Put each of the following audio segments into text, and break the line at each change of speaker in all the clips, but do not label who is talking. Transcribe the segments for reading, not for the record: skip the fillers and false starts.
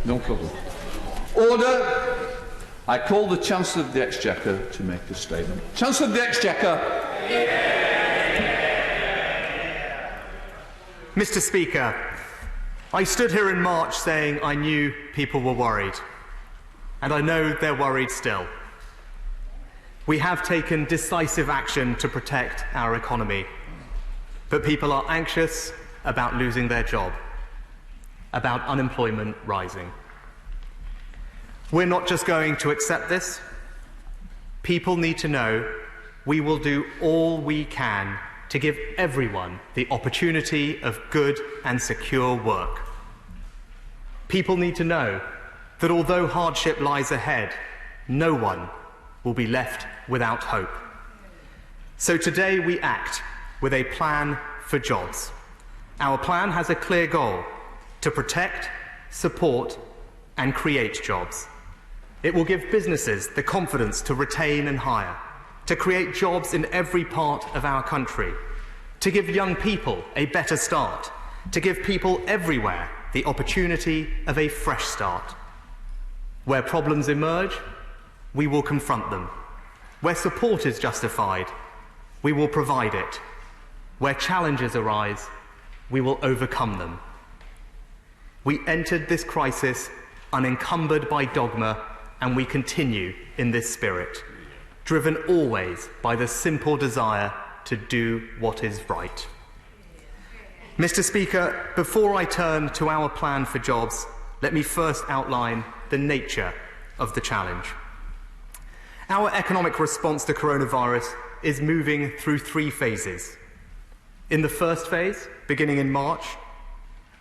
No problem. Order. I call the Chancellor of the Exchequer to make a statement. Chancellor of the Exchequer.
Mr. Speaker, I stood here in March saying I knew people were worried, and I know they're worried still. We have taken decisive action to protect our economy, but people are anxious about losing their job, about unemployment rising. We're not just going to accept this. People need to know we will do all we can to give everyone the opportunity of good and secure work. People need to know that although hardship lies ahead, no one will be left without hope. So today we act with a plan for jobs. Our plan has a clear goal: to protect, support, and create jobs. It will give businesses the confidence to retain and hire, to create jobs in every part of our country, to give young people a better start, to give people everywhere the opportunity of a fresh start. Where problems emerge, we will confront them. Where support is justified, we will provide it. Where challenges arise, we will overcome them. We entered this crisis unencumbered by dogma, and we continue in this spirit, driven always by the simple desire to do what is right. Mr. Speaker, before I turn to our plan for jobs, let me first outline the nature of the challenge. Our economic response to coronavirus is moving through three phases. In the first phase, beginning in March,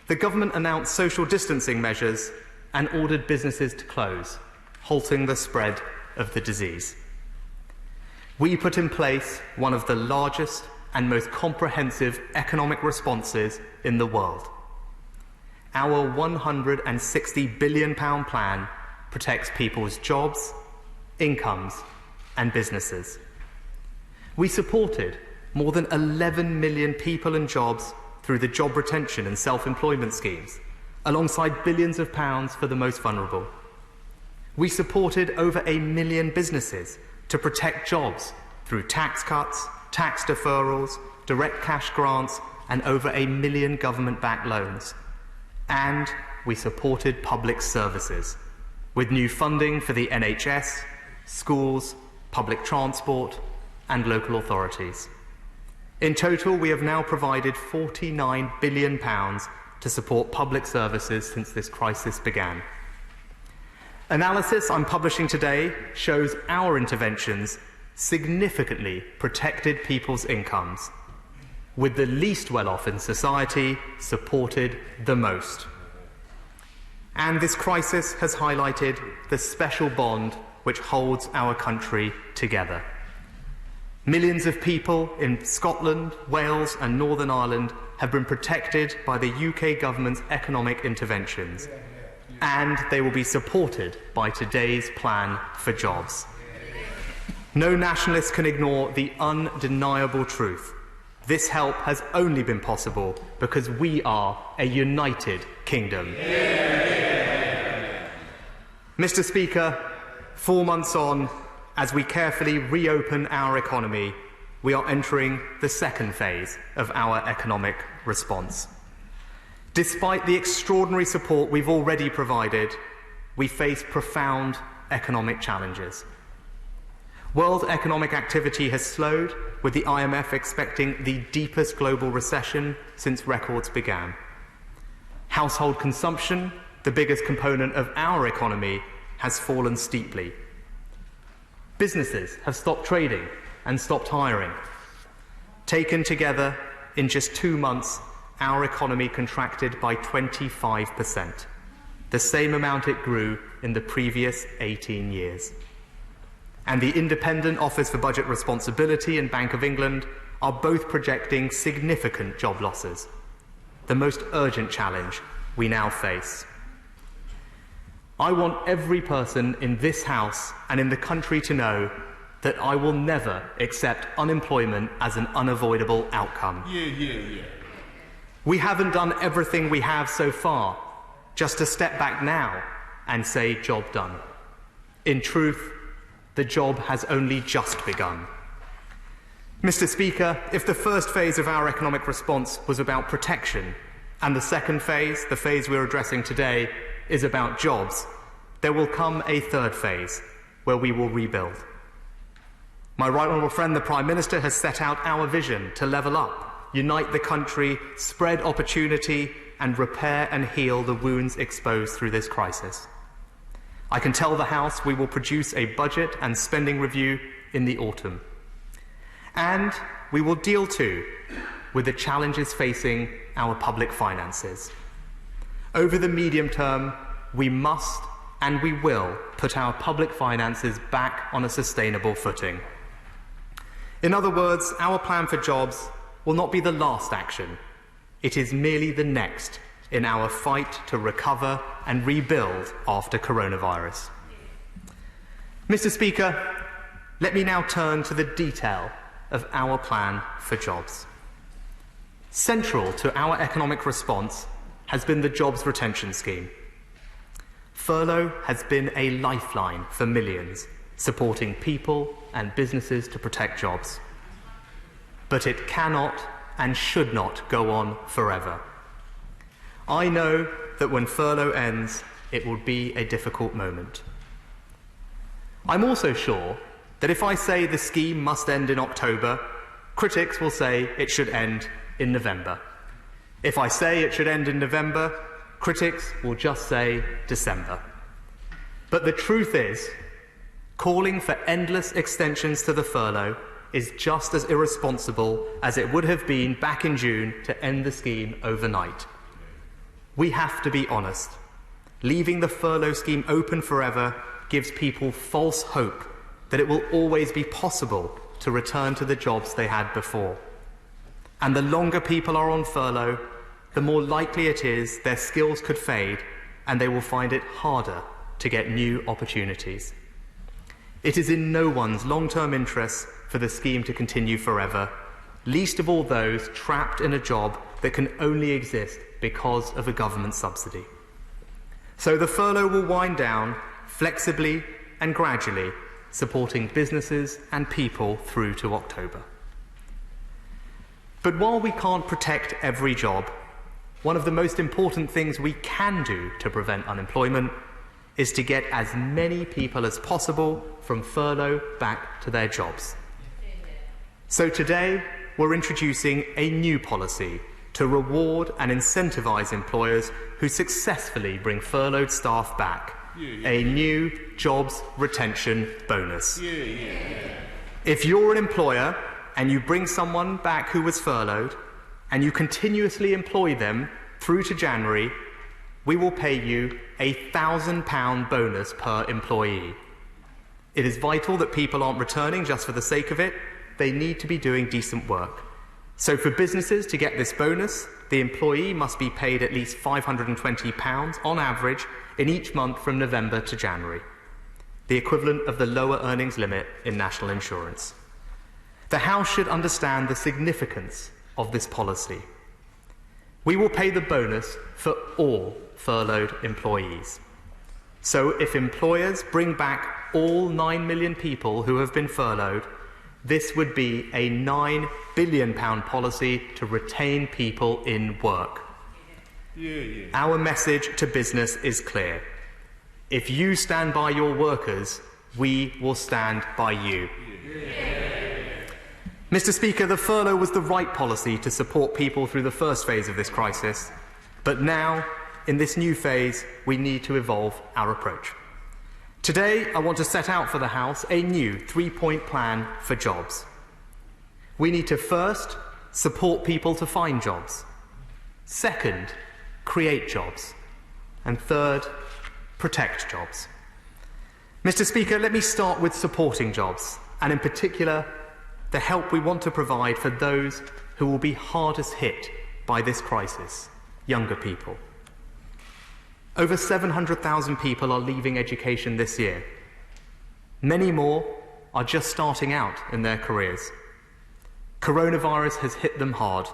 the government announced social distancing measures and ordered businesses to close, halting the spread of the disease. We put in place one of the largest and most comprehensive economic responses in the world. Our £160 billion plan protects people's jobs, incomes, and businesses. We supported more than 11 million people and jobs through the job retention and self-employment schemes, alongside billions of pounds for the most vulnerable. We supported over 1 million businesses to protect jobs through tax cuts, tax deferrals, direct cash grants, and over 1 million government-backed loans. And we supported public services with new funding for the NHS, schools, public transport, and local authorities. In total, we have now provided £49 billion to support public services since this crisis began. Analysis I'm publishing today shows our interventions significantly protected people's incomes, with the least well-off in society supported the most. And this crisis has highlighted the special bond which holds our country together. Millions of people in Scotland, Wales, and Northern Ireland have been protected by the UK government's economic interventions, and they will be supported by today's plan for jobs. No nationalist can ignore the undeniable truth. This help has only been possible because we are a united kingdom. Mr. Speaker, 4 months on, as we carefully reopen our economy, we are entering the second phase of our economic response. Despite the extraordinary support we've already provided, we face profound economic challenges. World economic activity has slowed, with the IMF expecting the deepest global recession since records began. Household consumption, the biggest component of our economy, has fallen steeply. Businesses have stopped trading and stopped hiring. Taken together, in just 2 months, our economy contracted by 25%, the same amount it grew in the previous 18 years. And the Independent Office for Budget Responsibility and Bank of England are both projecting significant job losses, the most urgent challenge we now face. I want every person in this House and in the country to know that I will never accept unemployment as an unavoidable outcome. We haven't done everything we have so far just to step back now and say job done. In truth, the job has only just begun. Mr. Speaker, if the first phase of our economic response was about protection, and the second phase, the phase we're addressing today, is about jobs, there will come a third phase where we will rebuild. My right honourable friend, the Prime Minister, has set out our vision to level up, unite the country, spread opportunity, and repair and heal the wounds exposed through this crisis. I can tell the House we will produce a budget and spending review in the autumn. And we will deal too with the challenges facing our public finances. Over the medium term, we must and we will put our public finances back on a sustainable footing. In other words, our plan for jobs will not be the last action. It is merely the next in our fight to recover and rebuild after coronavirus. Mr. Speaker, let me now turn to the detail of our plan for jobs. Central to our economic response has been the Jobs Retention Scheme. Furlough has been a lifeline for millions, supporting people and businesses to protect jobs. But it cannot and should not go on forever. I know that when furlough ends, it will be a difficult moment. I'm also sure that if I say the scheme must end in October, critics will say it should end in November. If I say it should end in November, critics will just say December. But the truth is, calling for endless extensions to the furlough is just as irresponsible as it would have been back in June to end the scheme overnight. We have to be honest. Leaving the furlough scheme open forever gives people false hope that it will always be possible to return to the jobs they had before. And the longer people are on furlough, the more likely it is their skills could fade and they will find it harder to get new opportunities. It is in no one's long-term interest for the scheme to continue forever, least of all those trapped in a job that can only exist because of a government subsidy. So the furlough will wind down flexibly and gradually, supporting businesses and people through to October. But while we can't protect every job, one of the most important things we can do to prevent unemployment is to get as many people as possible from furlough back to their jobs. So today, we're introducing a new policy to reward and incentivise employers who successfully bring furloughed staff back. A new Jobs Retention Bonus. If you're an employer and you bring someone back who was furloughed and you continuously employ them through to January, we will pay you a £1,000 bonus per employee. It is vital that people aren't returning just for the sake of it. They need to be doing decent work. So for businesses to get this bonus, the employee must be paid at least £520 on average in each month from November to January, the equivalent of the lower earnings limit in national insurance. The House should understand the significance of this policy. We will pay the bonus for all furloughed employees. So if employers bring back all 9 million people who have been furloughed, this would be a £9 billion policy to retain people in work. Our message to business is clear. If you stand by your workers, we will stand by you. Mr. Speaker, the furlough was the right policy to support people through the first phase of this crisis. But now, in this new phase, we need to evolve our approach. Today, I want to set out for the House a new 3-point plan for jobs. We need to first support people to find jobs. Second, create jobs. And third, protect jobs. Mr. Speaker, let me start with supporting jobs, and in particular, the help we want to provide for those who will be hardest hit by this crisis, younger people. Over 700,000 people are leaving education this year. Many more are just starting out in their careers. Coronavirus has hit them hard.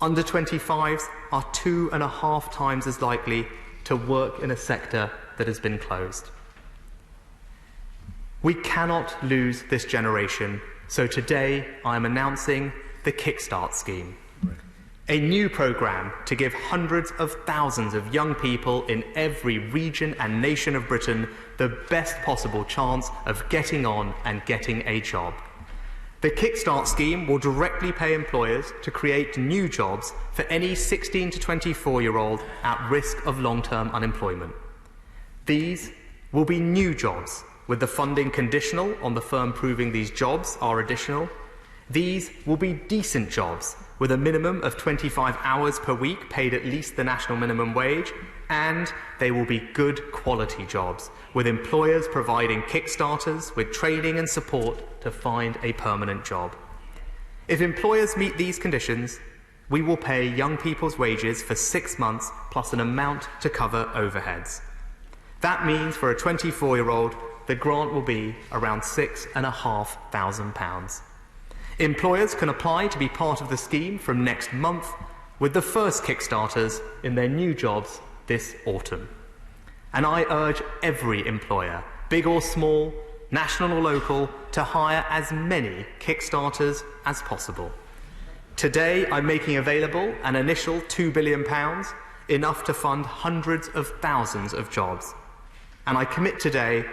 Under 25s are 2.5 times as likely to work in a sector that has been closed. We cannot lose this generation, so today I am announcing the Kickstart scheme, a new programme to give hundreds of thousands of young people in every region and nation of Britain the best possible chance of getting on and getting a job. The Kickstart scheme will directly pay employers to create new jobs for any 16 to 24-year-old at risk of long-term unemployment. These will be new jobs, with the funding conditional on the firm proving these jobs are additional. These will be decent jobs, with a minimum of 25 hours per week paid at least the national minimum wage, and they will be good quality jobs, with employers providing Kickstarters with training and support to find a permanent job. If employers meet these conditions, we will pay young people's wages for 6 months plus an amount to cover overheads. That means for a 24-year-old, the grant will be around £6,500. Employers can apply to be part of the scheme from next month, with the first Kickstarters in their new jobs this autumn. And I urge every employer, big or small, national or local, to hire as many Kickstarters as possible. Today, I'm making available an initial £2 billion, enough to fund hundreds of thousands of jobs. And I commit today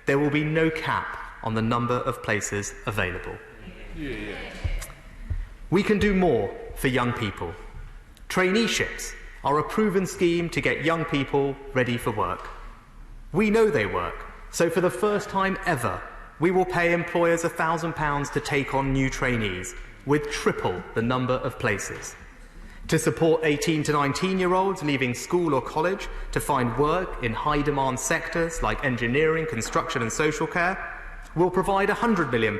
there will be no cap on the number of places available. We can do more for young people. Traineeships are a proven scheme to get young people ready for work. We know they work, so for the first time ever, we will pay employers £1,000 to take on new trainees, with triple the number of places. To support 18 to 19-year-olds leaving school or college to find work in high-demand sectors like engineering, construction and social care, we'll provide £100 million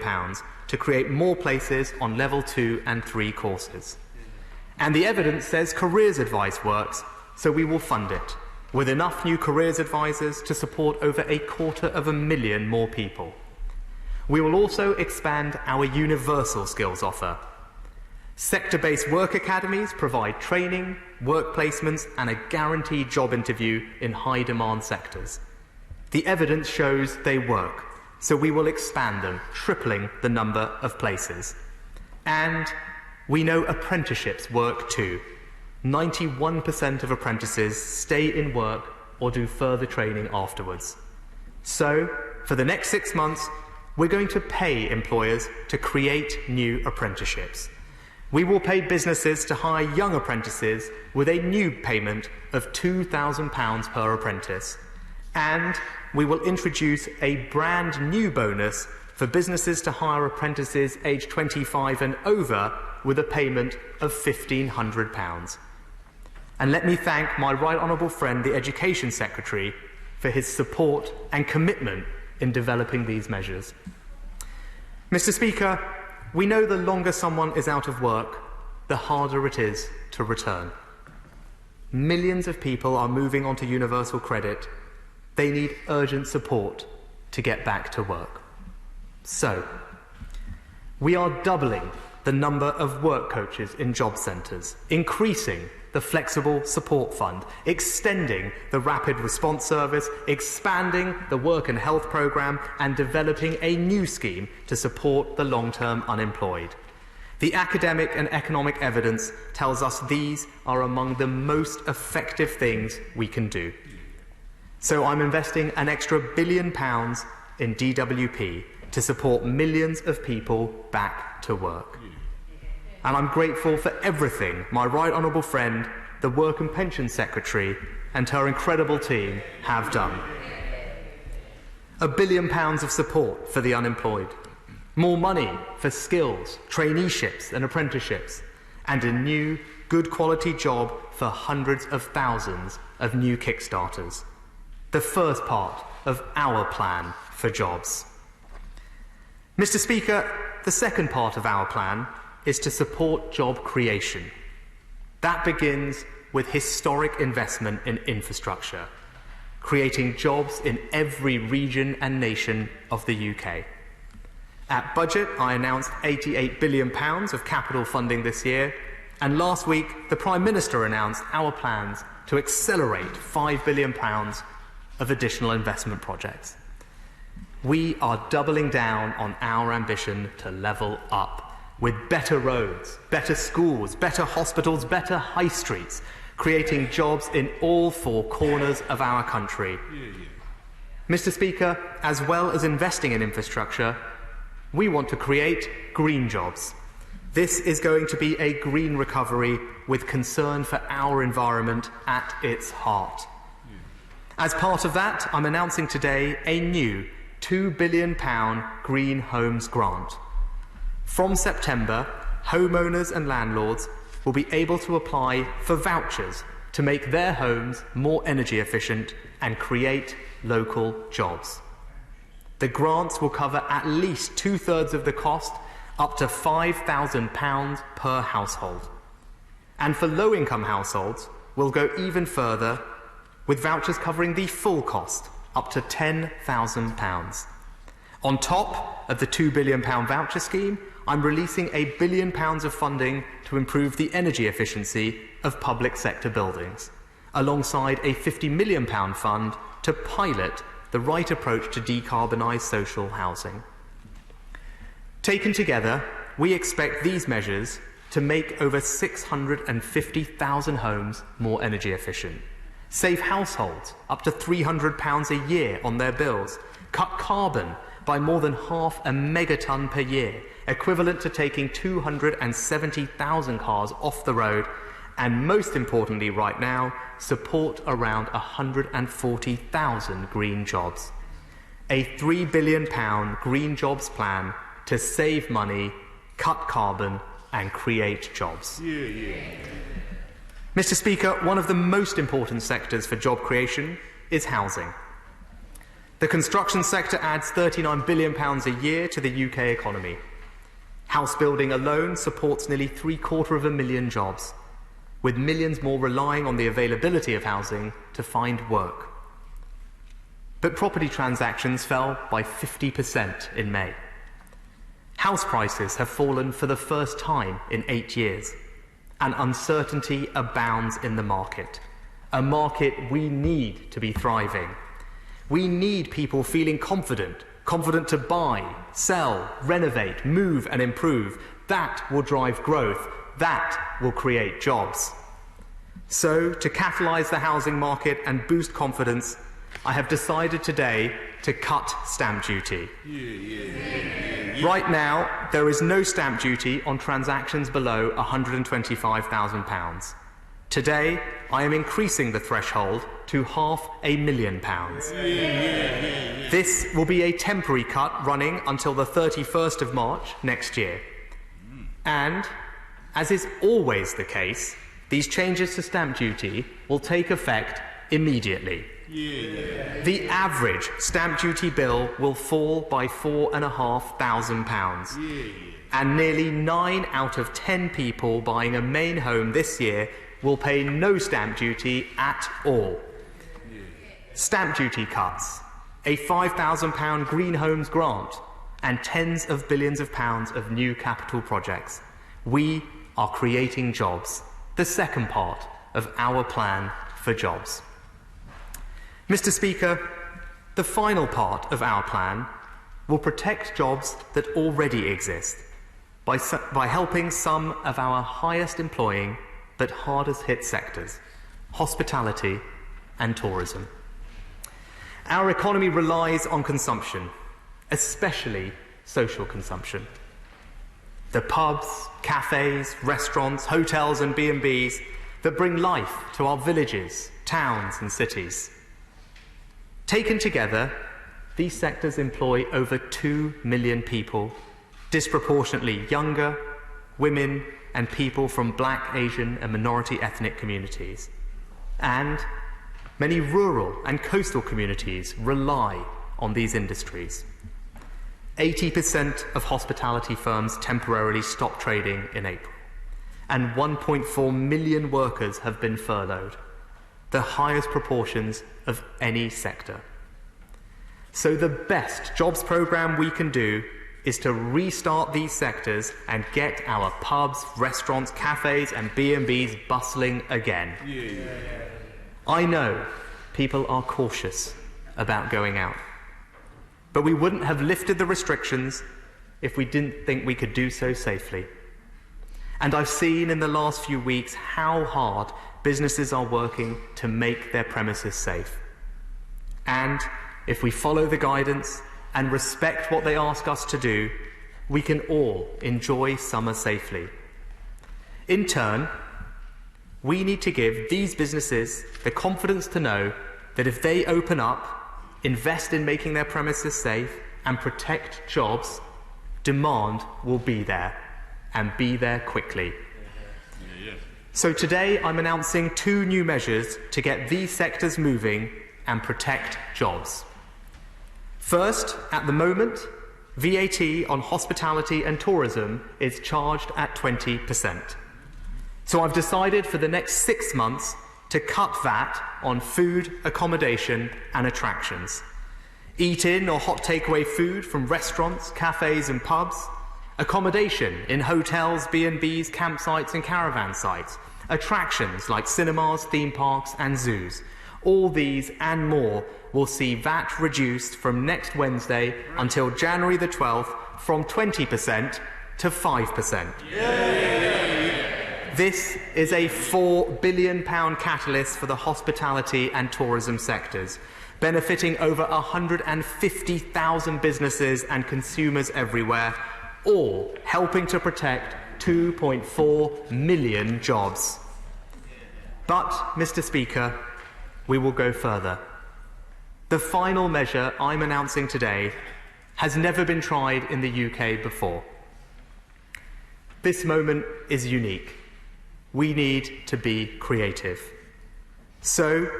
to create more places on level 2 and 3 courses. And the evidence says careers advice works, so we will fund it, with enough new careers advisors to support over 250,000 more people. We will also expand our universal skills offer. Sector-based work academies provide training, work placements and a guaranteed job interview in high-demand sectors. The evidence shows they work, so we will expand them, tripling the number of places. And we know apprenticeships work too. 91% of apprentices stay in work or do further training afterwards. So, for the next 6 months, we're going to pay employers to create new apprenticeships. We will pay businesses to hire young apprentices with a new payment of £2,000 per apprentice. And we will introduce a brand new bonus for businesses to hire apprentices aged 25 and over with a payment of £1,500. And let me thank my right honourable friend, the Education Secretary, for his support and commitment in developing these measures. Mr. Speaker, we know the longer someone is out of work, the harder it is to return. Millions of people are moving onto universal credit. They need urgent support to get back to work. So, we are doubling the number of work coaches in job centres, increasing the Flexible Support Fund, extending the Rapid Response Service, expanding the Work and Health Programme, and developing a new scheme to support the long-term unemployed. The academic and economic evidence tells us these are among the most effective things we can do. So I'm investing an extra £1 billion in DWP to support millions of people back to work. And I'm grateful for everything my right honourable friend, the Work and Pensions Secretary, and her incredible team have done. £1 billion of support for the unemployed, more money for skills, traineeships and apprenticeships, and a new, good quality job for hundreds of thousands of new Kickstarters. The first part of our plan for jobs. Mr. Speaker, the second part of our plan is to support job creation. That begins with historic investment in infrastructure, creating jobs in every region and nation of the UK. At budget, I announced £88 billion of capital funding this year, and last week the Prime Minister announced our plans to accelerate £5 billion of additional investment projects. We are doubling down on our ambition to level up with better roads, better schools, better hospitals, better high streets, creating jobs in all four corners of our country. Mr. Speaker, as well as investing in infrastructure, we want to create green jobs. This is going to be a green recovery with concern for our environment at its heart. As part of that, I'm announcing today a new £2 billion Green Homes Grant. From September, homeowners and landlords will be able to apply for vouchers to make their homes more energy efficient and create local jobs. The grants will cover at least 2/3 of the cost, up to £5,000 per household. And for low-income households, we'll go even further with vouchers covering the full cost, up to £10,000. On top of the £2 billion voucher scheme, I'm releasing £1 billion of funding to improve the energy efficiency of public sector buildings, alongside a £50 million fund to pilot the right approach to decarbonise social housing. Taken together, we expect these measures to make over 650,000 homes more energy efficient, save households up to £300 a year on their bills, cut carbon by more than 0.5 megatonne per year, equivalent to taking 270,000 cars off the road, and most importantly right now, support around 140,000 green jobs. A £3 billion green jobs plan to save money, cut carbon and create jobs. Mr. Speaker, one of the most important sectors for job creation is housing. The construction sector adds £39 billion a year to the UK economy. House building alone supports nearly 750,000 jobs, with millions more relying on the availability of housing to find work. But property transactions fell by 50% in May. House prices have fallen for the first time in 8 years, and uncertainty abounds in the market, a market we need to be thriving. We need people feeling confident to buy, sell, renovate, move and improve. That will drive growth. That will create jobs. So, to catalyse the housing market and boost confidence, I have decided today to cut stamp duty. Right now, there is no stamp duty on transactions below £125,000. Today, I am increasing the threshold to £500,000. This will be a temporary cut running until the 31st of March next year. And, as is always the case, these changes to stamp duty will take effect immediately. The average stamp duty bill will fall by £4,500. And nearly 9 out of 10 people buying a main home this year will pay no stamp duty at all. Stamp duty cuts, a £5,000 Green Homes grant, and tens of billions of pounds of new capital projects. We are creating jobs, the second part of our plan for jobs. Mr. Speaker, the final part of our plan will protect jobs that already exist by helping some of our highest employing but hardest hit sectors, hospitality and tourism. Our economy relies on consumption, especially social consumption. The pubs, cafes, restaurants, hotels and B&Bs that bring life to our villages, towns and cities. Taken together, these sectors employ over 2 million people, disproportionately younger, women and people from Black, Asian and minority ethnic communities. And many rural and coastal communities rely on these industries. 80% of hospitality firms temporarily stopped trading in April, and 1.4 million workers have been furloughed, the highest proportions of any sector. So the best jobs programme we can do is to restart these sectors and get our pubs, restaurants, cafes and B&Bs bustling again. I know people are cautious about going out, but we wouldn't have lifted the restrictions if we didn't think we could do so safely. And I've seen in the last few weeks how hard businesses are working to make their premises safe. And if we follow the guidance and respect what they ask us to do, we can all enjoy summer safely. In turn, we need to give these businesses the confidence to know that if they open up, invest in making their premises safe, and protect jobs, demand will be there, and be there quickly. So today I'm announcing 2 new measures to get these sectors moving and protect jobs. First, at the moment, VAT on hospitality and tourism is charged at 20%. So I've decided for the next 6 months to cut VAT on food, accommodation and attractions. Eat-in or hot takeaway food from restaurants, cafes and pubs, accommodation in hotels, B&Bs, campsites and caravan sites, attractions like cinemas, theme parks and zoos. All these and more will see VAT reduced from next Wednesday until January the 12th from 20% to 5%. This is a £4 billion catalyst for the hospitality and tourism sectors, benefiting over 150,000 businesses and consumers everywhere, all helping to protect 2.4 million jobs. But, Mr. Speaker, we will go further. The final measure I'm announcing today has never been tried in the UK before. This moment is unique. We need to be creative. So,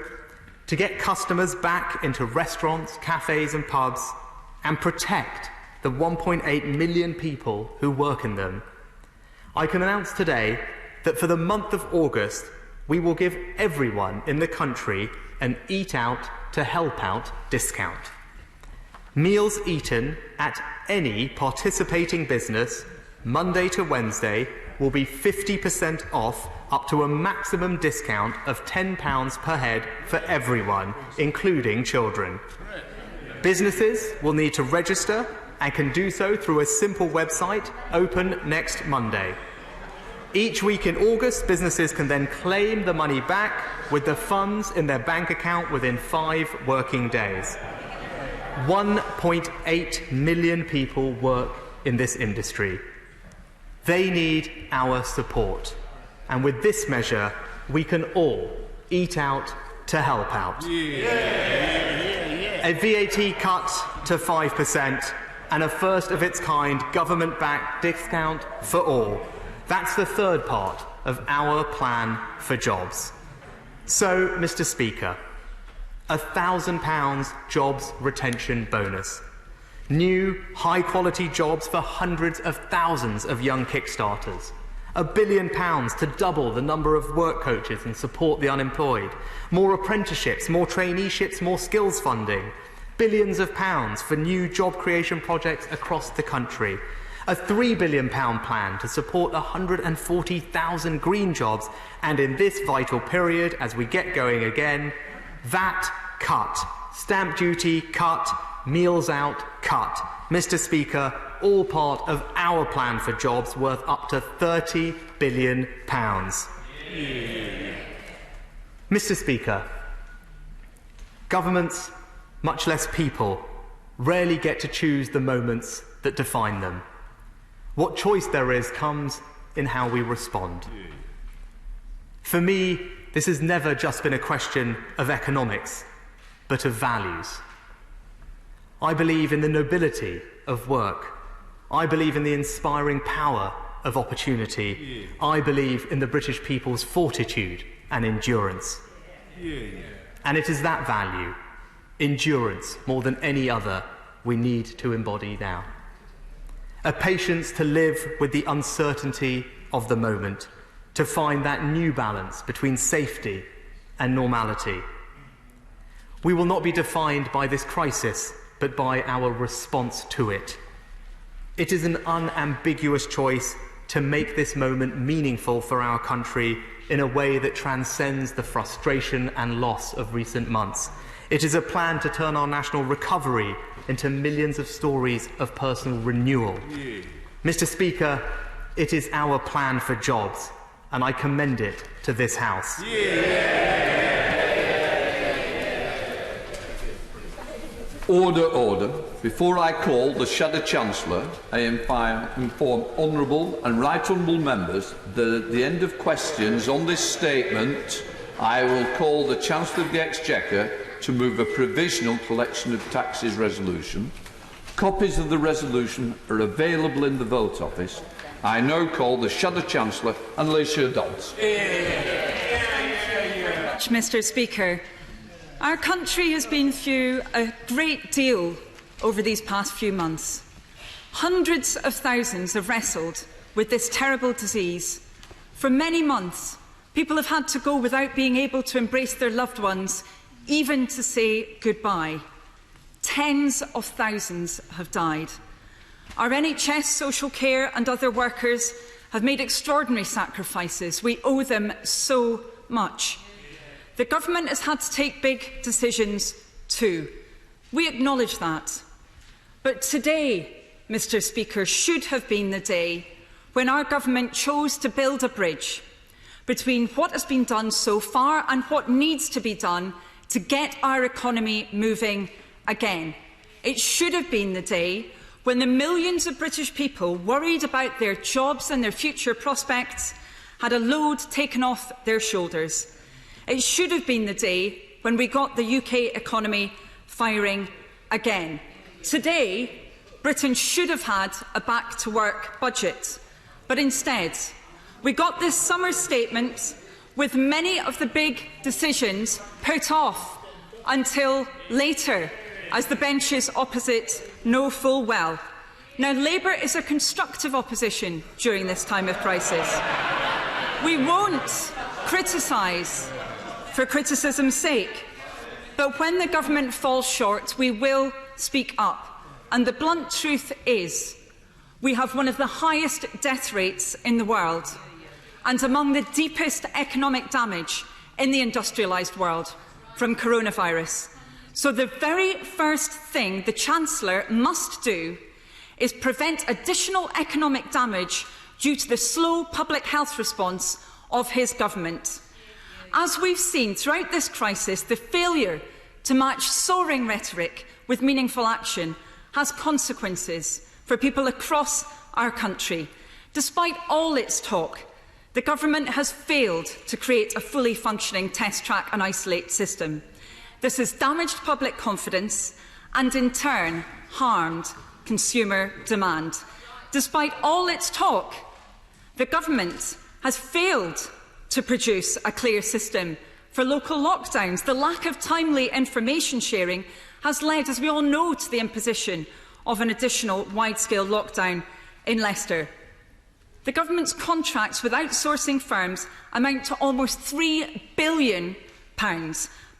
to get customers back into restaurants, cafes and pubs and protect the 1.8 million people who work in them, I can announce today that for the month of August, we will give everyone in the country an Eat Out to Help Out discount. Meals eaten at any participating business, Monday to Wednesday, will be 50% off up to a maximum discount of £10 per head for everyone, including children. Businesses will need to register and can do so through a simple website open next Monday. Each week in August, businesses can then claim the money back with the funds in their bank account within 5 working days. 1.8 million people work in this industry. They need our support. And with this measure, we can all eat out to help out. A VAT cut to 5% and a first-of-its-kind government-backed discount for all. That's the third part of our plan for jobs. So, Mr. Speaker, £1,000 jobs retention bonus. New, high-quality jobs for hundreds of thousands of young kickstarters. £1 billion to double the number of work coaches and support the unemployed. More apprenticeships, more traineeships, more skills funding. Billions of pounds for new job creation projects across the country. A £3 billion plan to support 140,000 green jobs. And in this vital period, as we get going again, VAT cut, stamp duty cut, meals out cut. Mr. Speaker, all part of our plan for jobs worth up to £30 billion. Mr. Speaker, governments, much less people, rarely get to choose the moments that define them. What choice there is comes in how we respond. For me, this has never just been a question of economics, but of values. I believe in the nobility of work. I believe in the inspiring power of opportunity. I believe in the British people's fortitude and endurance. And it is that value, endurance, more than any other, we need to embody now. A patience to live with the uncertainty of the moment, to find that new balance between safety and normality. We will not be defined by this crisis, but by our response to it. It is an unambiguous choice to make this moment meaningful for our country in a way that transcends the frustration and loss of recent months. It is a plan to turn our national recovery into millions of stories of personal renewal. Mr. Speaker, it is our plan for jobs, and I commend it to this House.
Order, order. Before I call the Shadow Chancellor, I inform honourable and right honourable members that at the end of questions on this statement, I will call the Chancellor of the Exchequer to move a provisional collection of taxes resolution. Copies of the resolution are available in the vote office. I now call the Shadow Chancellor and Alicia Dodds.
Mr. Speaker, our country has been through a great deal over these past few months. Hundreds of thousands have wrestled with this terrible disease. For many months, people have had to go without being able to embrace their loved ones, even to say goodbye. Tens of thousands have died. Our NHS, social care and other workers have made extraordinary sacrifices. We owe them so much. The government has had to take big decisions too. We acknowledge that. But today, Mr. Speaker, should have been the day when our government chose to build a bridge between what has been done so far and what needs to be done to get our economy moving again. It should have been the day when the millions of British people worried about their jobs and their future prospects had a load taken off their shoulders. It should have been the day when we got the UK economy firing again. Today, Britain should have had a back-to-work budget, but instead, we got this summer statement with many of the big decisions put off until later, as the benches opposite know full well. Now, Labour is a constructive opposition during this time of crisis. We won't criticise for criticism's sake, but when the government falls short, we will speak up. And the blunt truth is, we have one of the highest death rates in the world and among the deepest economic damage in the industrialised world from coronavirus. So the very first thing the Chancellor must do is prevent additional economic damage due to the slow public health response of his government. As we've seen throughout this crisis, the failure to match soaring rhetoric with meaningful action has consequences for people across our country. Despite all its talk, the government has failed to create a fully functioning test, track and isolate system. This has damaged public confidence and, in turn, harmed consumer demand. Despite all its talk, the government has failed to produce a clear system for local lockdowns. The lack of timely information sharing has led, as we all know, to the imposition of an additional wide-scale lockdown in Leicester. The government's contracts with outsourcing firms amount to almost £3 billion,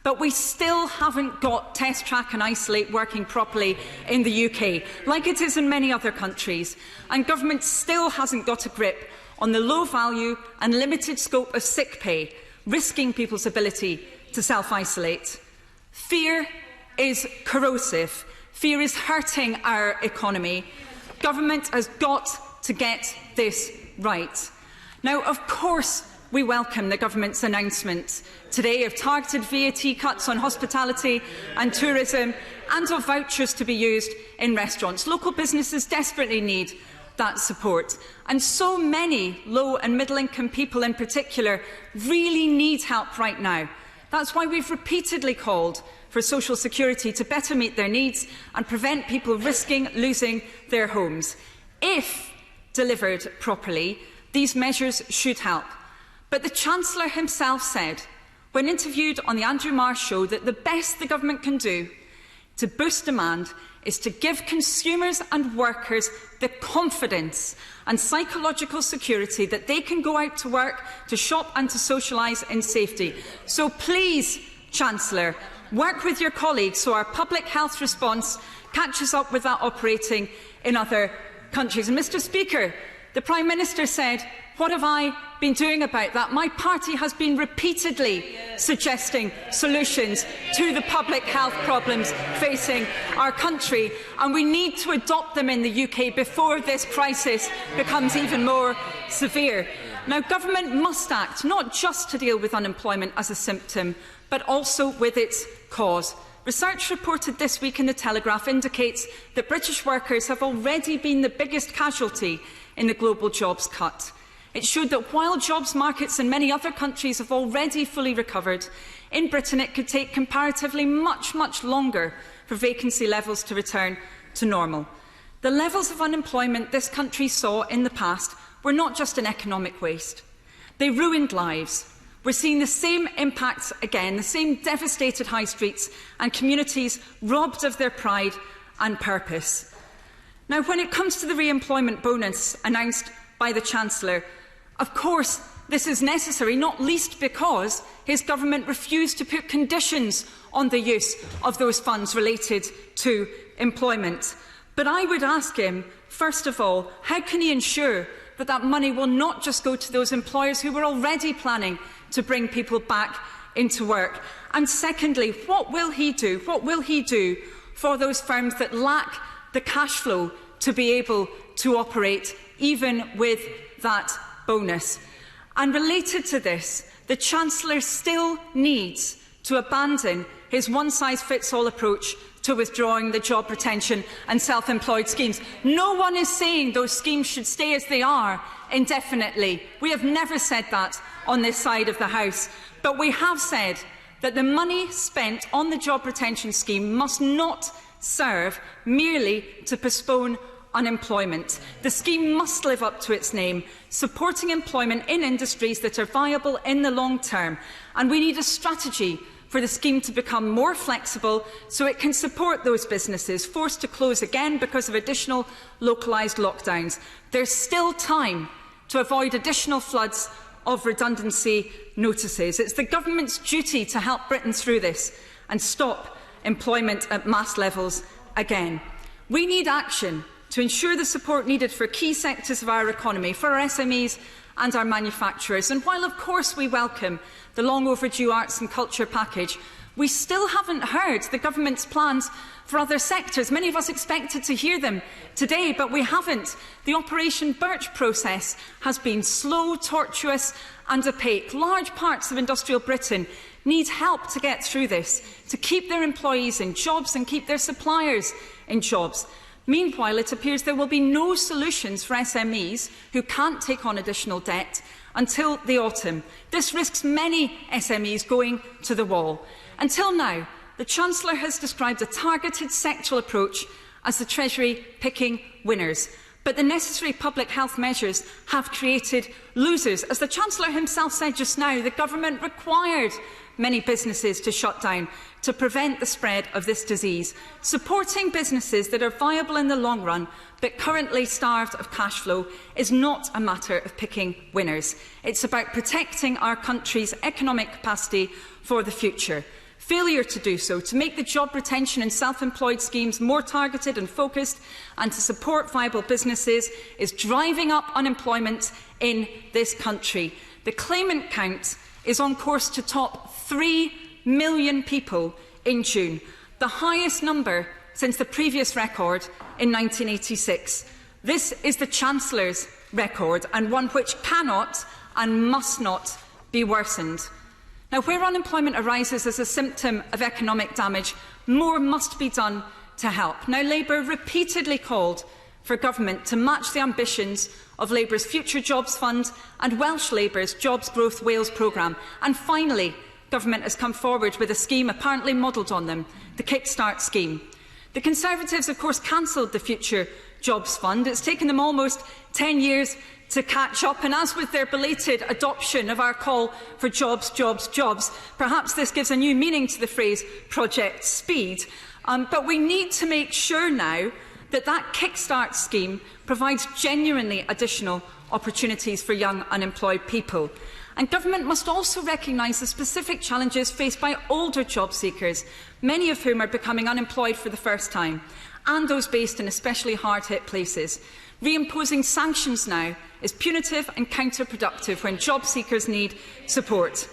but we still haven't got Test, Track and Isolate working properly in the UK, like it is in many other countries, and government still hasn't got a grip on the low value and limited scope of sick pay, risking people's ability to self-isolate. Fear is corrosive. Fear is hurting our economy. Government has got to get this right. Now, of course, we welcome the government's announcement today of targeted VAT cuts on hospitality and tourism and of vouchers to be used in restaurants. Local businesses desperately need that support, and so many low and middle income people in particular really need help right now. That's why we've repeatedly called for social security to better meet their needs and prevent people risking losing their homes. If delivered properly, these measures should help. But the Chancellor himself said, when interviewed on the Andrew Marr show, that the best the government can do to boost demand is to give consumers and workers the confidence and psychological security that they can go out to work, to shop and to socialise in safety. So please, Chancellor, work with your colleagues so our public health response catches up with that operating in other countries. And Mr. Speaker, The Prime Minister said, "What have I been doing about that?" My party has been repeatedly suggesting solutions to the public health problems facing our country, and we need to adopt them in the UK before this crisis becomes even more severe. Now, government must act not just to deal with unemployment as a symptom, but also with its cause. Research reported this week in The Telegraph indicates that British workers have already been the biggest casualty in the global jobs cut. It showed that while jobs markets in many other countries have already fully recovered, in Britain it could take comparatively much longer for vacancy levels to return to normal. The levels of unemployment this country saw in the past were not just an economic waste. They ruined lives. We're seeing the same impacts again, the same devastated high streets and communities robbed of their pride and purpose. Now, when it comes to the Reemployment Bonus announced by the Chancellor, of course this is necessary, not least because his government refused to put conditions on the use of those funds related to employment. But I would ask him, first of all, how can he ensure that that money will not just go to those employers who were already planning to bring people back into work? And secondly, what will he do? What will he do for those firms that lack the cash flow to be able to operate, even with that bonus? And related to this, the Chancellor still needs to abandon his one-size-fits-all approach to withdrawing the job retention and self-employed schemes. No one is saying those schemes should stay as they are indefinitely. We have never said that on this side of the House. But we have said that the money spent on the job retention scheme must not serve merely to postpone unemployment. The scheme must live up to its name, supporting employment in industries that are viable in the long term. And we need a strategy for the scheme to become more flexible so it can support those businesses forced to close again because of additional localised lockdowns. There's still time to avoid additional floods of redundancy notices. It's the government's duty to help Britain through this and stop employment at mass levels again. We need action to ensure the support needed for key sectors of our economy, for our SMEs and our manufacturers. And while, of course, we welcome the long overdue arts and culture package, we still haven't heard the government's plans for other sectors. Many of us expected to hear them today, but we haven't. The Operation Birch process has been slow, tortuous and opaque. Large parts of industrial Britain need help to get through this, to keep their employees in jobs and keep their suppliers in jobs. Meanwhile, it appears there will be no solutions for SMEs who can't take on additional debt until the autumn. This risks many SMEs going to the wall. Until now, the Chancellor has described a targeted sectoral approach as the Treasury picking winners. But the necessary public health measures have created losers. As the Chancellor himself said just now, the government required many businesses to shut down to prevent the spread of this disease. Supporting businesses that are viable in the long run but currently starved of cash flow is not a matter of picking winners. It's about protecting our country's economic capacity for the future. Failure to do so, to make the job retention and self-employed schemes more targeted and focused and to support viable businesses, is driving up unemployment in this country. The claimant count is on course to top 3 million people in June, the highest number since the previous record in 1986. This is the Chancellor's record, and one which cannot and must not be worsened. Now, where unemployment arises as a symptom of economic damage, more must be done to help. Now, Labour repeatedly called for government to match the ambitions of Labour's Future Jobs Fund and Welsh Labour's Jobs Growth Wales programme. And finally, government has come forward with a scheme apparently modelled on them, the Kickstart scheme. The Conservatives, of course, cancelled the Future Jobs Fund. It's taken them almost 10 years to catch up, and as with their belated adoption of our call for jobs, jobs, jobs, perhaps this gives a new meaning to the phrase Project Speed. But we need to make sure now that that Kickstart scheme provides genuinely additional opportunities for young unemployed people. And government must also recognise the specific challenges faced by older job seekers, many of whom are becoming unemployed for the first time, and those based in especially hard-hit places. Reimposing sanctions now is punitive and counterproductive when job seekers need support.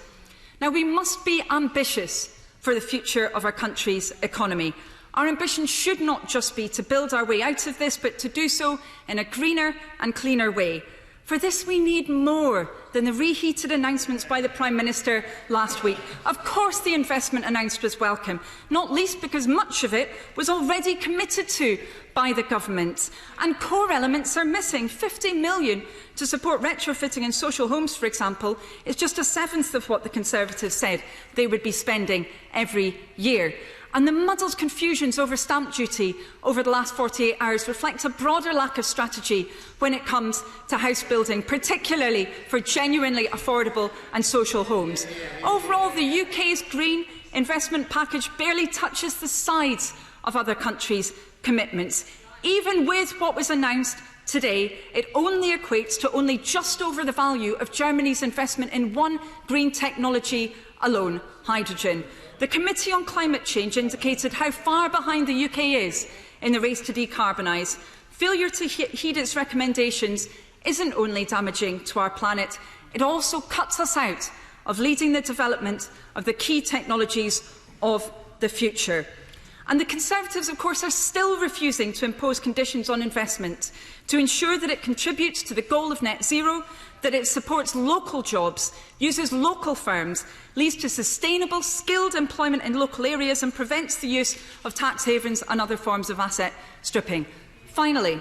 Now, we must be ambitious for the future of our country's economy. Our ambition should not just be to build our way out of this, but to do so in a greener and cleaner way. For this, we need more than the reheated announcements by the Prime Minister last week. Of course, the investment announced was welcome, not least because much of it was already committed to by the government. And core elements are missing. 50 million to support retrofitting in social homes, for example, is just a seventh of what the Conservatives said they would be spending every year. And the muddled confusions over stamp duty over the last 48 hours reflect a broader lack of strategy when it comes to house building, particularly for genuinely affordable and social homes. Overall, the UK's green investment package barely touches the sides of other countries' commitments. Even with what was announced today, it only equates to only just over the value of Germany's investment in one green technology alone, hydrogen. The Committee on Climate Change indicated how far behind the UK is in the race to decarbonise. Failure to heed its recommendations isn't only damaging to our planet, it also cuts us out of leading the development of the key technologies of the future. And the Conservatives, of course, are still refusing to impose conditions on investment to ensure that it contributes to the goal of net zero, that it supports local jobs, uses local firms, leads to sustainable, skilled employment in local areas and prevents the use of tax havens and other forms of asset stripping. Finally,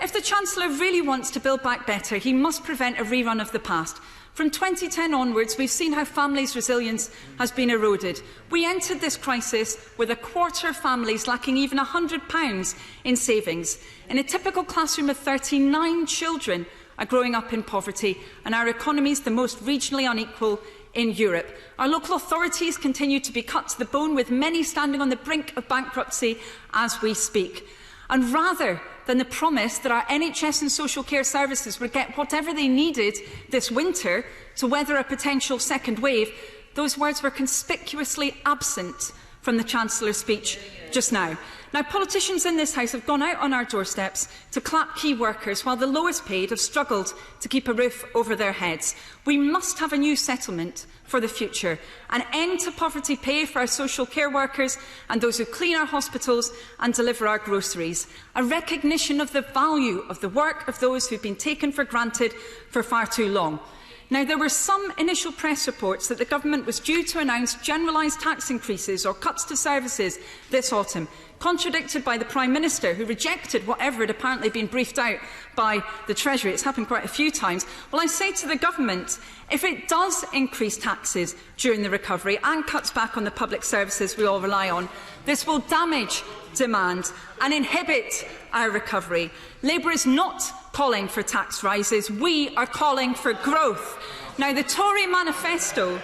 if the Chancellor really wants to build back better, he must prevent a rerun of the past. From 2010 onwards, we've seen how families' resilience has been eroded. We entered this crisis with a quarter of families lacking even £100 in savings. In a typical classroom of 39 children are growing up in poverty, and our economy is the most regionally unequal in Europe. Our local authorities continue to be cut to the bone, with many standing on the brink of bankruptcy as we speak. And rather than the promise that our NHS and social care services would get whatever they needed this winter to weather a potential second wave, those words were conspicuously absent from the Chancellor's speech just now. Now, politicians in this House have gone out on our doorsteps to clap key workers while the lowest paid have struggled to keep a roof over their heads. We must have a new settlement for the future, an end to poverty pay for our social care workers and those who clean our hospitals and deliver our groceries, a recognition of the value of the work of those who have been taken for granted for far too long. Now, there were some initial press reports that the government was due to announce generalised tax increases or cuts to services this autumn, contradicted by the Prime Minister, who rejected whatever had apparently been briefed out by the Treasury. It's happened quite a few times. Well, I say to the government, if it does increase taxes during the recovery and cuts back on the public services we all rely on, this will damage demand and inhibit our recovery. Labour is not calling for tax rises. We are calling for growth. Now, the Tory manifesto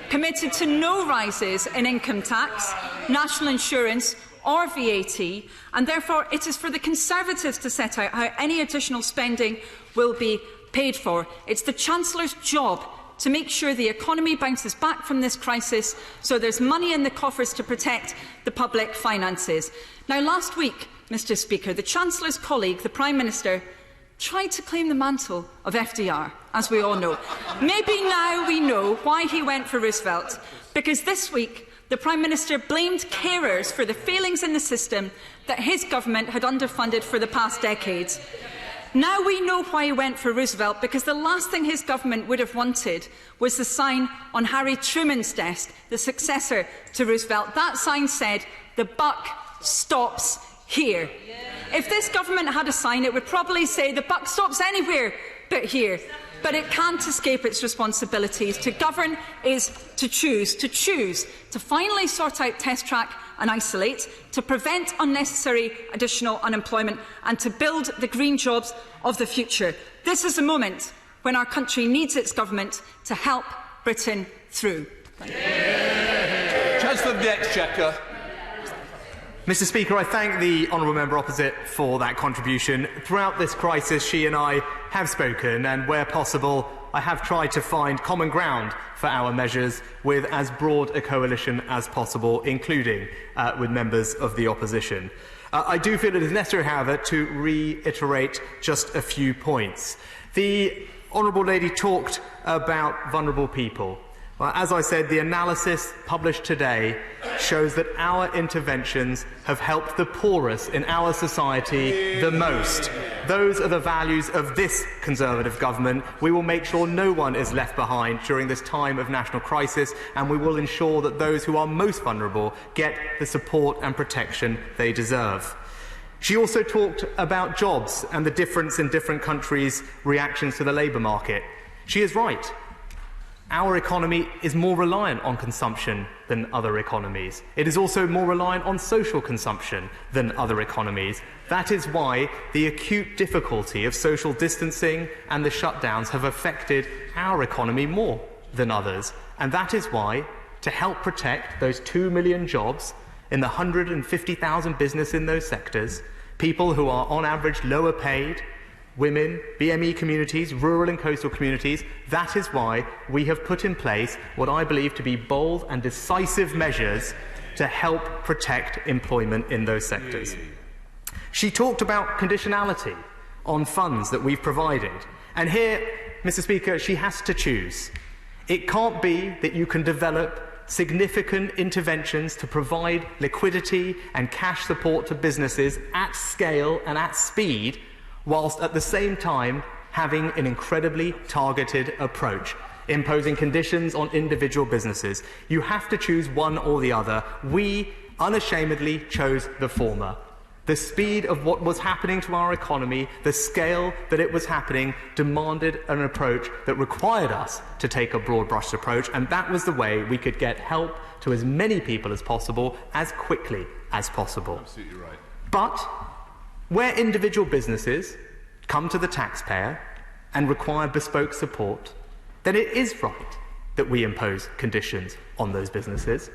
committed to no rises in income tax, national insurance or VAT, and therefore it is for the Conservatives to set out how any additional spending will be paid for. It's the Chancellor's job to make sure the economy bounces back from this crisis so there's money in the coffers to protect the public finances. Now, last week, Mr Speaker, the Chancellor's colleague, the Prime Minister, tried to claim the mantle of FDR, as we all know. Maybe now we know why he went for Roosevelt, because this week the Prime Minister blamed carers for the failings in the system that his government had underfunded for the past decades. Now we know why he went for Roosevelt, because the last thing his government would have wanted was the sign on Harry Truman's desk, the successor to Roosevelt. That sign said, "The buck stops here." If this government had a sign, it would probably say, "The buck stops anywhere but here." But it can't escape its responsibilities. To govern is to choose to finally sort out Test Track and Isolate, to prevent unnecessary additional unemployment and to build the green jobs of the future. This is a moment when our country needs its government to help Britain through.
Chancellor of the Exchequer.
Mr Speaker, I thank the honourable member opposite for that contribution. Throughout this crisis, she and I have spoken and, where possible, I have tried to find common ground for our measures with as broad a coalition as possible, including with members of the opposition. I do feel it is necessary, however, to reiterate just a few points. The Honourable Lady talked about vulnerable people. Well, as I said, the analysis published today shows that our interventions have helped the poorest in our society the most. Those are the values of this Conservative government. We will make sure no one is left behind during this time of national crisis, and we will ensure that those who are most vulnerable get the support and protection they deserve. She also talked about jobs and the difference in different countries' reactions to the labour market. She is right. Our economy is more reliant on consumption than other economies. It is also more reliant on social consumption than other economies. That is why the acute difficulty of social distancing and the shutdowns have affected our economy more than others. And that is why, to help protect those 2 million jobs in the 150,000 business in those sectors, people who are on average lower paid, women, BME communities, rural and coastal communities, that is why we have put in place what I believe to be bold and decisive measures to help protect employment in those sectors. She talked about conditionality on funds that we've provided. And here, Mr. Speaker, she has to choose. It can't be that you can develop significant interventions to provide liquidity and cash support to businesses at scale and at speed, whilst at the same time having an incredibly targeted approach, imposing conditions on individual businesses. You have to choose one or the other. We unashamedly chose the former. The speed of what was happening to our economy, the scale that it was happening, demanded an approach that required us to take a broad-brushed approach, and that was the way we could get help to as many people as possible, as quickly as possible.
Absolutely right.
But where individual businesses come to the taxpayer and require bespoke support, then it is right that we impose conditions on those businesses.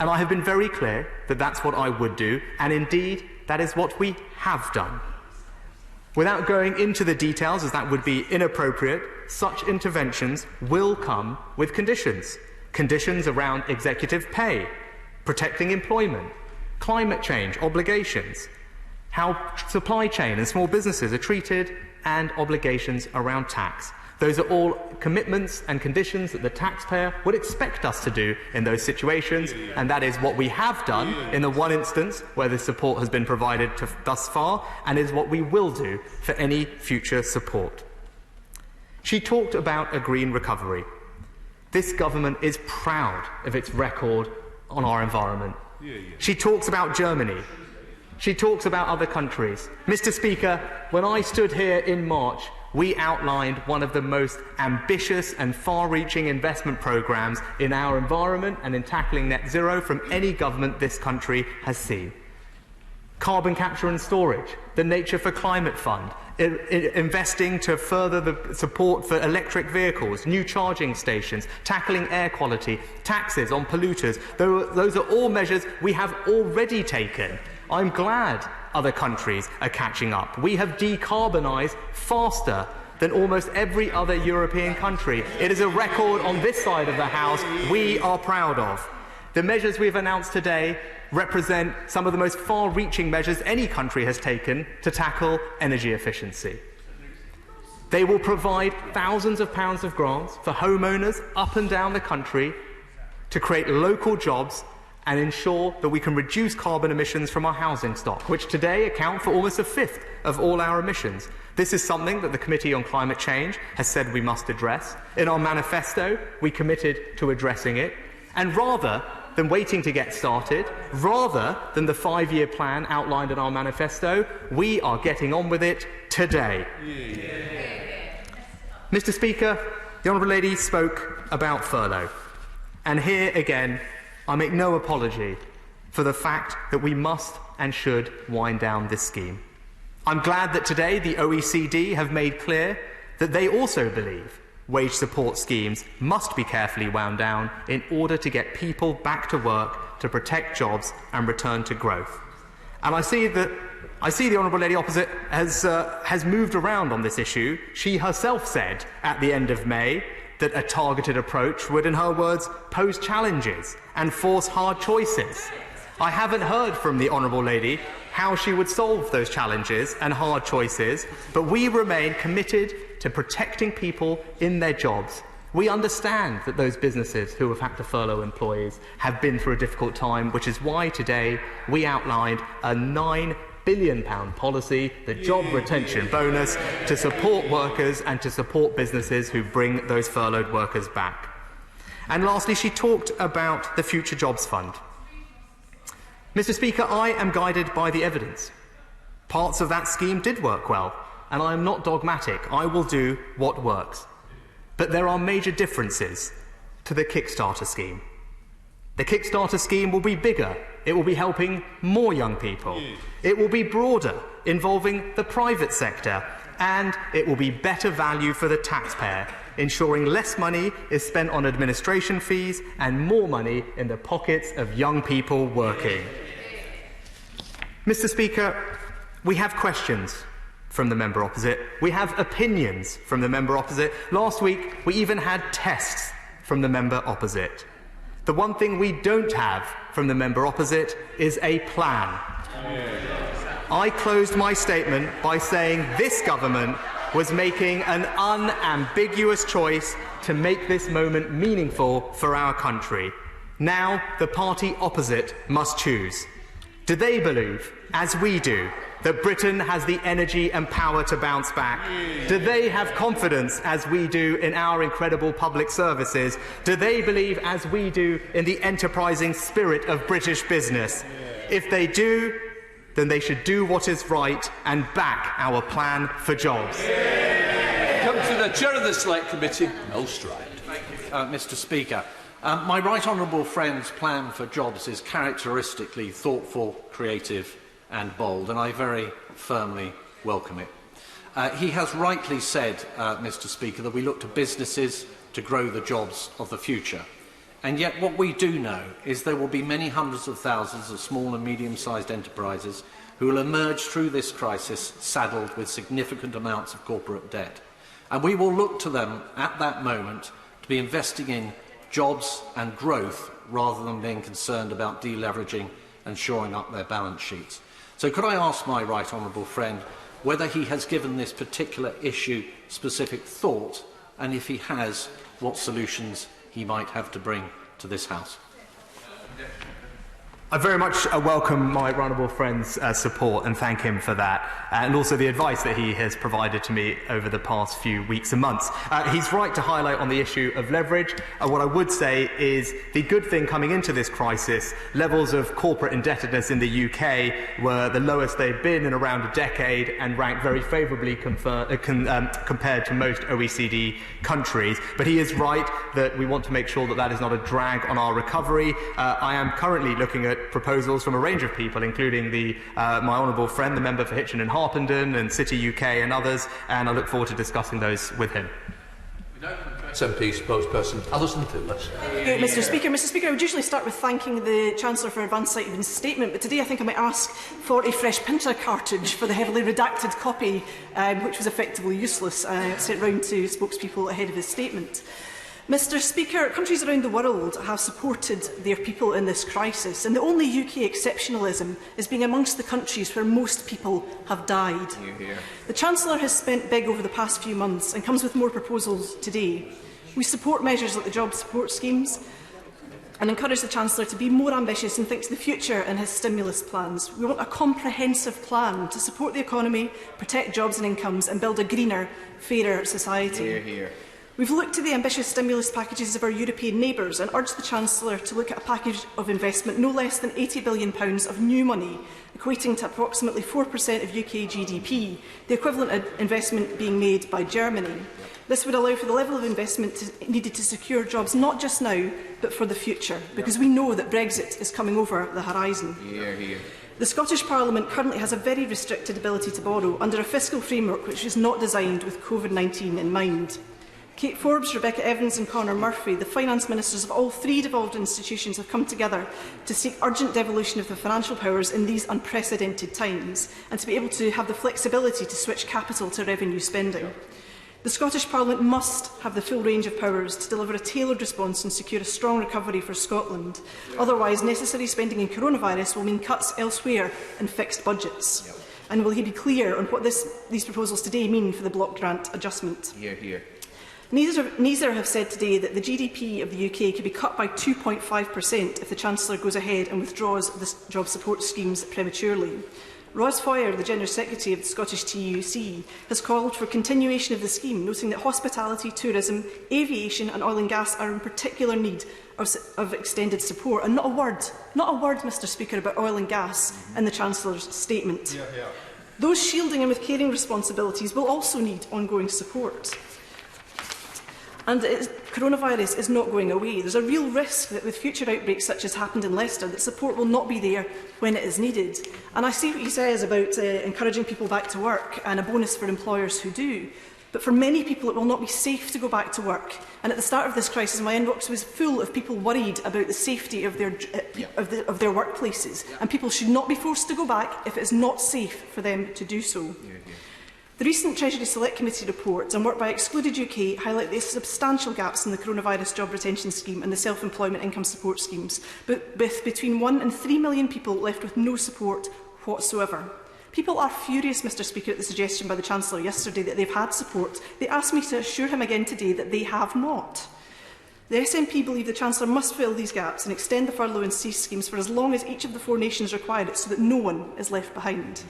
And I have been very clear that that's what I would do, and indeed, that is what we have done. Without going into the details, as that would be inappropriate, such interventions will come with conditions. Conditions around executive pay, protecting employment, climate change obligations, how supply chain and small businesses are treated, and obligations around tax. Those are all commitments and conditions that the taxpayer would expect us to do in those situations, and that is what we have done in the one instance where the support has been provided thus far, and is what we will do for any future support. She talked about a green recovery. This government is proud of its record on our environment. She talks about Germany. She talks about other countries. Mr. Speaker, when I stood here in March, we outlined one of the most ambitious and far-reaching investment programmes in our environment and in tackling net zero from any government this country has seen. Carbon capture and storage, the Nature for Climate Fund, investing to further the support for electric vehicles, new charging stations, tackling air quality, taxes on polluters. Those are all measures we have already taken. I'm glad other countries are catching up. We have decarbonised faster than almost every other European country. It is a record on this side of the House we are proud of. The measures we've announced today represent some of the most far-reaching measures any country has taken to tackle energy efficiency. They will provide thousands of pounds of grants for homeowners up and down the country to create local jobs and ensure that we can reduce carbon emissions from our housing stock, which today account for almost a fifth of all our emissions. This is something that the Committee on Climate Change has said we must address. In our manifesto, we committed to addressing it. And rather than waiting to get started, rather than the 5-year plan outlined in our manifesto, we are getting on with it today. Mr. Speaker, the Honourable Lady spoke about furlough. And here again, I make no apology for the fact that we must and should wind down this scheme. I'm glad that today the OECD have made clear that they also believe wage support schemes must be carefully wound down in order to get people back to work, to protect jobs and return to growth. And I see that I see the Honourable Lady opposite has moved around on this issue. She herself said at the end of May that a targeted approach would, in her words, pose challenges and force hard choices. I haven't heard from the Honourable Lady how she would solve those challenges and hard choices, but we remain committed to protecting people in their jobs. We understand that those businesses who have had to furlough employees have been through a difficult time, which is why today we outlined a £9 billion policy, the job retention bonus, to support workers and to support businesses who bring those furloughed workers back. And lastly, she talked about the Future Jobs Fund. Mr. Speaker, I am guided by the evidence. Parts of that scheme did work well, and I am not dogmatic. I will do what works. But there are major differences to the Kickstarter scheme. The Kickstarter scheme will be bigger. It will be helping more young people. It will be broader, involving the private sector, and it will be better value for the taxpayer, ensuring less money is spent on administration fees and more money in the pockets of young people working. Mr. Speaker, we have questions from the member opposite. We have opinions from the member opposite. Last week, we even had tests from the member opposite. The one thing we don't have from the member opposite is a plan. I closed my statement by saying this government was making an unambiguous choice to make this moment meaningful for our country. Now the party opposite must choose. Do they believe, as we do, that Britain has the energy and power to bounce back? Do they have confidence, as we do, in our incredible public services? Do they believe, as we do, in the enterprising spirit of British business? If they do, then they should do what is right and back our plan for jobs.
Come to the Chair of the Select Committee, Mel Stride.
Mr. Speaker. My right honourable friend's plan for jobs is characteristically thoughtful, creative and bold, and I very firmly welcome it. He has rightly said, Mr. Speaker, that we look to businesses to grow the jobs of the future. And yet what we do know is there will be many hundreds of thousands of small and medium-sized enterprises who will emerge through this crisis saddled with significant amounts of corporate debt. And we will look to them at that moment to be investing in jobs and growth rather than being concerned about deleveraging and shoring up their balance sheets. So could I ask my right honourable friend whether he has given this particular issue specific thought, and if he has, what solutions he might have to bring to this House?
I very much welcome my honourable friend's support and thank him for that, and also the advice that he has provided to me over the past few weeks and months. He's right to highlight on the issue of leverage. What I would say is the good thing coming into this crisis, levels of corporate indebtedness in the UK were the lowest they've been in around a decade and ranked very favourably compared to most OECD countries. But he is right that we want to make sure that that is not a drag on our recovery. I am currently looking at proposals from a range of people, including my honourable friend, the member for Hitchin and Harpenden and City UK and others, and I look forward to discussing those with him.
SNP spokesperson Alison Phillips.
Mr. Speaker, I would usually start with thanking the Chancellor for advance sight of his statement, but today I think I might ask for a fresh printer cartridge for the heavily redacted copy, which was effectively useless, sent round to spokespeople ahead of his statement. Mr. Speaker, countries around the world have supported their people in this crisis, and the only UK exceptionalism is being amongst the countries where most people have died. The Chancellor has spent big over the past few months and comes with more proposals today. We support measures like the job support schemes and encourage the Chancellor to be more ambitious and think to the future in his stimulus plans. We want a comprehensive plan to support the economy, protect jobs and incomes and build a greener, fairer society. We've looked to the ambitious stimulus packages of our European neighbours and urged the Chancellor to look at a package of investment no less than £80 billion of new money, equating to approximately 4% of UK GDP, the equivalent of investment being made by Germany. This would allow for the level of investment needed to secure jobs not just now, but for the future, because we know that Brexit is coming over the horizon. The Scottish Parliament currently has a very restricted ability to borrow under a fiscal framework which is not designed with COVID-19 in mind. Kate Forbes, Rebecca Evans and Conor Murphy, the finance ministers of all three devolved institutions, have come together to seek urgent devolution of the financial powers in these unprecedented times and to be able to have the flexibility to switch capital to revenue spending. The Scottish Parliament must have the full range of powers to deliver a tailored response and secure a strong recovery for Scotland. Otherwise, necessary spending in coronavirus will mean cuts elsewhere and fixed budgets. And will he be clear on what these proposals today mean for the block grant adjustment?
Hear, hear.
Neither have said today that the GDP of the UK could be cut by 2.5% if the Chancellor goes ahead and withdraws the job support schemes prematurely. Ros Foyer, the General Secretary of the Scottish TUC, has called for continuation of the scheme, noting that hospitality, tourism, aviation and oil and gas are in particular need of extended support. And not a word, Mr Speaker, about oil and gas in the Chancellor's statement. Those shielding and with caring responsibilities will also need ongoing support. And coronavirus is not going away. There's a real risk that with future outbreaks such as happened in Leicester, that support will not be there when it is needed. And I see what he says about encouraging people back to work and a bonus for employers who do. But for many people, it will not be safe to go back to work. And at the start of this crisis, my inbox was full of people worried about the safety of their workplaces. And people should not be forced to go back if it is not safe for them to do so. The recent Treasury Select Committee reports and work by Excluded UK highlight the substantial gaps in the coronavirus job retention scheme and the self-employment income support schemes, with between 1 and 3 million people left with no support whatsoever. People are furious, Mr Speaker, at the suggestion by the Chancellor yesterday that they've had support. They asked me to assure him again today that they have not. The SNP believe the Chancellor must fill these gaps and extend the furlough and cease schemes for as long as each of the four nations require it, so that no one is left behind.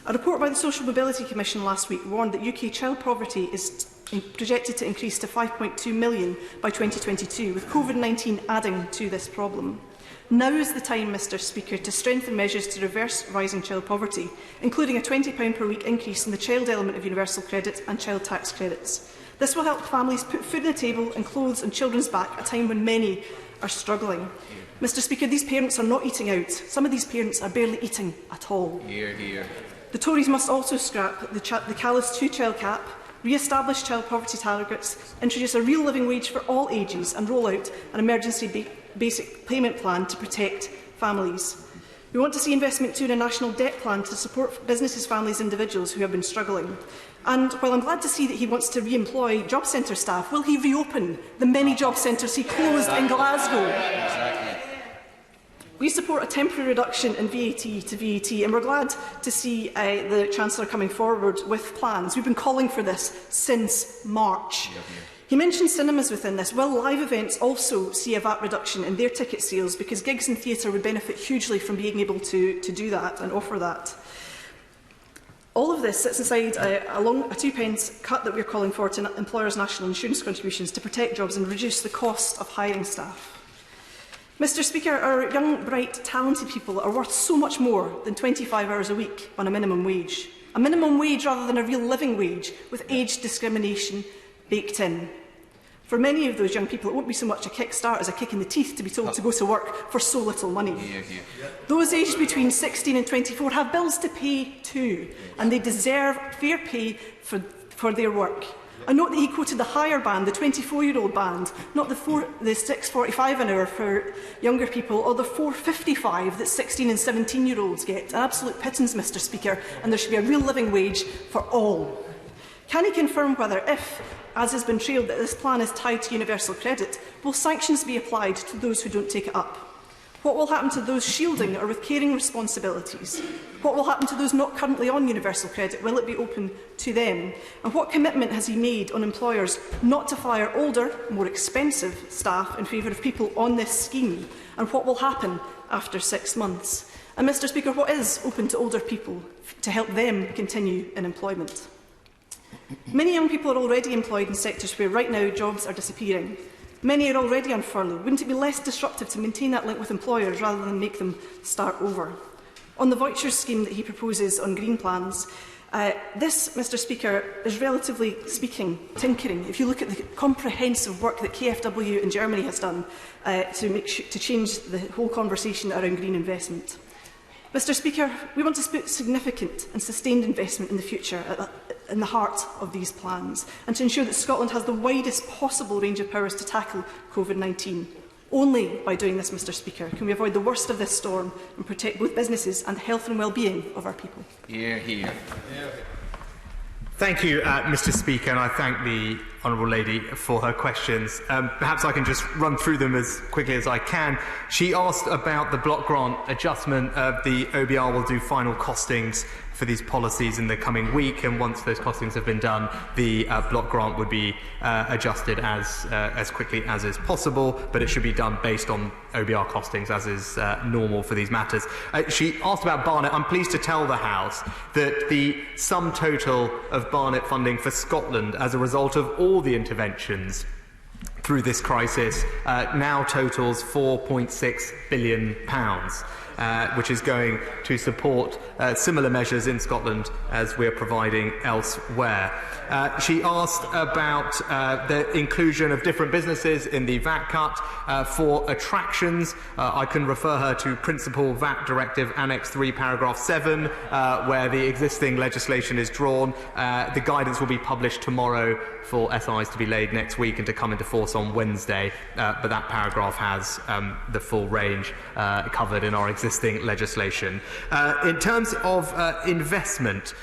A report by the Social Mobility Commission last week warned that UK child poverty is projected to increase to 5.2 million by 2022, with COVID-19 adding to this problem. Now is the time, Mr Speaker, to strengthen measures to reverse rising child poverty, including a £20 per week increase in the child element of universal credit and child tax credits. This will help families put food on the table and clothes on children's back at a time when many are struggling. Mr Speaker, these parents are not eating out. Some of these parents are barely eating at all.
Hear, hear.
The Tories must also scrap the callous two-child cap, re-establish child poverty targets, introduce a real living wage for all ages and roll out an emergency basic payment plan to protect families. We want to see investment too in a national debt plan to support businesses, families and individuals who have been struggling. And while I'm glad to see that he wants to re-employ job centre staff, will he reopen the many job centres he closed in Glasgow? We support a temporary reduction in VAT to VAT, and we're glad to see the Chancellor coming forward with plans. We've been calling for this since March. He mentioned cinemas within this. Will live events also see a VAT reduction in their ticket sales, because gigs and theatre would benefit hugely from being able to do that and offer that? All of this sits inside a £2 cut that we're calling for to employers' national insurance contributions to protect jobs and reduce the cost of hiring staff. Mr Speaker, our young, bright, talented people are worth so much more than 25 hours a week on a minimum wage. A minimum wage rather than a real living wage, with age discrimination baked in. For many of those young people, it won't be so much a kick-start as a kick in the teeth to be told to go to work for so little money. Those aged between 16 and 24 have bills to pay too, and they deserve fair pay for their work. I note that he quoted the higher band, the 24-year-old band, not the £6.45 an hour for younger people, or the £4.55 that 16 and 17-year-olds get. An absolute pittance, Mr Speaker, and there should be a real living wage for all. Can he confirm whether, if, as has been trailed, that this plan is tied to universal credit, will sanctions be applied to those who don't take it up? What will happen to those shielding or with caring responsibilities? What will happen to those not currently on universal credit? Will it be open to them? And what commitment has he made on employers not to fire older, more expensive staff in favour of people on this scheme? And what will happen after 6 months? And Mr Speaker, what is open to older people to help them continue in employment? Many young people are already employed in sectors where right now jobs are disappearing. Many are already on furlough. Wouldn't it be less disruptive to maintain that link with employers rather than make them start over? On the voucher scheme that he proposes on green plans, this, Mr Speaker, is relatively speaking tinkering. If you look at the comprehensive work that KfW in Germany has done to change the whole conversation around green investment. Mr Speaker, we want to put significant and sustained investment in the future in the heart of these plans and to ensure that Scotland has the widest possible range of powers to tackle COVID-19. Only by doing this, Mr Speaker, can we avoid the worst of this storm and protect both businesses and the health and well-being of our people.
Hear, hear.
Thank you, Mr Speaker, and I thank the Honourable Lady for her questions. Perhaps I can just run through them as quickly as I can. She asked about the block grant adjustment. The OBR will do final costings for these policies in the coming week, and once those costings have been done, the block grant would be adjusted as quickly as is possible, but it should be done based on OBR costings, as is normal for these matters. She asked about Barnet. I'm pleased to tell the House that the sum total of Barnet funding for Scotland as a result of all the interventions through this crisis now totals £4.6 billion. Which is going to support similar measures in Scotland as we're providing elsewhere. She asked about the inclusion of different businesses in the VAT cut for attractions. I can refer her to Principal VAT Directive Annex 3, Paragraph 7, where the existing legislation is drawn. The guidance will be published tomorrow for SIs to be laid next week and to come into force on Wednesday, but that paragraph has the full range covered in our existing legislation. In terms of investment,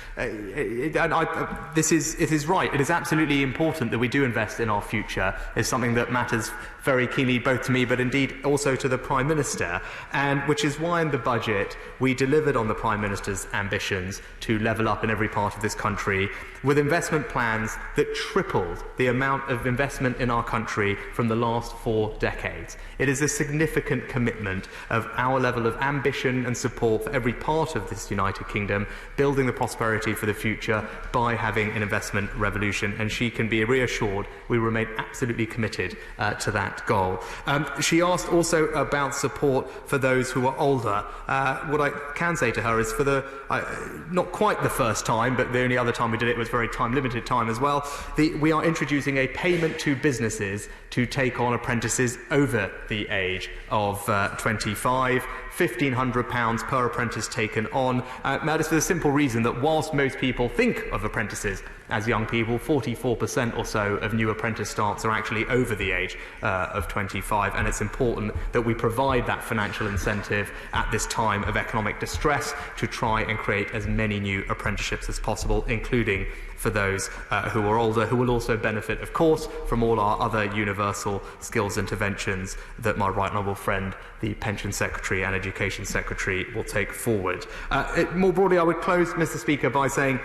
this is right. It is absolutely important that we do invest in our future. It's something that matters very keenly both to me but indeed also to the Prime Minister, and which is why in the budget we delivered on the Prime Minister's ambitions to level up in every part of this country with investment plans that tripled the amount of investment in our country from the last 4 decades. It is a significant commitment of our level of ambition and support for every part of this United Kingdom, building the prosperity for the future by having an investment revolution, and she can be reassured we remain absolutely committed to that goal. She asked also about support for those who are older. What I can say to her is for the, not quite the first time, but the only other time we did it was very time-limited time as well, we are introducing a payment to businesses to take on apprentices over the age of 25, £1,500 per apprentice taken on. That is for the simple reason that whilst most people think of apprentices as young people, 44% or so of new apprentice starts are actually over the age of 25, and it's important that we provide that financial incentive at this time of economic distress to try and create as many new apprenticeships as possible, including for those who are older, who will also benefit, of course, from all our other universal skills interventions that my right honourable friend, the Pension Secretary and Education Secretary, will take forward. More broadly, I would close, Mr Speaker, by saying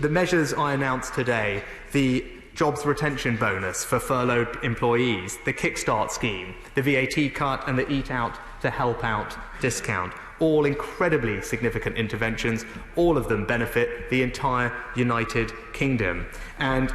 the measures I announced today, the jobs retention bonus for furloughed employees, the Kickstart scheme, the VAT cut and the Eat Out to Help Out discount, all incredibly significant interventions. All of them benefit the entire United Kingdom. And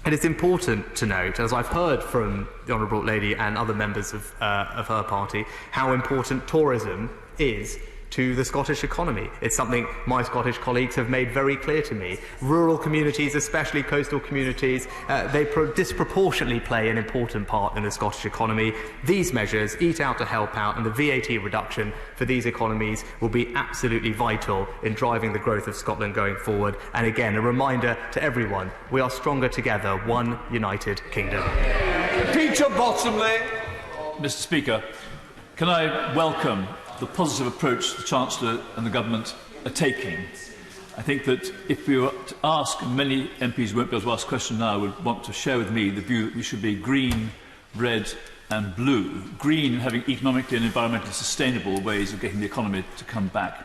it is important to note, as I've heard from the Honourable Lady and other members of her party, how important tourism is to the Scottish economy. It's something my Scottish colleagues have made very clear to me. Rural communities, especially coastal communities, they disproportionately play an important part in the Scottish economy. These measures, Eat Out to Help Out and the VAT reduction for these economies, will be absolutely vital in driving the growth of Scotland going forward. And again, a reminder to everyone, we are stronger together, one United Kingdom.
Peter Bottomley.
Mr Speaker, can I welcome the positive approach the Chancellor and the Government are taking? I think that if we were to ask, and many MPs won't be able to ask questions now, would want to share with me the view that we should be green, red and blue. Green in having economically and environmentally sustainable ways of getting the economy to come back.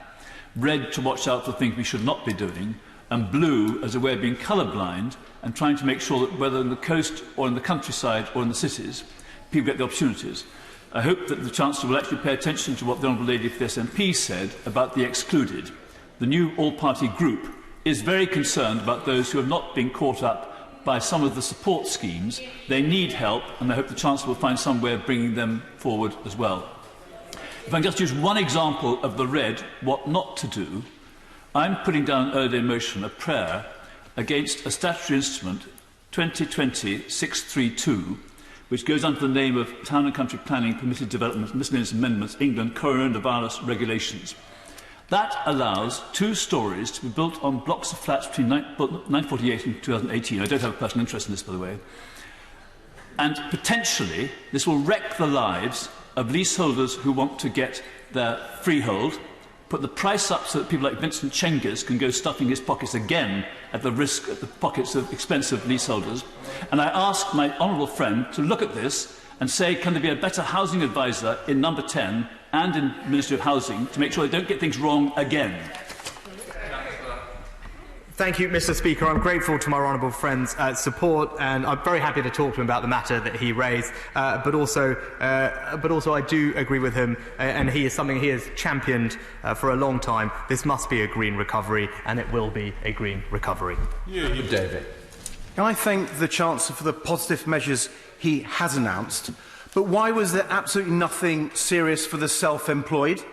Red to watch out for things we should not be doing, and blue as a way of being colourblind and trying to make sure that whether in the coast or in the countryside or in the cities, people get the opportunities. I hope that the Chancellor will actually pay attention to what the Honourable Lady for the SNP said about the excluded. The new all-party group is very concerned about those who have not been caught up by some of the support schemes. They need help, and I hope the Chancellor will find some way of bringing them forward as well. If I can just use one example of the red, what not to do, I'm putting down an early day motion, a prayer, against a statutory instrument, 2020-632, which goes under the name of Town and Country Planning, Permitted Development, Miscellaneous Amendments, England, Coronavirus Regulations. That allows 2 stories to be built on blocks of flats between 1948 and 2018. I don't have a personal interest in this, by the way. And potentially, this will wreck the lives of leaseholders who want to get their freehold, put the price up so that people like Vincent Cengiz can go stuffing his pockets again at the risk of the pockets of expensive leaseholders. And I ask my honourable friend to look at this and say, can there be a better housing advisor in Number 10 and in Ministry of Housing to make sure they don't get things wrong again?
Thank you, Mr. Speaker. I'm grateful to my honourable friend's support, and I'm very happy to talk to him about the matter that he raised. But also, I do agree with him, and he is something he has championed for a long time. This must be a green recovery, and it will be a green recovery.
David.
Can I thank the Chancellor for the positive measures he has announced? But why was there absolutely nothing serious for the self-employed?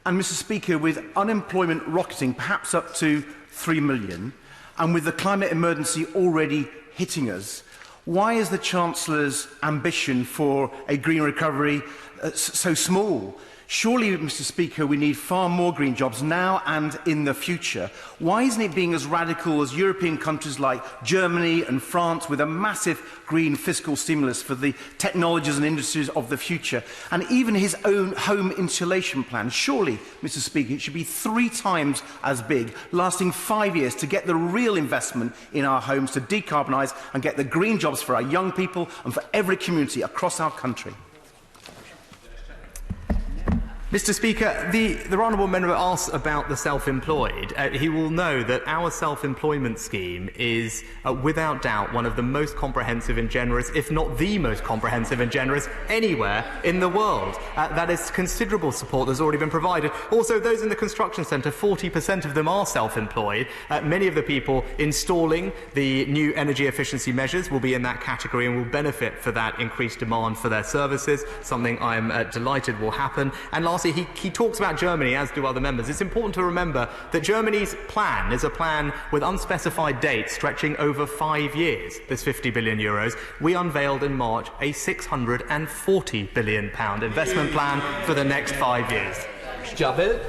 And, Mr. Speaker, with unemployment rocketing perhaps up to 3 million, and with the climate emergency already hitting us, why is the Chancellor's ambition for a green recovery so small? Surely, Mr. Speaker, we need far more green jobs now and in the future. Why isn't it being as radical as European countries like Germany and France, with a massive green fiscal stimulus for the technologies and industries of the future, and even his own home insulation plan? Surely, Mr. Speaker, it should be 3 times as big, lasting 5 years, to get the real investment in our homes, to decarbonise and get the green jobs for our young people and for every community across our country.
Mr. Speaker, the honourable member asks about the self-employed. He will know that our self-employment scheme is, without doubt, one of the most comprehensive and generous, if not the most comprehensive and generous, anywhere in the world. That is considerable support that's already been provided. Also, those in the construction centre, 40% of them are self-employed. Many of the people installing the new energy efficiency measures will be in that category and will benefit for that increased demand for their services, something I am delighted will happen. And lastly, he talks about Germany, as do other members. It's important to remember that Germany's plan is a plan with unspecified dates stretching over 5 years, this €50 billion. We unveiled in March a £640 billion investment plan for the next 5 years.
Javid.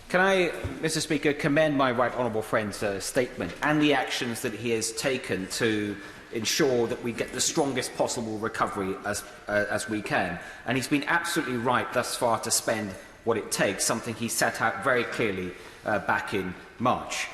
Can I, Mr. Speaker, commend my right honourable friend's statement and the actions that he has taken to ensure that we get the strongest possible recovery as we can. And he's been absolutely right thus far to spend what it takes, something he set out very clearly back in March.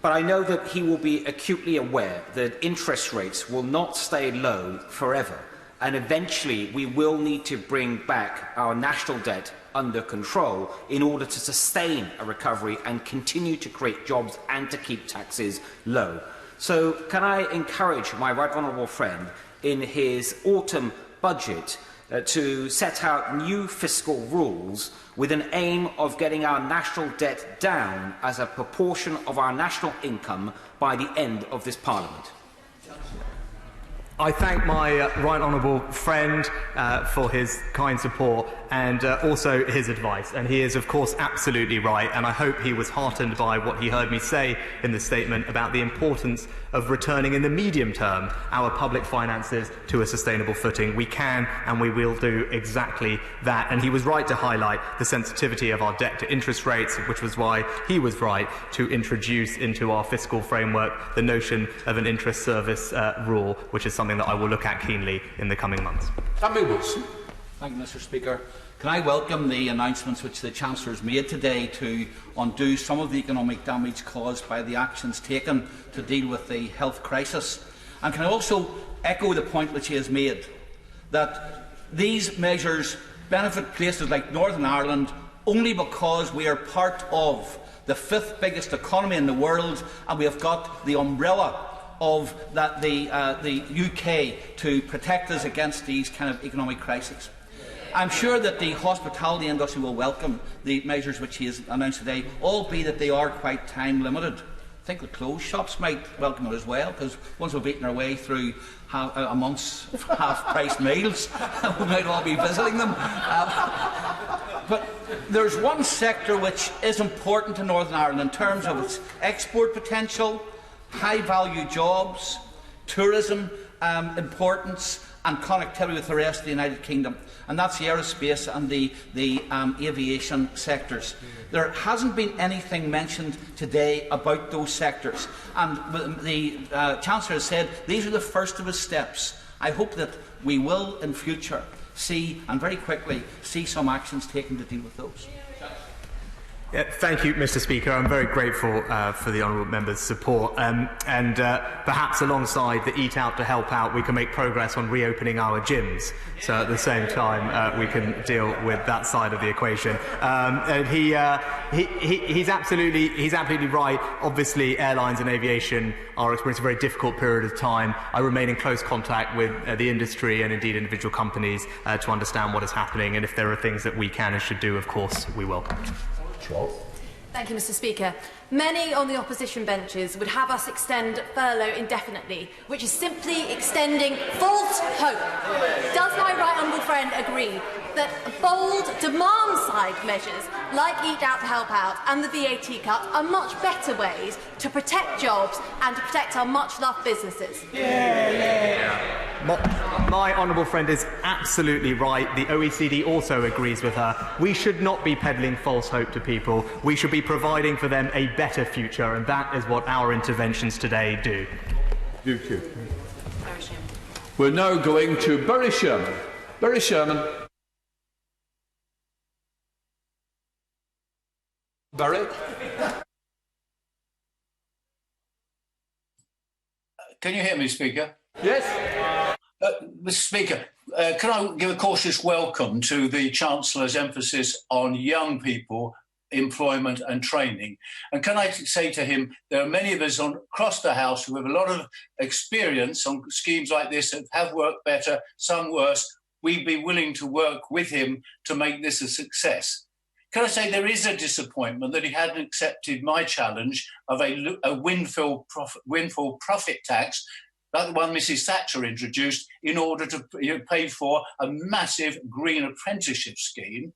But I know that he will be acutely aware that interest rates will not stay low forever, and eventually we will need to bring back our national debt under control in order to sustain a recovery and continue to create jobs and to keep taxes low. So can I encourage my right honourable friend in his autumn budget to set out new fiscal rules with an aim of getting our national debt down as a proportion of our national income by the end of this Parliament?
I thank my right honourable friend for his kind support and also his advice. And he is, of course, absolutely right. And I hope he was heartened by what he heard me say in the statement about the importance of returning in the medium term our public finances to a sustainable footing. We can and we will do exactly that. And he was right to highlight the sensitivity of our debt to interest rates, which was why he was right to introduce into our fiscal framework the notion of an interest service rule, which is something that I will look at keenly in the coming months.
Samuel Wilson.
Thank you, Mr. Speaker. Can I welcome the announcements which the Chancellor has made today to undo some of the economic damage caused by the actions taken to deal with the health crisis? And can I also echo the point which he has made, that these measures benefit places like Northern Ireland only because we are part of the 5th biggest economy in the world, and we have got the umbrella of the UK to protect us against these kind of economic crises. I'm sure that the hospitality industry will welcome the measures which he has announced today, albeit that they are quite time limited. I think the clothes shops might welcome it as well, because once we've eaten our way through a month's half-priced meals, we might all be visiting them. But there's one sector which is important to Northern Ireland in terms of its export potential, high-value jobs, tourism importance, and connectivity with the rest of the United Kingdom, and that's the aerospace and the aviation sectors. There hasn't been anything mentioned today about those sectors, and the Chancellor has said these are the first of his steps. I hope that we will in future see, and very quickly, see some actions taken to deal with those.
Yeah, thank you, Mr. Speaker. I'm very grateful for the honourable member's support. And perhaps alongside the Eat Out to Help Out, we can make progress on reopening our gyms. So at the same time, we can deal with that side of the equation. And he's absolutely right. Obviously, airlines and aviation are experiencing a very difficult period of time. I remain in close contact with the industry and indeed individual companies to understand what is happening. And if there are things that we can and should do, of course, we will.
Thank you, Mr. Speaker. Many on the opposition benches would have us extend furlough indefinitely, which is simply extending false hope. Does my right honourable friend agree that bold demand-side measures like Eat Out to Help Out and the VAT cut are much better ways to protect jobs and to protect our much-loved businesses?
My honourable friend is absolutely right. The OECD also agrees with her. We should not be peddling false hope to people. We should be providing for them a better future, and that is what our interventions today do.
Thank you. We're now going to Barry Sherman. Barry Sherman. Barry?
Can you hear me, Speaker?
Yes.
Mr. Speaker, can I give a cautious welcome to the Chancellor's emphasis on young people, employment and training? And can I say to him, there are many of us across the House who have a lot of experience on schemes like this that have worked better, some worse. We'd be willing to work with him to make this a success. Can I say there is a disappointment that he hadn't accepted my challenge of a windfall profit tax, like the one Mrs Thatcher introduced, in order to pay for a massive green apprenticeship scheme.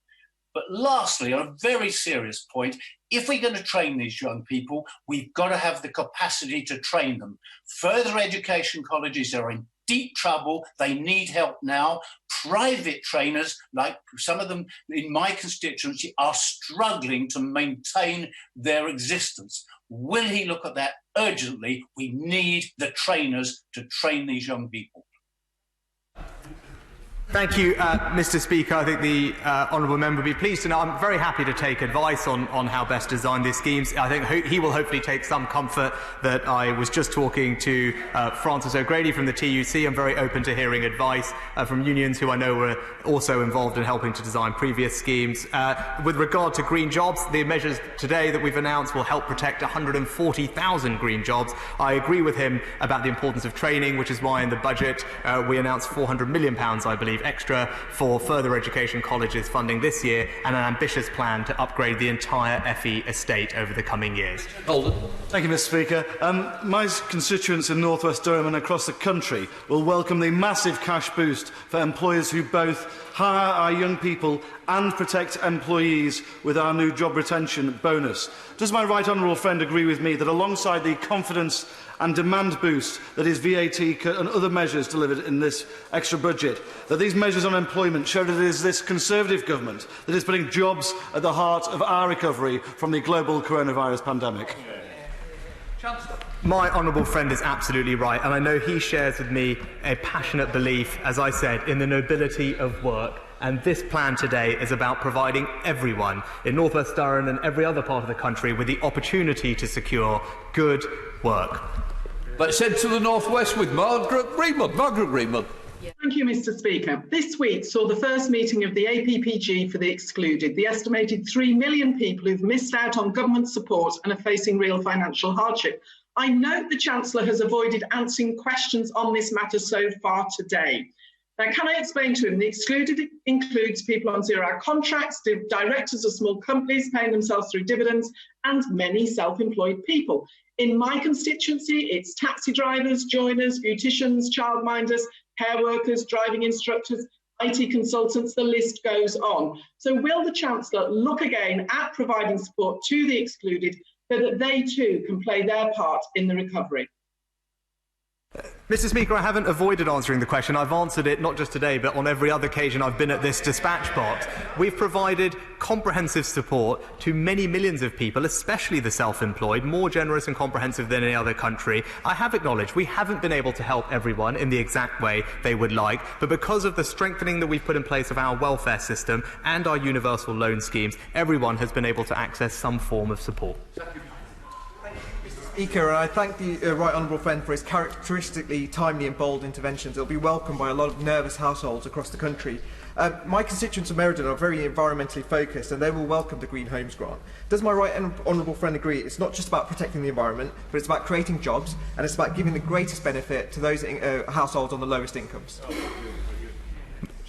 But lastly, on a very serious point, if we're going to train these young people, we've got to have the capacity to train them. Further education colleges are in deep trouble. They need help now. Private trainers, like some of them in my constituency, are struggling to maintain their existence. Will he look at that urgently? We need the trainers to train these young people.
Thank you, Mr. Speaker. I think the honourable member will be pleased to know I'm very happy to take advice on how best to design these schemes. I think he will hopefully take some comfort that I was just talking to Francis O'Grady from the TUC. I'm very open to hearing advice from unions who I know were also involved in helping to design previous schemes. With regard to green jobs, the measures today that we've announced will help protect 140,000 green jobs. I agree with him about the importance of training, which is why in the budget we announced £400 million, I believe, extra for further education colleges funding this year, and an ambitious plan to upgrade the entire FE estate over the coming years.
Thank you, Mr. Speaker. My constituents in North West Durham and across the country will welcome the massive cash boost for employers who both hire our young people and protect employees with our new job retention bonus. Does my right honourable friend agree with me that alongside the confidence and demand boost that his VAT cut and other measures delivered in this extra budget, that these measures on employment show that it is this Conservative government that is putting jobs at the heart of our recovery from the global coronavirus pandemic?
Chancellor.
My honourable friend is absolutely right, and I know he shares with me a passionate belief, as I said, in the nobility of work. And this plan today is about providing everyone in North West Durham and every other part of the country with the opportunity to secure good work.
Let's head to the North West with Margaret Greenwood. Margaret Greenwood.
Thank you, Mr. Speaker. This week saw the first meeting of the APPG for the excluded, the estimated 3 million people who've missed out on government support and are facing real financial hardship. I note the Chancellor has avoided answering questions on this matter so far today. Now, can I explain to him the excluded includes people on zero-hour contracts, directors of small companies paying themselves through dividends, and many self-employed people. In my constituency, it's taxi drivers, joiners, beauticians, childminders, care workers, driving instructors, IT consultants, the list goes on. So will the Chancellor look again at providing support to the excluded so that they too can play their part in the recovery?
Mr. Speaker, I haven't avoided answering the question. I've answered it not just today, but on every other occasion I've been at this dispatch box. We've provided comprehensive support to many millions of people, especially the self-employed, more generous and comprehensive than any other country. I have acknowledged we haven't been able to help everyone in the exact way they would like, but because of the strengthening that we've put in place of our welfare system and our universal loan schemes, everyone has been able to access some form of support.
Speaker, I thank the Right Honourable Friend for his characteristically timely and bold interventions. It will be welcomed by a lot of nervous households across the country. My constituents of Meriden are very environmentally focused and they will welcome the Green Homes Grant. Does my Right Honourable Friend agree it's not just about protecting the environment, but it's about creating jobs and it's about giving the greatest benefit to those households on the lowest incomes?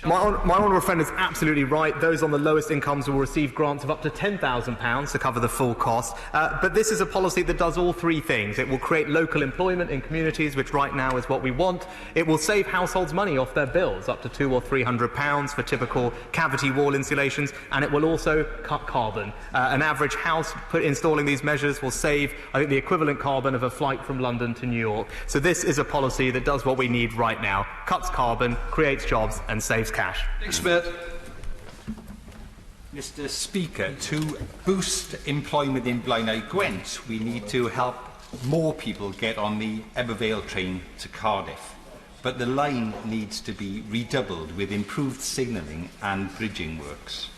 My honourable friend is absolutely right. Those on the lowest incomes will receive grants of up to £10,000 to cover the full cost. But this is a policy that does all three things. It will create local employment in communities, which right now is what we want. It will save households money off their bills, up to £200 or £300 for typical cavity wall insulations, and it will also cut carbon. An average house installing these measures will save, I think, the equivalent carbon of a flight from London to New York. So this is a policy that does what we need right now: cuts carbon, creates jobs, and saves cash.
Mr. Speaker, to boost employment in Blaenau Gwent, we need to help more people get on the Ebervale train to Cardiff. But the line needs to be redoubled with improved signalling and bridging works.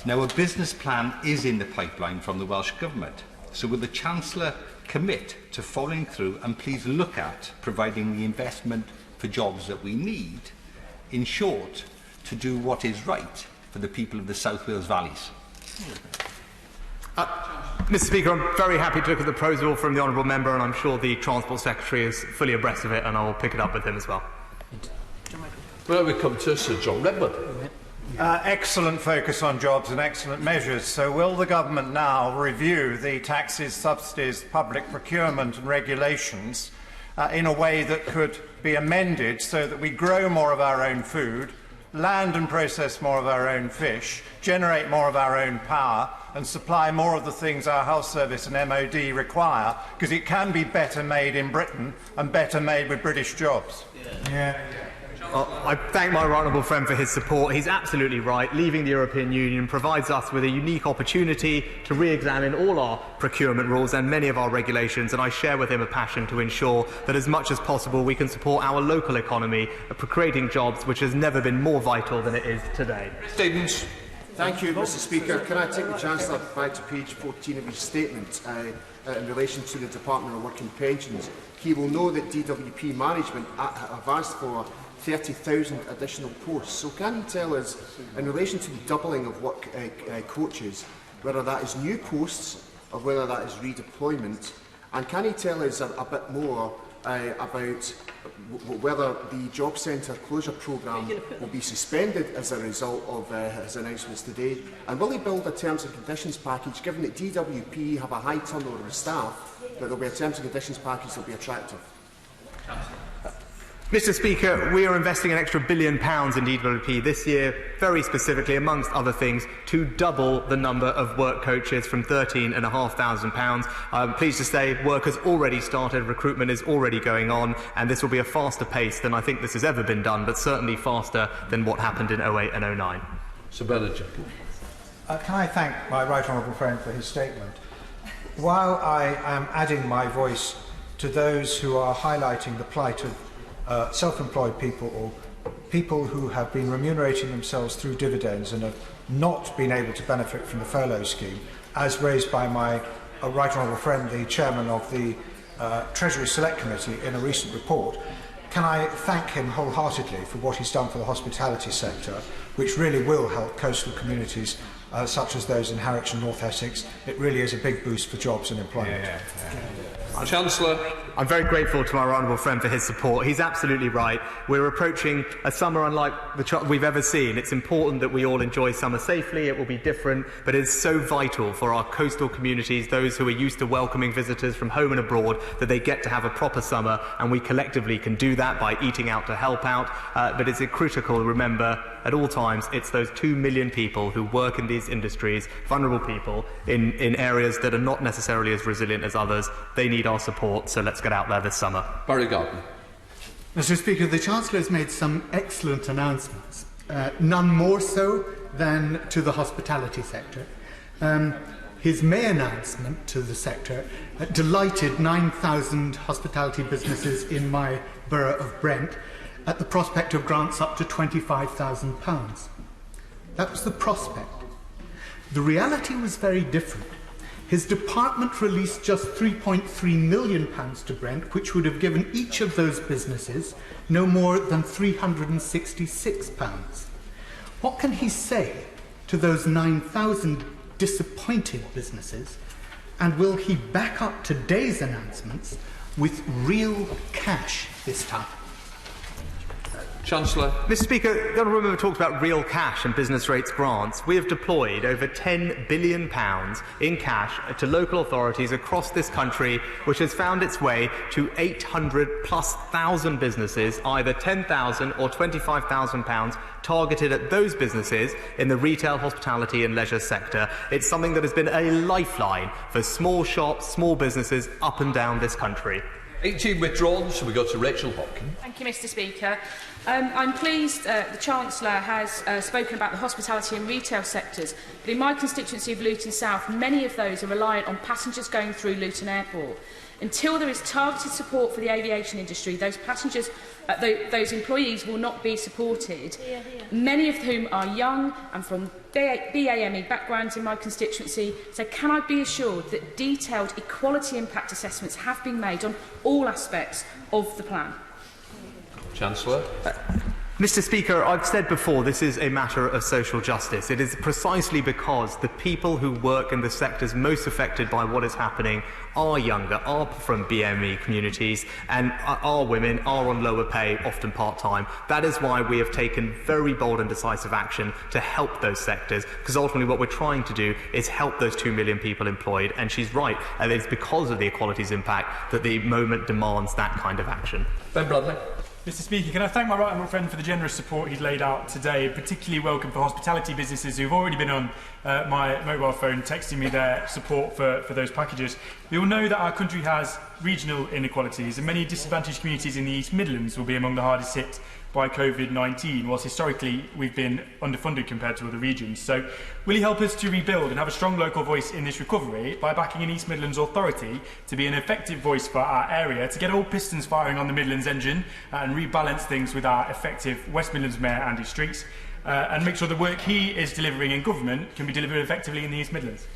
Now, a business plan is in the pipeline from the Welsh Government. So will the Chancellor commit to following through and please look at providing the investment for jobs that we need? In short, to do what is right for the people of the South Wales Valleys.
Mr. Speaker, I'm very happy to look at the proposal from the Honourable Member, and I'm sure the Transport Secretary is fully abreast of it, and I will pick it up with him as well.
Well, we come to Sir John Redwood.
Excellent focus on jobs and excellent measures. So will the government now review the taxes, subsidies, public procurement and regulations in a way that could be amended so that we grow more of our own food, land and process more of our own fish, generate more of our own power and supply more of the things our health service and MOD require, because it can be better made in Britain and better made with British jobs?
I thank my honourable friend for his support. He's absolutely right. Leaving the European Union provides us with a unique opportunity to re-examine all our procurement rules and many of our regulations, and I share with him a passion to ensure that as much as possible we can support our local economy for creating jobs, which has never been more vital than it is today.
Stevens.
Thank you, Mr. Speaker. Can I take the Chancellor back to page 14 of his statement in relation to the Department of Work and Pensions? He will know that DWP management have asked for 30,000 additional posts. So can you tell us, in relation to the doubling of work coaches, whether that is new posts or whether that is redeployment? And can you tell us a bit more about whether the job centre closure programme will be suspended as a result of his announcements today? And will he build a terms and conditions package, given that DWP have a high turnover of staff, that there will be a terms and conditions package that will be attractive?
Mr. Speaker, we are investing an extra £1 billion in DWP this year, very specifically, amongst other things, to double the number of work coaches from £13,500. I'm pleased to say work has already started, recruitment is already going on, and this will be a faster pace than I think this has ever been done, but certainly faster than what happened in 08 and 09.
Sir Bellinger.
Can I thank my right honourable friend for his statement? While I am adding my voice to those who are highlighting the plight of self-employed people or people who have been remunerating themselves through dividends and have not been able to benefit from the furlough scheme, as raised by my right honourable friend, the chairman of the Treasury Select Committee in a recent report, can I thank him wholeheartedly for what he's done for the hospitality sector, which really will help coastal communities such as those in Harwich and North Essex. It really is a big boost for jobs and employment.
Chancellor. I'm very grateful to our honourable friend for his support. He's absolutely right. We're approaching a summer unlike we've ever seen. It's important that we all enjoy summer safely. It will be different, but it's so vital for our coastal communities, those who are used to welcoming visitors from home and abroad, that they get to have a proper summer, and we collectively can do that by eating out to help out. But it's critical to remember at all times it's those 2 million people who work in these industries, vulnerable people, in areas that are not necessarily as resilient as others. They need our support, so let's get out there this summer.
Barry Gardner.
Mr. Speaker, the Chancellor has made some excellent announcements, none more so than to the hospitality sector. His May announcement to the sector delighted 9,000 hospitality businesses in my borough of Brent at the prospect of grants up to £25,000. That was the prospect. The reality was very different. His department released just £3.3 million to Brent, which would have given each of those businesses no more than £366. What can he say to those 9,000 disappointed businesses, and will he back up today's announcements with real cash this time?
Chancellor.
Mr. Speaker, the Honourable Member talks about real cash and business rates grants. We have deployed over £10 billion in cash to local authorities across this country, which has found its way to 800,000+ businesses, either £10,000 or £25,000 targeted at those businesses in the retail, hospitality and leisure sector. It's something that has been a lifeline for small shops, small businesses up and down this country.
18 withdrawn, so we go to Rachel Hopkins.
Thank you, Mr. Speaker. I'm pleased the Chancellor has spoken about the hospitality and retail sectors, but in my constituency of Luton South, many of those are reliant on passengers going through Luton Airport. Until there is targeted support for the aviation industry, those passengers, those employees will not be supported, many of whom are young and from BAME backgrounds in my constituency. So can I be assured that detailed equality impact assessments have been made on all aspects of the plan?
Chancellor.
Mr. Speaker, I've said before this is a matter of social justice. It is precisely because the people who work in the sectors most affected by what is happening are younger, are from BME communities, and are women, are on lower pay, often part-time. That is why we have taken very bold and decisive action to help those sectors, because ultimately what we're trying to do is help those 2 million people employed, and she's right, and it's because of the equalities impact that the moment demands that kind of action.
Ben Bradley.
Mr. Speaker, can I thank my right honourable friend for the generous support he's laid out today, particularly welcome for hospitality businesses who've already been on my mobile phone texting me their support for those packages. We all know that our country has regional inequalities, and many disadvantaged communities in the East Midlands will be among the hardest hit by COVID-19, whilst historically we've been underfunded compared to other regions. So will he help us to rebuild and have a strong local voice in this recovery by backing an East Midlands authority to be an effective voice for our area, to get all pistons firing on the Midlands engine and rebalance things with our effective West Midlands Mayor Andy Streets, and make sure the work he is delivering in government can be delivered effectively in the East Midlands?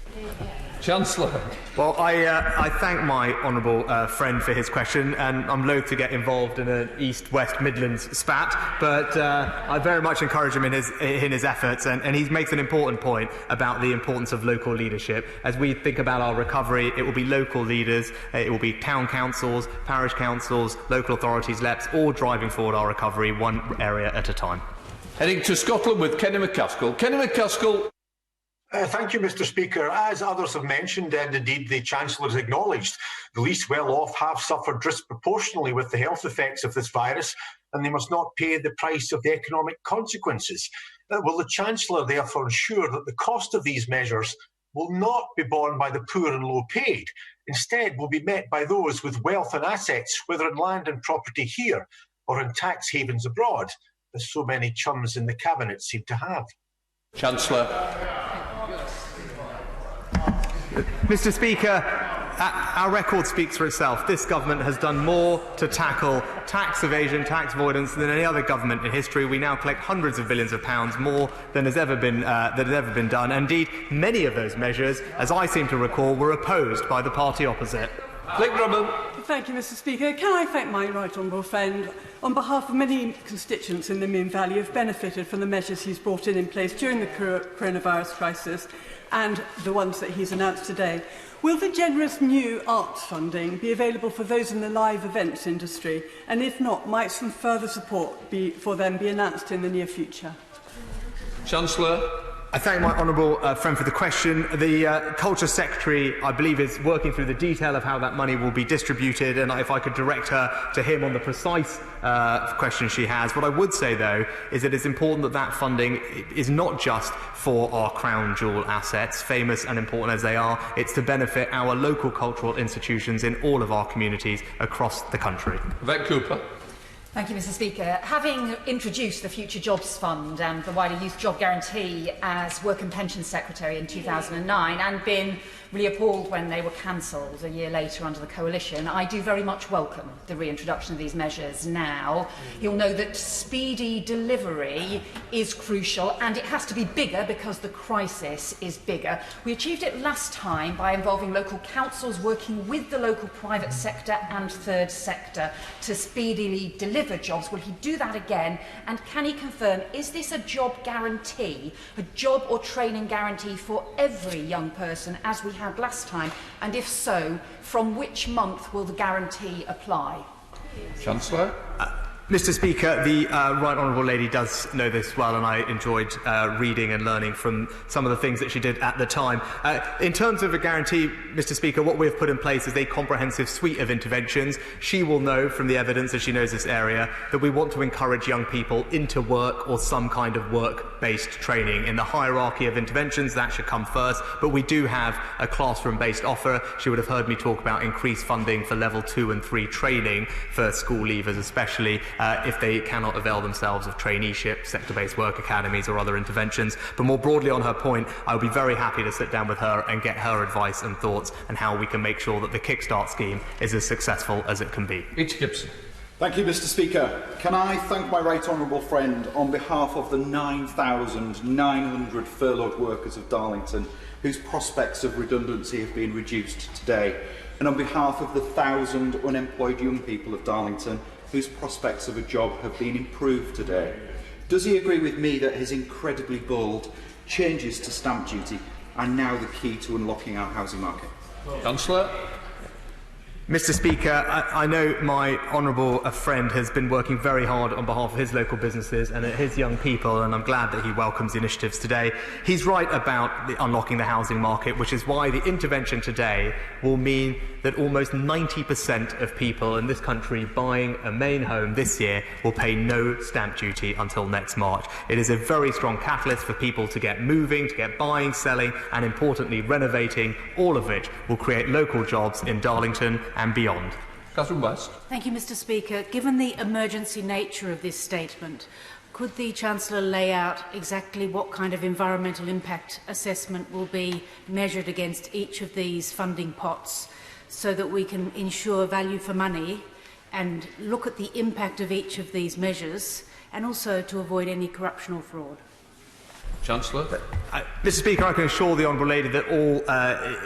Chancellor.
Well, I thank my honourable friend for his question, and I'm loath to get involved in an East-West Midlands spat, but I very much encourage him in his efforts, and he makes an important point about the importance of local leadership. As we think about our recovery, it will be local leaders, it will be town councils, parish councils, local authorities, LEPs, all driving forward our recovery one area at a time.
Heading to Scotland with Kenny McCaskill. Kenny McCaskill.
Thank you, Mr. Speaker. As others have mentioned, and indeed the Chancellor has acknowledged, the least well-off have suffered disproportionately with the health effects of this virus, and they must not pay the price of the economic consequences. Will the Chancellor therefore ensure that the cost of these measures will not be borne by the poor and low-paid, instead will be met by those with wealth and assets, whether in land and property here or in tax havens abroad, as so many chums in the Cabinet seem to have?
Chancellor.
Mr. Speaker, our record speaks for itself. This government has done more to tackle tax evasion, tax avoidance than any other government in history. We now collect hundreds of billions of pounds more than has ever been done. Indeed, many of those measures, as I seem to recall, were opposed by the party opposite.
Thank you, Mr. Speaker. Can I thank my right honourable friend on behalf of many constituents in the Min Valley who have benefited from the measures he's brought in place during the coronavirus crisis and the ones that he's announced today. Will the generous new arts funding be available for those in the live events industry? And if not, might some further support for them be announced in the near future?
Chancellor.
I thank my honourable friend for the question. The Culture Secretary, I believe, is working through the detail of how that money will be distributed, and if I could direct her to him on the precise question she has. What I would say, though, is that it's important that that funding is not just for our crown jewel assets, famous and important as they are. It's to benefit our local cultural institutions in all of our communities across the country.
Yvette Cooper.
Thank you, Mr. Speaker. Having introduced the Future Jobs Fund and the wider Youth Job Guarantee as Work and Pensions Secretary in 2009 and been really appalled when they were cancelled a year later under the coalition, I do very much welcome the reintroduction of these measures now. You'll know that speedy delivery is crucial and it has to be bigger because the crisis is bigger. We achieved it last time by involving local councils working with the local private sector and third sector to speedily deliver jobs. Will he do that again? And can he confirm, is this a job guarantee, a job or training guarantee for every young person as we had last time? And if so, from which month will the guarantee apply?
Chancellor.
Mr. Speaker, the Right Honourable Lady does know this well, and I enjoyed reading and learning from some of the things that she did at the time. In terms of a guarantee, Mr. Speaker, what we have put in place is a comprehensive suite of interventions. She will know from the evidence, as she knows this area, that we want to encourage young people into work or some kind of work-based training. In the hierarchy of interventions, that should come first, but we do have a classroom-based offer. She would have heard me talk about increased funding for level 2 and 3 training for school leavers, especially if they cannot avail themselves of traineeships, sector-based work academies or other interventions. But more broadly on her point, I would be very happy to sit down with her and get her advice and thoughts on how we can make sure that the Kickstart scheme is as successful as it can be.
Exchequer.
Thank you, Mr. Speaker. Can I thank my right honourable friend on behalf of the 9,900 furloughed workers of Darlington whose prospects of redundancy have been reduced today, and on behalf of the 1,000 unemployed young people of Darlington whose prospects of a job have been improved today. Does he agree with me that his incredibly bold changes to stamp duty are now the key to unlocking our housing market?
Chancellor.
Mr. Speaker, I know my honourable friend has been working very hard on behalf of his local businesses and his young people, and I'm glad that he welcomes the initiatives today. He's right about unlocking the housing market, which is why the intervention today will mean that almost 90% of people in this country buying a main home this year will pay no stamp duty until next March. It is a very strong catalyst for people to get moving, to get buying, selling, and importantly renovating, all of which will create local jobs in Darlington and beyond.
Thank you, Mr. Speaker. Given the emergency nature of this statement, could the Chancellor lay out exactly what kind of environmental impact assessment will be measured against each of these funding pots so that we can ensure value for money and look at the impact of each of these measures and also to avoid any corruption or fraud?
Chancellor.
Mr. Speaker, I can assure the Honourable Lady that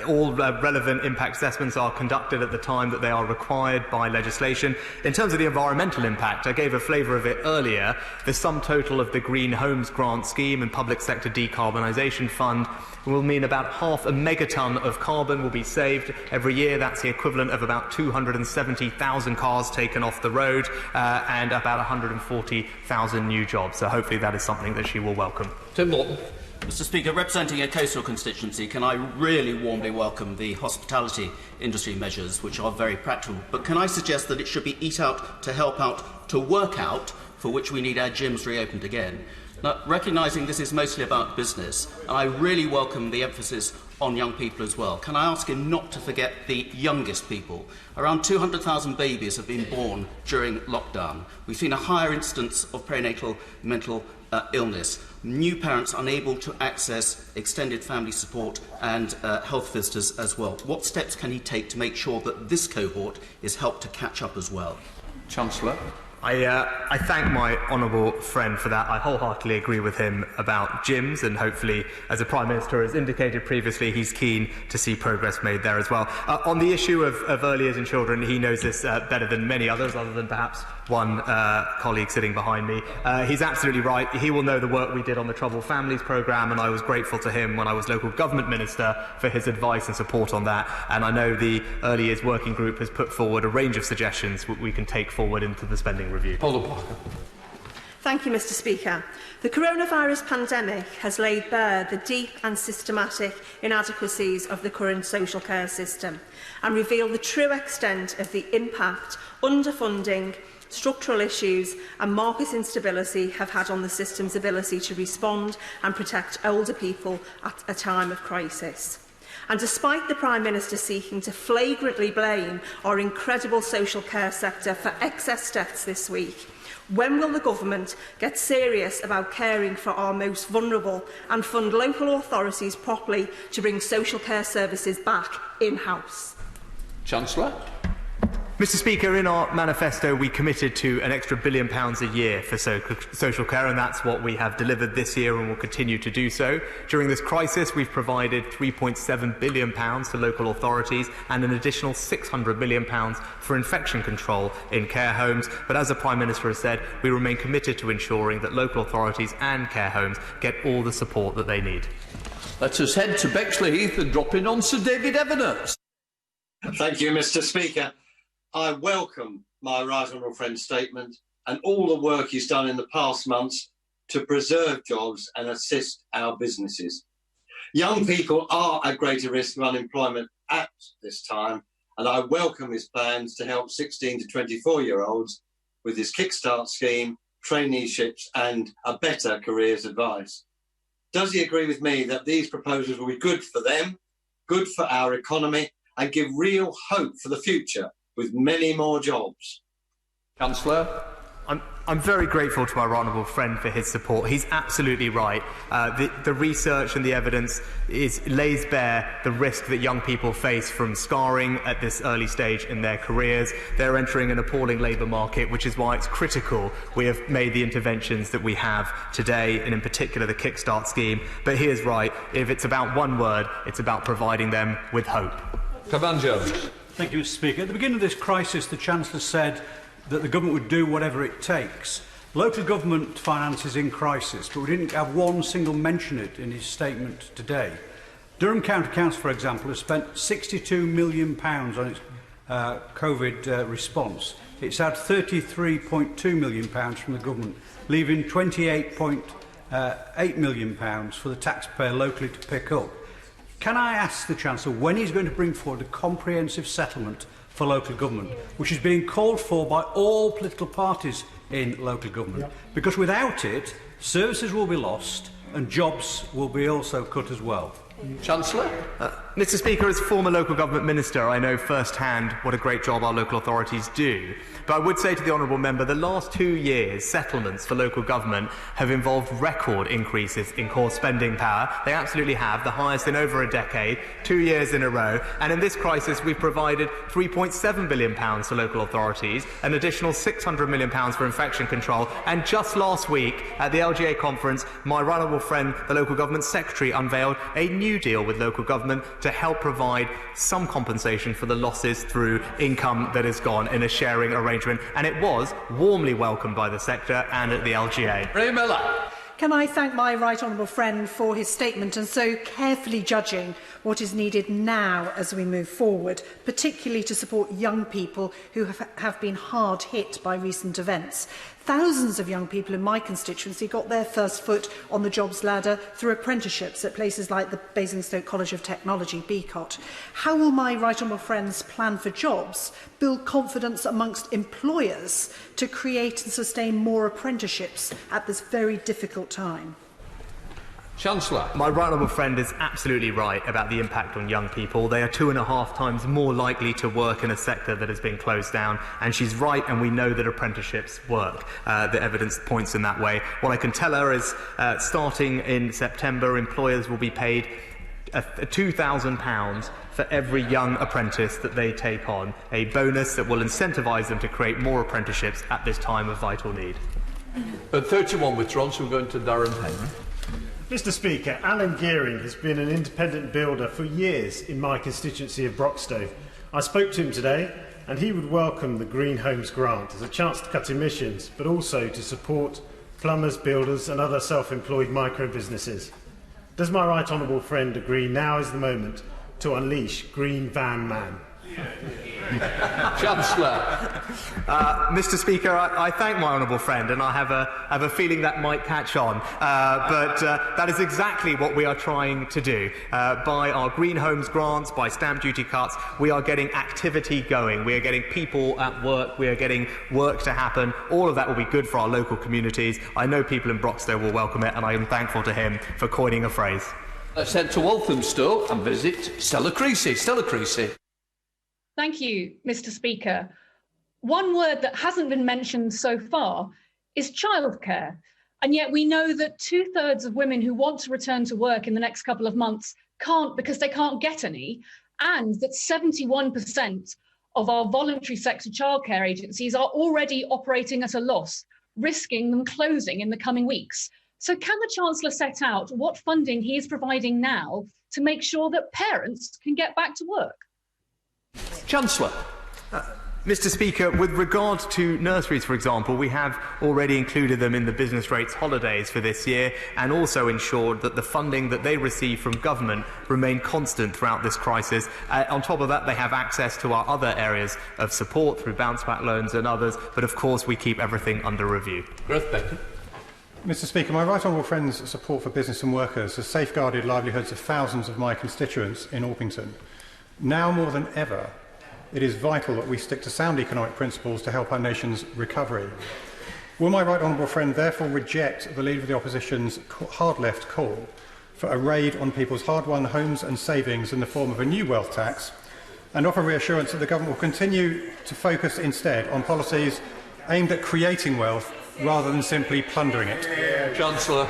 all relevant impact assessments are conducted at the time that they are required by legislation. In terms of the environmental impact, I gave a flavour of it earlier. The sum total of the Green Homes Grant Scheme and Public Sector Decarbonisation Fund will mean about 0.5 megatonne of carbon will be saved every year. That's the equivalent of about 270,000 cars taken off the road and about 140,000 new jobs. So hopefully that is something that she will welcome.
Tim Norton.
Mr. Speaker, representing a coastal constituency, can I really warmly welcome the hospitality industry measures, which are very practical, but can I suggest that it should be eat out to help out to work out, for which we need our gyms reopened again. Now, recognising this is mostly about business, and I really welcome the emphasis on young people as well, can I ask him not to forget the youngest people? Around 200,000 babies have been born during lockdown. We've seen a higher instance of perinatal mental illness, new parents unable to access extended family support and health visitors as well. What steps can he take to make sure that this cohort is helped to catch up as well?
Chancellor.
I thank my honourable friend for that. I wholeheartedly agree with him about gyms, and hopefully, as the Prime Minister has indicated previously, he's keen to see progress made there as well. On the issue of early years and children, he knows this better than many others, other than perhaps one colleague sitting behind me. He's absolutely right. He will know the work we did on the Troubled Families programme, and I was grateful to him when I was local government minister for his advice and support on that. And I know the Early Years Working Group has put forward a range of suggestions that we can take forward into the spending review.
Thank you, Mr. Speaker. The coronavirus pandemic has laid bare the deep and systematic inadequacies of the current social care system and revealed the true extent of the impact underfunding, structural issues and market instability have had on the system's ability to respond and protect older people at a time of crisis. And despite the Prime Minister seeking to flagrantly blame our incredible social care sector for excess deaths this week, when will the Government get serious about caring for our most vulnerable and fund local authorities properly to bring social care services back in-house?
Chancellor.
Mr Speaker, in our manifesto we committed to an extra £1 billion a year for social care, and that's what we have delivered this year and will continue to do so. During this crisis we've provided £3.7 billion to local authorities and an additional £600 million for infection control in care homes. But as the Prime Minister has said, we remain committed to ensuring that local authorities and care homes get all the support that they need.
Let us head to Bexley Heath and drop in on Sir David Evans.
Thank you, Mr Speaker. I welcome my right honourable friend's statement and all the work he's done in the past months to preserve jobs and assist our businesses. Young people are at greater risk of unemployment at this time, and I welcome his plans to help 16 to 24-year-olds with his Kickstart scheme, traineeships and a better careers advice. Does he agree with me that these proposals will be good for them, good for our economy, and give real hope for the future with many more jobs?
Chancellor.
I'm very grateful to our honourable friend for his support. He's absolutely right. The research and the evidence lays bare the risk that young people face from scarring at this early stage in their careers. They're entering an appalling labour market, which is why it's critical we have made the interventions that we have today, and in particular the Kickstart scheme. But he is right. If it's about one word, it's about providing them with hope.
Cavan Jones.
Thank you, Mr Speaker. At the beginning of this crisis, the Chancellor said that the government would do whatever it takes. Local government finance is in crisis, but we didn't have one single mention of it in his statement today. Durham County Council, for example, has spent £62 million on its COVID response. It's had £33.2 million from the government, leaving £28.8 million for the taxpayer locally to pick up. Can I ask the Chancellor when he's going to bring forward a comprehensive settlement for local government, which is being called for by all political parties in local government? Because without it, services will be lost and jobs will be also cut as well.
Chancellor? Mr Speaker, as former local government minister, I know firsthand what a great job our local authorities do. But I would say to the honourable member, the last 2 years, settlements for local government have involved record increases in core spending power. They absolutely have, the highest in over a decade, 2 years in a row. And in this crisis, we've provided £3.7 billion to local authorities, an additional £600 million for infection control. And just last week, at the LGA conference, my right honourable friend, the local government secretary, unveiled a new deal with local government to help provide some compensation for the losses through income that has gone in a sharing arrangement, and it was warmly welcomed by the sector and at the LGA.
Ray Miller.
Can I thank my right honourable friend for his statement and so carefully judging what is needed now as we move forward, particularly to support young people who have been hard hit by recent events. Thousands of young people in my constituency got their first foot on the jobs ladder through apprenticeships at places like the Basingstoke College of Technology, BCOT. How will my right honourable friend's plan for jobs build confidence amongst employers to create and sustain more apprenticeships at this very difficult time?
Chancellor. My right honourable friend is absolutely right about the impact on young people. They are 2.5 times more likely to work in a sector that has been closed down, and she's right, and we know that apprenticeships work. The evidence points in that way. What I can tell her is starting in September, employers will be paid £2,000 for every young apprentice that they take on, a bonus that will incentivise them to create more apprenticeships at this time of vital need.
31 withdrawn, so we're going to Darren Henry.
Mr Speaker, Alan Gearing has been an independent builder for years in my constituency of Broxtowe. I spoke to him today and he would welcome the Green Homes grant as a chance to cut emissions, but also to support plumbers, builders and other self-employed micro-businesses. Does my right honourable friend agree now is the moment to unleash Green Van Man?
Chancellor.
Mr Speaker, I thank my honourable friend, and I have a feeling that might catch on. But that is exactly what we are trying to do. By our Green Homes grants, by stamp duty cuts, we are getting activity going. We are getting people at work. We are getting work to happen. All of that will be good for our local communities. I know people in Broxtowe will welcome it, and I am thankful to him for coining a phrase.
Let's head to Walthamstow and visit Stella Creasy. Stella Creasy.
Thank you, Mr. Speaker. One word that hasn't been mentioned so far is childcare. And yet we know that 2/3 of women who want to return to work in the next couple of months can't because they can't get any, and that 71% of our voluntary sector childcare agencies are already operating at a loss, risking them closing in the coming weeks. So can the Chancellor set out what funding he is providing now to make sure that parents can get back to work?
Chancellor.
Mr. Speaker, with regard to nurseries, for example, we have already included them in the business rates holidays for this year and also ensured that the funding that they receive from government remain constant throughout this crisis. On top of that, they have access to our other areas of support through bounce-back loans and others, but of course we keep everything under review.
Griff Becker.
Mr. Speaker, my right honourable friend's support for business and workers has safeguarded livelihoods of thousands of my constituents in Orpington. Now more than ever, it is vital that we stick to sound economic principles to help our nation's recovery. Will my right honourable friend therefore reject the Leader of the Opposition's hard-left call for a raid on people's hard-won homes and savings in the form of a new wealth tax, and offer reassurance that the government will continue to focus instead on policies aimed at creating wealth rather than simply plundering it?
Chancellor.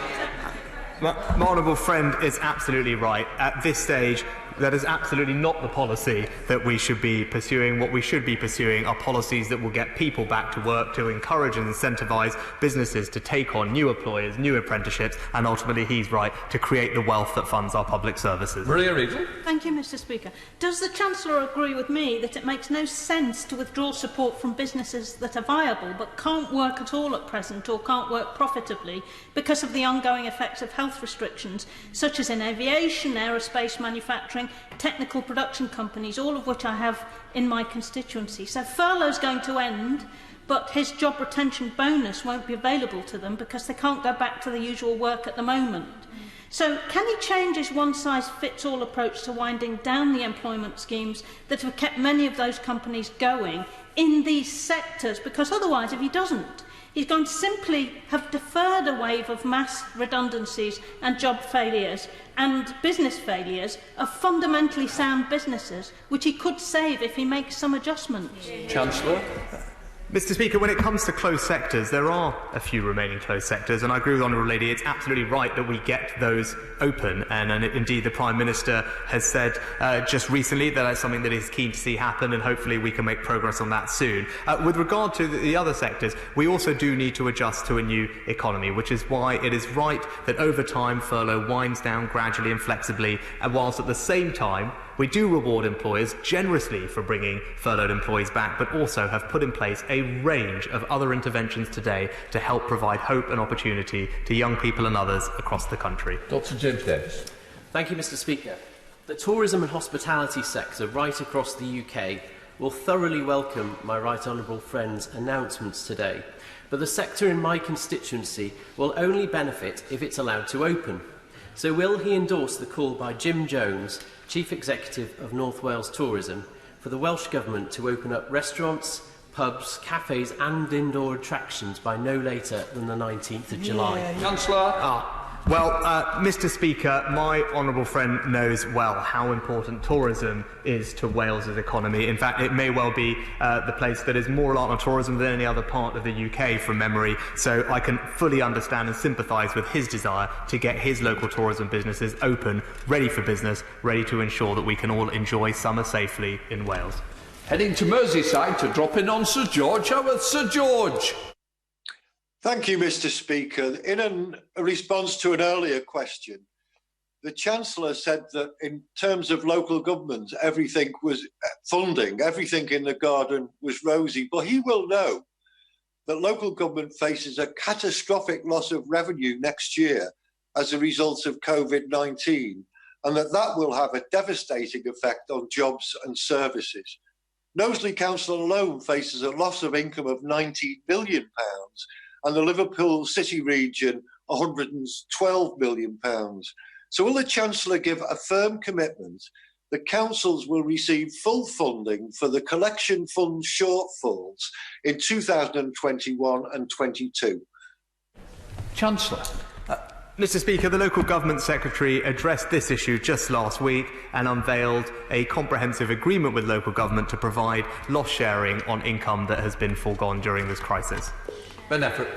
My honourable friend is absolutely right. At this stage, that is absolutely not the policy that we should be pursuing. What we should be pursuing are policies that will get people back to work, to encourage and incentivise businesses to take on new employers, new apprenticeships, and ultimately, he's right, to create the wealth that funds our public services.
Maria Riedel.
Thank you, Mr. Speaker. Does the Chancellor agree with me that it makes no sense to withdraw support from businesses that are viable but can't work at all at present or can't work profitably because of the ongoing effects of health restrictions, such as in aviation, aerospace manufacturing, technical production companies, all of which I have in my constituency? So furlough's going to end, but his job retention bonus won't be available to them because they can't go back to the usual work at the moment. So can he change his one-size-fits-all approach to winding down the employment schemes that have kept many of those companies going in these sectors? Because otherwise, if he doesn't, he's going to simply have deferred a wave of mass redundancies and job failures and business failures of fundamentally sound businesses, which he could save if he makes some adjustments.
Chancellor.
Mr. Speaker, when it comes to closed sectors, there are a few remaining closed sectors, and I agree with the Honourable Lady, it's absolutely right that we get those open, and indeed the Prime Minister has said just recently that that's something that he's keen to see happen, and hopefully we can make progress on that soon. With regard to the other sectors, we also do need to adjust to a new economy, which is why it is right that over time furlough winds down gradually and flexibly, and whilst at the same time we do reward employers generously for bringing furloughed employees back, but also have put in place a range of other interventions today to help provide hope and opportunity to young people and others across the country.
Dr. James Davis.
Thank you, Mr. Speaker. The tourism and hospitality sector right across the UK will thoroughly welcome my right honourable friend's announcements today, but the sector in my constituency will only benefit if it's allowed to open. So will he endorse the call by Jim Jones, Chief Executive of North Wales Tourism, for the Welsh Government to open up restaurants, pubs, cafes and indoor attractions by no later than the 19th of July?
Chancellor.
Well, Mr. Speaker, my honourable friend knows well how important tourism is to Wales's economy. In fact, it may well be the place that is more reliant on tourism than any other part of the UK from memory, so I can fully understand and sympathise with his desire to get his local tourism businesses open, ready for business, ready to ensure that we can all enjoy summer safely in Wales.
Heading to Merseyside to drop in on Sir George Howarth. Sir George.
Thank you, Mr. Speaker. In a response to an earlier question, the Chancellor said that in terms of local government, everything was funding, everything in the garden was rosy. But he will know that local government faces a catastrophic loss of revenue next year as a result of COVID-19, and that will have a devastating effect on jobs and services. Knowsley Council alone faces a loss of income of £19 billion, and the Liverpool City region £112 million. So will the Chancellor give a firm commitment that councils will receive full funding for the collection fund shortfalls in 2021 and 22?
Chancellor.
Mr. Speaker, the Local Government Secretary addressed this issue just last week and unveiled a comprehensive agreement with local government to provide loss sharing on income that has been foregone during this crisis.
Ben Effort.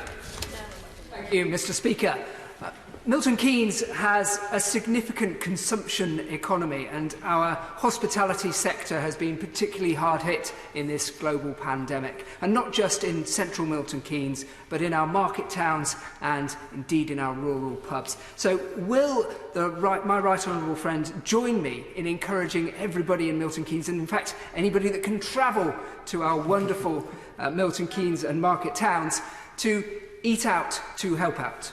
Thank you, Mr. Speaker. Milton Keynes has a significant consumption economy, and our hospitality sector has been particularly hard hit in this global pandemic, and not just in central Milton Keynes, but in our market towns and indeed in our rural pubs. So will my right honourable friend join me in encouraging everybody in Milton Keynes, and in fact anybody that can travel to our wonderful Milton Keynes and market towns, to eat out to help out?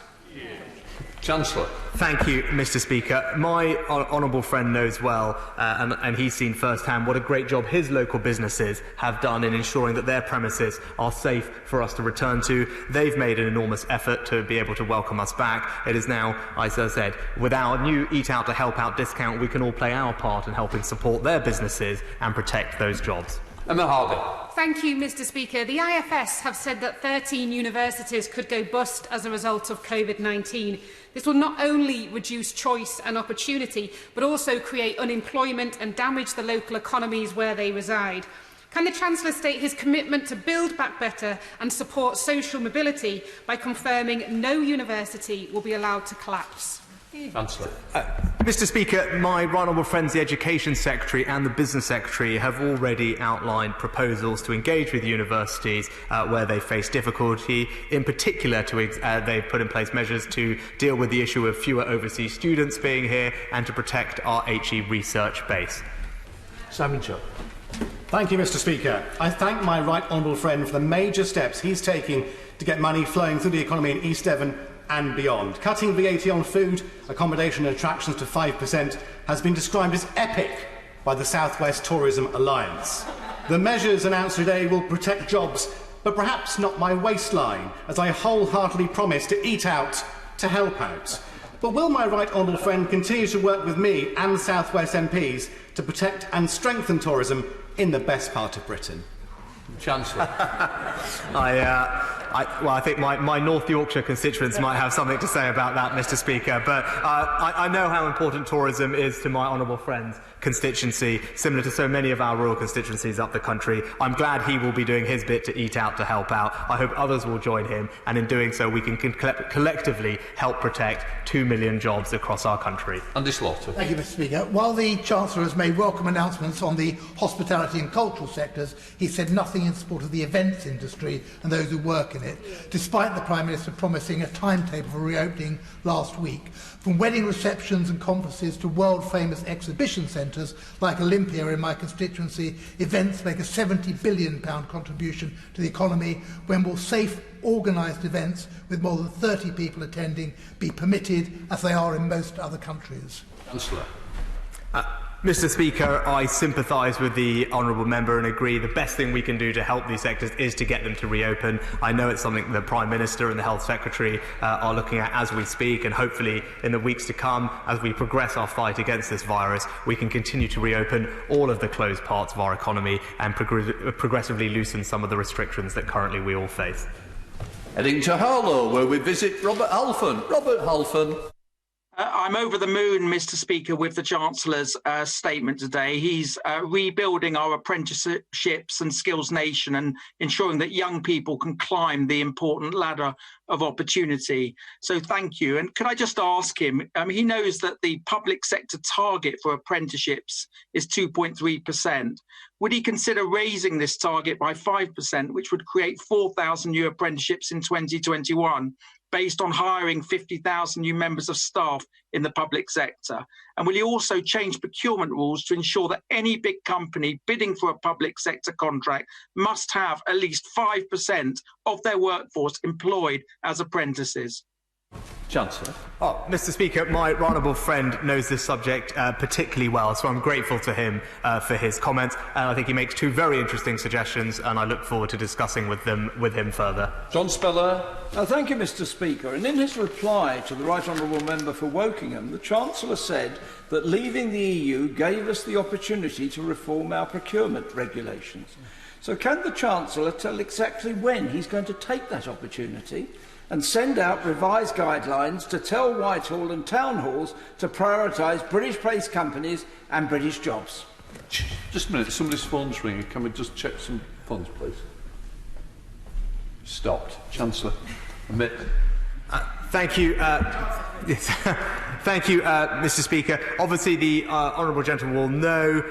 Chancellor.
Thank you, Mr. Speaker. My honourable friend knows well, and he's seen firsthand, what a great job his local businesses have done in ensuring that their premises are safe for us to return to. They've made an enormous effort to be able to welcome us back. It is now, as I said, with our new Eat Out to Help Out discount, we can all play our part in helping support their businesses and protect those jobs.
Emma Hardy.
Thank you, Mr. Speaker. The IFS have said that 13 universities could go bust as a result of COVID-19. This will not only reduce choice and opportunity, but also create unemployment and damage the local economies where they reside. Can the Chancellor state his commitment to build back better and support social mobility by confirming no university will be allowed to collapse?
Chancellor.
Mr. Speaker, my right honourable friends, the Education Secretary and the Business Secretary, have already outlined proposals to engage with universities where they face difficulty. In particular, they've put in place measures to deal with the issue of fewer overseas students being here and to protect our HE research base.
Simon Chubb.
Thank you, Mr. Speaker. I thank my right honourable friend for the major steps he's taking to get money flowing through the economy in East Devon and beyond. Cutting VAT on food, accommodation and attractions to 5% has been described as epic by the South West Tourism Alliance. The measures announced today will protect jobs, but perhaps not my waistline, as I wholeheartedly promise to eat out to help out. But will my right honourable friend continue to work with me and South West MPs to protect and strengthen tourism in the best part of Britain?
Chancellor.
I think my North Yorkshire constituents might have something to say about that, Mr. Speaker, but I know how important tourism is to my honourable friend's constituency, similar to so many of our rural constituencies up the country. I'm glad he will be doing his bit to eat out to help out. I hope others will join him, and in doing so we can collectively help protect 2 million jobs across our country.
Andy Slaughter.
Thank you, Mr. Speaker. While the Chancellor has made welcome announcements on the hospitality and cultural sectors, he said nothing in support of the events industry and those who work in it, despite the Prime Minister promising a timetable for reopening last week. From wedding receptions and conferences to world-famous exhibition centres like Olympia in my constituency, events make a £70 billion contribution to the economy. When will safe, organised events with more than 30 people attending be permitted, as they are in most other countries?
Chancellor.
Mr. Speaker, I sympathise with the honourable member and agree the best thing we can do to help these sectors is to get them to reopen. I know it's something the Prime Minister and the Health Secretary are looking at as we speak, and hopefully in the weeks to come, as we progress our fight against this virus, we can continue to reopen all of the closed parts of our economy and progressively loosen some of the restrictions that currently we all face.
Heading to Harlow, where we visit Robert Halfon. Robert Halfon.
I'm over the moon, Mr. Speaker, with the Chancellor's statement today. He's rebuilding our apprenticeships and skills nation and ensuring that young people can climb the important ladder of opportunity. So thank you. And can I just ask him, he knows that the public sector target for apprenticeships is 2.3%. Would he consider raising this target by 5%, which would create 4,000 new apprenticeships in 2021? Based on hiring 50,000 new members of staff in the public sector? And will he also change procurement rules to ensure that any big company bidding for a public sector contract must have at least 5% of their workforce employed as apprentices?
Chancellor.
Mr. Speaker, my honourable friend knows this subject particularly well, so I'm grateful to him for his comments, and I think he makes two very interesting suggestions, and I look forward to discussing with him further.
John Speller.
Thank you, Mr. Speaker. And in his reply to the Right Honourable Member for Wokingham, the Chancellor said that leaving the EU gave us the opportunity to reform our procurement regulations. So can the Chancellor tell exactly when he's going to take that opportunity? and send out revised guidelines to tell Whitehall and town halls to prioritise British-based companies and British jobs.
Just a minute, somebody's phone's ringing. Can we just check some phones, please? Stopped. Chancellor.
Thank you. Thank you, Mr. Speaker. Obviously, the honourable gentleman will know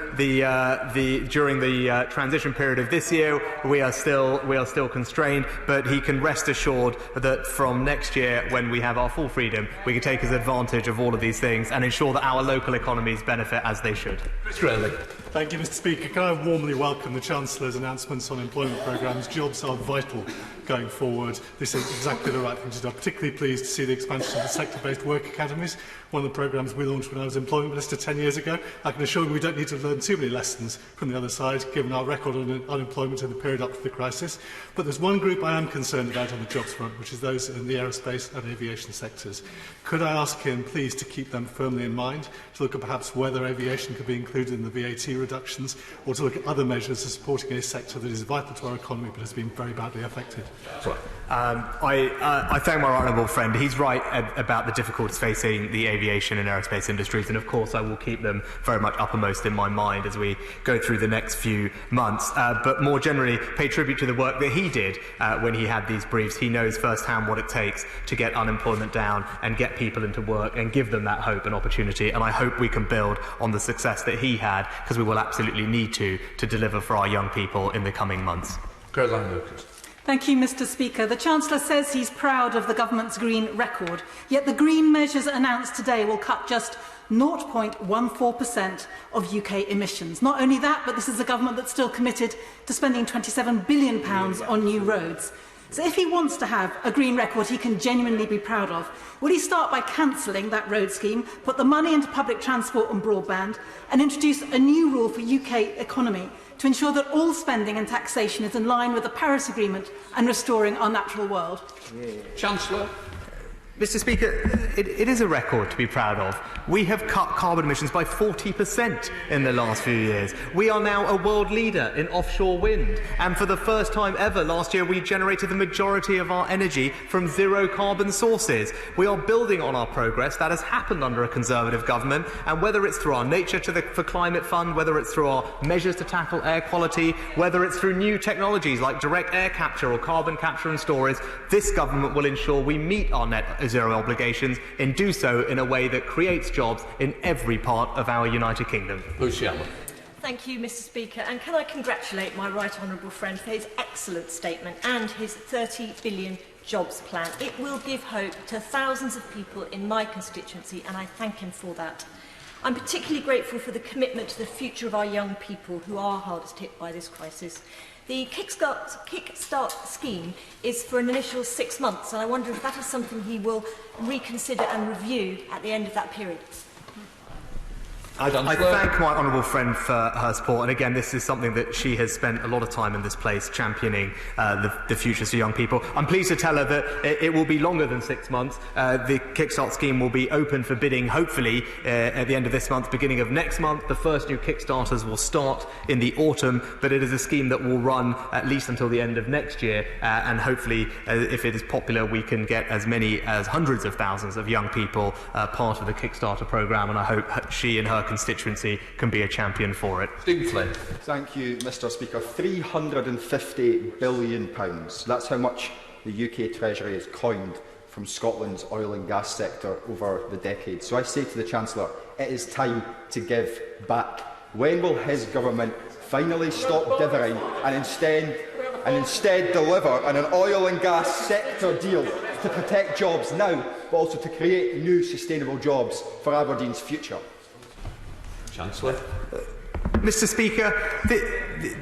during the transition period of this year we are still constrained, but he can rest assured that from next year, when we have our full freedom, we can take advantage of all of these things and ensure that our local economies benefit as they should.
Mr. Rowley.
Thank you, Mr. Speaker. Can I warmly welcome the Chancellor's announcements on employment programmes? Jobs are vital going forward. This is exactly the right thing to do. I'm particularly pleased to see the expansion of the sector-based work academies, one of the programmes we launched when I was Employment Minister 10 years ago. I can assure you we don't need to learn too many lessons from the other side, given our record on unemployment in the period up to the crisis. But there's one group I am concerned about on the jobs front, which is those in the aerospace and aviation sectors. Could I ask him, please, to keep them firmly in mind, to look at perhaps whether aviation could be included in the VAT reductions, or to look at other measures for supporting a sector that is vital to our economy but has been very badly affected?
I thank my honourable friend. He's right about the difficulties facing the aviation and aerospace industries, and of course I will keep them very much uppermost in my mind as we go through the next few months. But more generally, pay tribute to the work that he did when he had these briefs. He knows firsthand what it takes to get unemployment down and get people into work and give them that hope and opportunity, and I hope we can build on the success that he had, because we will absolutely need to deliver for our young people in the coming months.
Caroline Lucas.
Thank you, Mr. Speaker. The Chancellor says he's proud of the government's green record, yet the green measures announced today will cut just 0.14% of UK emissions. Not only that, but this is a government that's still committed to spending £27 billion on new roads. So if he wants to have a green record he can genuinely be proud of, will he start by cancelling that road scheme, put the money into public transport and broadband, and introduce a new rule for UK economy to ensure that all spending and taxation is in line with the Paris Agreement and restoring our natural world?
Chancellor.
Mr. Speaker, it is a record to be proud of. We have cut carbon emissions by 40% in the last few years. We are now a world leader in offshore wind. And for the first time ever, last year we generated the majority of our energy from zero carbon sources. We are building on our progress. That has happened under a Conservative government. And whether it's through our Nature for Climate Fund, whether it's through our measures to tackle air quality, whether it's through new technologies like direct air capture or carbon capture and storage, this government will ensure we meet our net zero obligations and do so in a way that creates jobs in every part of our United Kingdom.
Luciana.
Thank you, Mr. Speaker, and can I congratulate my right honourable friend for his excellent statement and his 30 billion jobs plan. It will give hope to thousands of people in my constituency, and I thank him for that. I'm particularly grateful for the commitment to the future of our young people who are hardest hit by this crisis. The Kickstart scheme is for an initial 6 months, and I wonder if that is something he will reconsider and review at the end of that period.
I thank my honourable friend for her support, and again, this is something that she has spent a lot of time in this place championing the futures for young people. I'm pleased to tell her that it will be longer than 6 months. The Kickstart scheme will be open for bidding, hopefully, at the end of this month, beginning of next month. The first new Kickstarters will start in the autumn, but it is a scheme that will run at least until the end of next year, and hopefully, if it is popular, we can get as many as hundreds of thousands of young people part of the Kickstarter programme, and I hope she and her constituency can be a champion for it.
Stephen Flynn.
Thank you, Mr. Speaker. £350 billion. That's how much the UK Treasury has coined from Scotland's oil and gas sector over the decades. So I say to the Chancellor, it is time to give back. When will his government finally stop dithering and instead deliver on an oil and gas sector deal to protect jobs now, but also to create new sustainable jobs for Aberdeen's future?
Chancellor.
Mr. Speaker,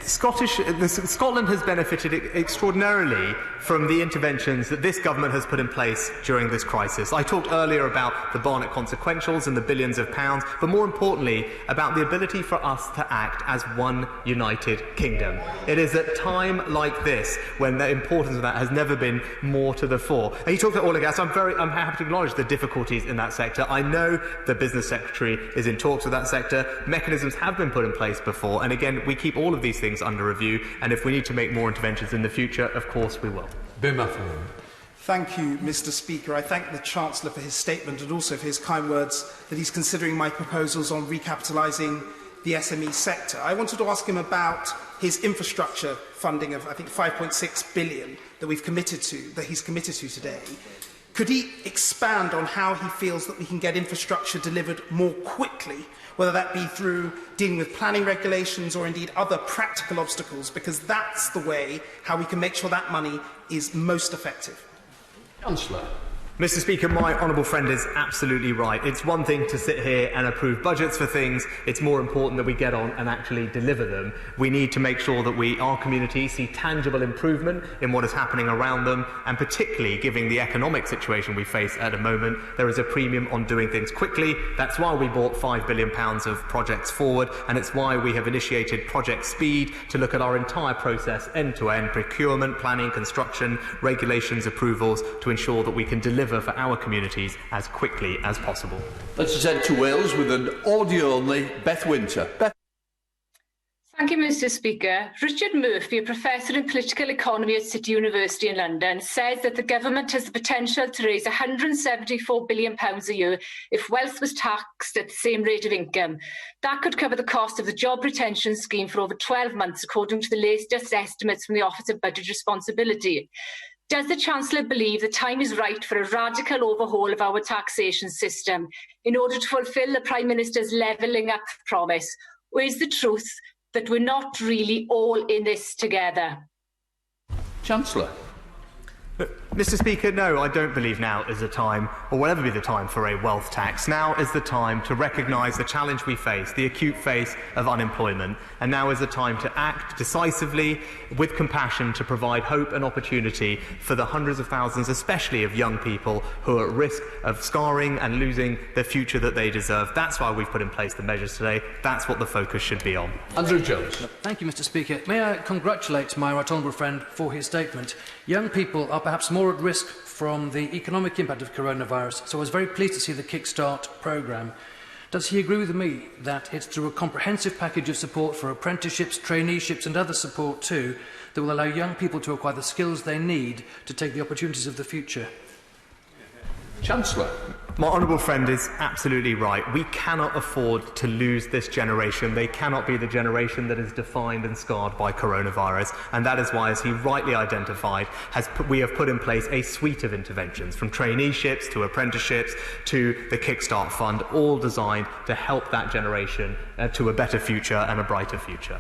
Scotland has benefited extraordinarily from the interventions that this government has put in place during this crisis. I talked earlier about the Barnett consequentials and the billions of pounds, but more importantly, about the ability for us to act as one united kingdom. It is at a time like this when the importance of that has never been more to the fore. And you talked about oil and gas. I'm happy to acknowledge the difficulties in that sector. I know the Business Secretary is in talks with that sector. Mechanisms have been put in place before, and again, we keep all of these things under review, and if we need to make more interventions in the future, of course we will.
Thank you, Mr. Speaker. I thank the Chancellor for his statement and also for his kind words that he's considering my proposals on recapitalising the SME sector. I wanted to ask him about his infrastructure funding of, I think, 5.6 billion that he's committed to today. Could he expand on how he feels that we can get infrastructure delivered more quickly, whether that be through dealing with planning regulations or indeed other practical obstacles, because that's the way how we can make sure that money is most effective?
Chancellor.
Mr. Speaker, my honourable friend is absolutely right. It's one thing to sit here and approve budgets for things. It's more important that we get on and actually deliver them. We need to make sure that our communities see tangible improvement in what is happening around them, and particularly given the economic situation we face at the moment, there is a premium on doing things quickly. That's why we brought £5 billion of projects forward, and it's why we have initiated Project Speed to look at our entire process, end-to-end, procurement, planning, construction, regulations, approvals, to ensure that we can deliver for our communities as quickly as possible.
Let's head to Wales with an audio-only Beth Winter. Beth.
Thank you, Mr. Speaker. Richard Murphy, a professor in political economy at City University in London, says that the government has the potential to raise £174 billion a year if wealth was taxed at the same rate of income. That could cover the cost of the job retention scheme for over 12 months, according to the latest estimates from the Office of Budget Responsibility. Does the Chancellor believe the time is right for a radical overhaul of our taxation system in order to fulfil the Prime Minister's levelling up promise? Or is the truth that we're not really all in this together?
Chancellor.
Mr. Speaker, no, I don't believe now is the time, or will ever be the time, for a wealth tax. Now is the time to recognise the challenge we face, the acute face of unemployment, and now is the time to act decisively, with compassion, to provide hope and opportunity for the hundreds of thousands, especially of young people, who are at risk of scarring and losing the future that they deserve. That's why we've put in place the measures today. That's what the focus should be on.
Andrew Jones.
Thank you, Mr. Speaker. May I congratulate my right honourable friend for his statement. Young people are perhaps more at risk from the economic impact of coronavirus, so I was very pleased to see the Kickstart programme. Does he agree with me that it's through a comprehensive package of support for apprenticeships, traineeships and other support too that will allow young people to acquire the skills they need to take the opportunities of the future?
Chancellor.
My honourable friend is absolutely right. We cannot afford to lose this generation. They cannot be the generation that is defined and scarred by coronavirus. And that is why, as he rightly identified, we have put in place a suite of interventions, from traineeships to apprenticeships to the Kickstart Fund, all designed to help that generation to a better future and a brighter future.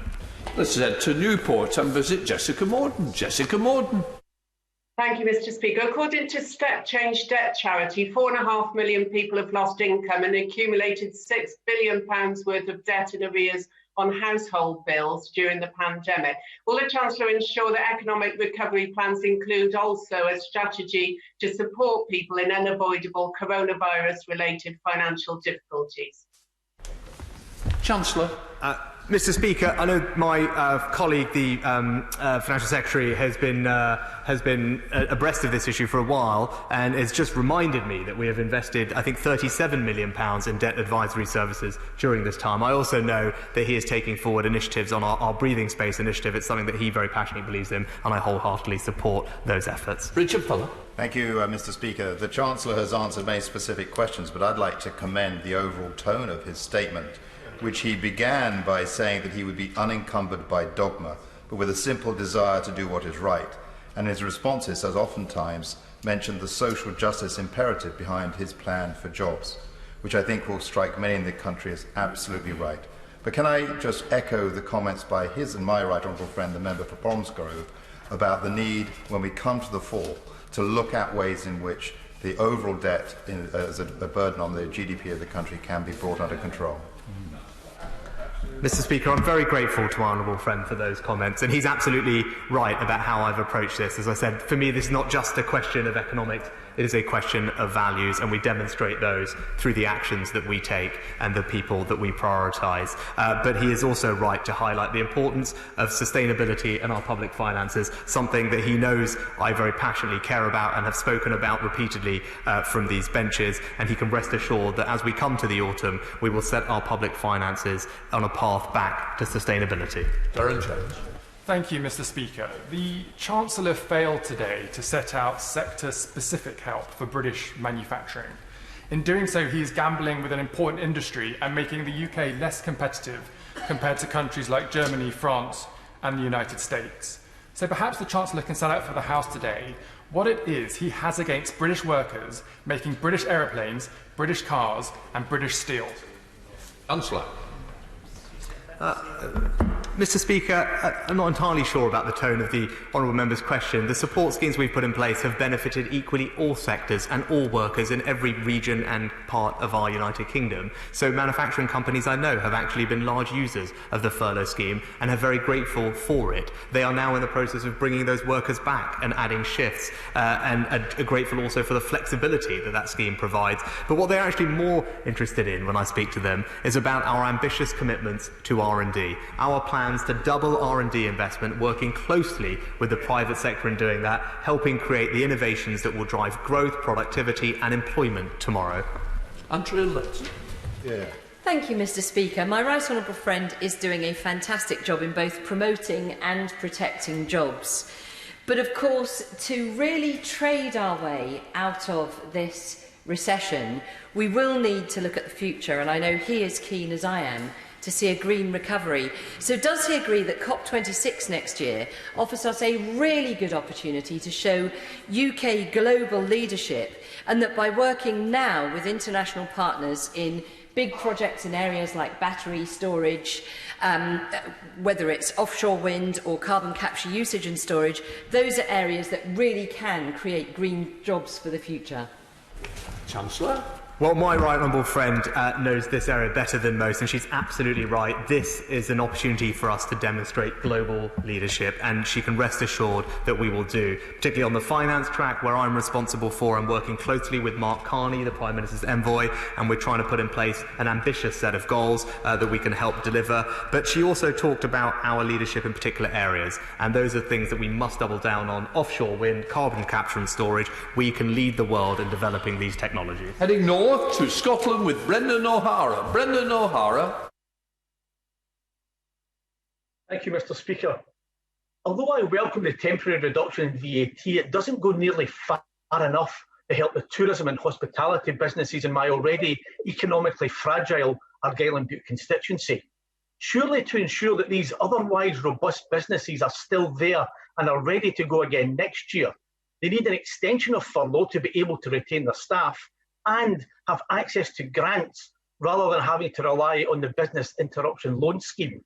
Let's head to Newport and visit Jessica Morden. Jessica Morden.
Thank you, Mr. Speaker. According to Step Change Debt Charity, 4.5 million people have lost income and accumulated £6 billion worth of debt in arrears on household bills during the pandemic. Will the Chancellor ensure that economic recovery plans include also a strategy to support people in unavoidable coronavirus-related financial difficulties?
Chancellor.
Mr. Speaker, I know my colleague, the Financial Secretary, has been abreast of this issue for a while and has just reminded me that we have invested, I think, £37 million in debt advisory services during this time. I also know that he is taking forward initiatives on our breathing space initiative. It's something that he very passionately believes in, and I wholeheartedly support those efforts.
Richard Fuller.
Thank you, Mr. Speaker. The Chancellor has answered many specific questions, but I'd like to commend the overall tone of his statement, which he began by saying that he would be unencumbered by dogma, but with a simple desire to do what is right. And his responses has oftentimes mentioned the social justice imperative behind his plan for jobs, which I think will strike many in the country as absolutely right. But can I just echo the comments by his and my right honourable friend, the member for Bromsgrove, about the need, when we come to the fall, to look at ways in which the overall debt as a burden on the GDP of the country can be brought under control.
Mr. Speaker, I'm very grateful to our honourable friend for those comments, and he's absolutely right about how I've approached this. As I said, for me, this is not just a question of economics, it is a question of values, and we demonstrate those through the actions that we take and the people that we prioritise. But he is also right to highlight the importance of sustainability in our public finances, something that he knows I very passionately care about and have spoken about repeatedly from these benches, and he can rest assured that as we come to the autumn, we will set our public finances on a path back to sustainability.
Darren Jones.
Thank you, Mr. Speaker. The Chancellor failed today to set out sector-specific help for British manufacturing. In doing so, he is gambling with an important industry and making the UK less competitive compared to countries like Germany, France, and the United States. So perhaps the Chancellor can set out for the House today what it is he has against British workers making British aeroplanes, British cars, and British steel.
Chancellor.
Mr. Speaker, I'm not entirely sure about the tone of the honourable member's question. The support schemes we've put in place have benefited equally all sectors and all workers in every region and part of our United Kingdom. So manufacturing companies I know have actually been large users of the furlough scheme and are very grateful for it. They are now in the process of bringing those workers back and adding shifts and are grateful also for the flexibility that that scheme provides. But what they're actually more interested in when I speak to them is about our ambitious commitments to R&D. Our plans to double R&D investment, working closely with the private sector in doing that, helping create the innovations that will drive growth, productivity and employment tomorrow.
Andrew Litton.
Yeah. Thank you, Mr. Speaker. My right honourable friend is doing a fantastic job in both promoting and protecting jobs. But of course, to really trade our way out of this recession, we will need to look at the future, and I know he is keen as I am to see a green recovery. So does he agree that COP26 next year offers us a really good opportunity to show UK global leadership, and that by working now with international partners in big projects in areas like battery storage, whether it's offshore wind or carbon capture usage and storage, those are areas that really can create green jobs for the future?
Chancellor.
Well, my right honourable friend knows this area better than most, and she's absolutely right. This is an opportunity for us to demonstrate global leadership, and she can rest assured that we will do, particularly on the finance track, where I'm responsible for and working closely with Mark Carney, the Prime Minister's envoy, and we're trying to put in place an ambitious set of goals that we can help deliver. But she also talked about our leadership in particular areas, and those are things that we must double down on: offshore wind, carbon capture and storage. We can lead the world in developing these technologies.
Heading north to Scotland with Brendan O'Hara. Brendan O'Hara.
Thank you, Mr. Speaker. Although I welcome the temporary reduction in VAT, it doesn't go nearly far enough to help the tourism and hospitality businesses in my already economically fragile Argyll and Bute constituency. Surely, to ensure that these otherwise robust businesses are still there and are ready to go again next year, they need an extension of furlough to be able to retain their staff and have access to grants rather than having to rely on the business interruption loan scheme.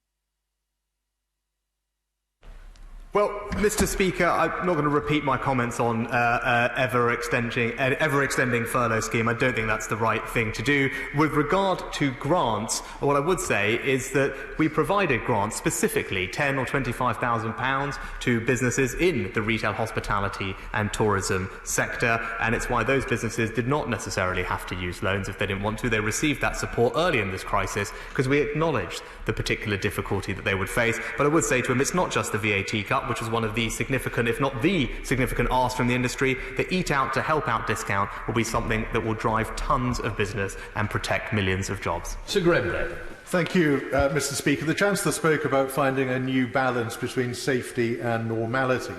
Well, Mr. Speaker, I'm not going to repeat my comments on ever-extending furlough scheme. I don't think that's the right thing to do. With regard to grants, what I would say is that we provided grants, specifically £10,000 or £25,000 to businesses in the retail, hospitality and tourism sector, and it's why those businesses did not necessarily have to use loans if they didn't want to. They received that support early in this crisis because we acknowledged the particular difficulty that they would face. But I would say to them, it's not just the VAT cut, which was one of the significant, if not the significant, asks from the industry. The Eat Out to Help Out discount will be something that will drive tons of business and protect millions of jobs.
Sir Graham.
Thank you, Mr. Speaker. The Chancellor spoke about finding a new balance between safety and normality.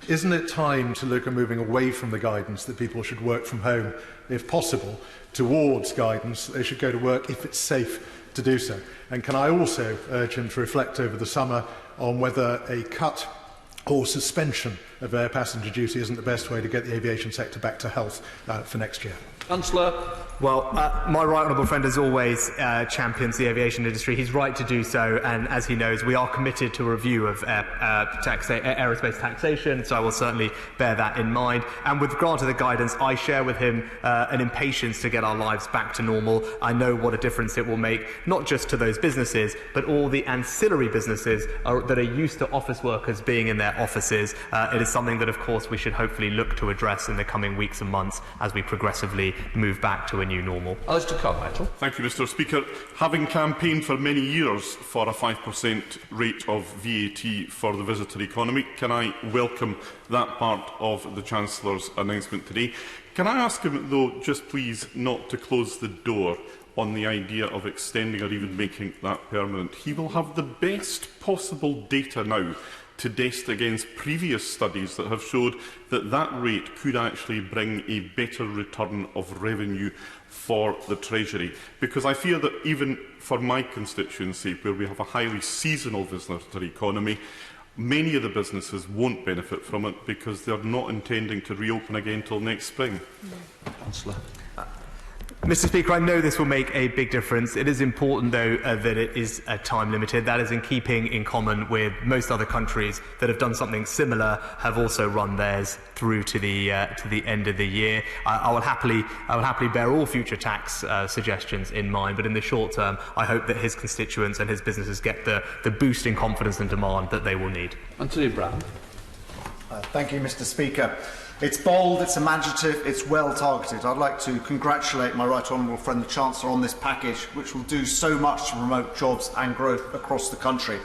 Isn't it time to look at moving away from the guidance that people should work from home, if possible, towards guidance that they should go to work if it's safe to do so? And can I also urge him to reflect over the summer on whether a cut or suspension of air passenger duty isn't the best way to get the aviation sector back to health for next year?
Councillor.
Well, my right honourable friend has always champions the aviation industry. He's right to do so, and as he knows, we are committed to a review of aerospace taxation, so I will certainly bear that in mind. And with regard to the guidance, I share with him an impatience to get our lives back to normal. I know what a difference it will make, not just to those businesses, but all the ancillary businesses that are used to office workers being in their offices. It is something that, of course, we should hopefully look to address in the coming weeks and months as we progressively move back to a new normal.
Alistair Carmichael.
Thank you, Mr. Speaker. Having campaigned for many years for a 5% rate of VAT for the visitor economy, can I welcome that part of the Chancellor's announcement today? Can I ask him, though, just please not to close the door on the idea of extending or even making that permanent? He will have the best possible data now to test against previous studies that have showed that that rate could actually bring a better return of revenue for the Treasury. Because I fear that even for my constituency, where we have a highly seasonal visitor economy, many of the businesses won't benefit from it because they're not intending to reopen again till next spring.
Chancellor.
Mr. Speaker, I know this will make a big difference. It is important, though, that it is time limited. That is in keeping in common with most other countries that have done something similar, have also run theirs through to the end of the year. I will happily bear all future tax suggestions in mind, but in the short term, I hope that his constituents and his businesses get the boost in confidence and demand that they will need.
Anthony Brown.
Thank you, Mr. Speaker. It's bold, it's imaginative, it's well targeted. I'd like to congratulate my right honourable friend the Chancellor on this package, which will do so much to promote jobs and growth across the country.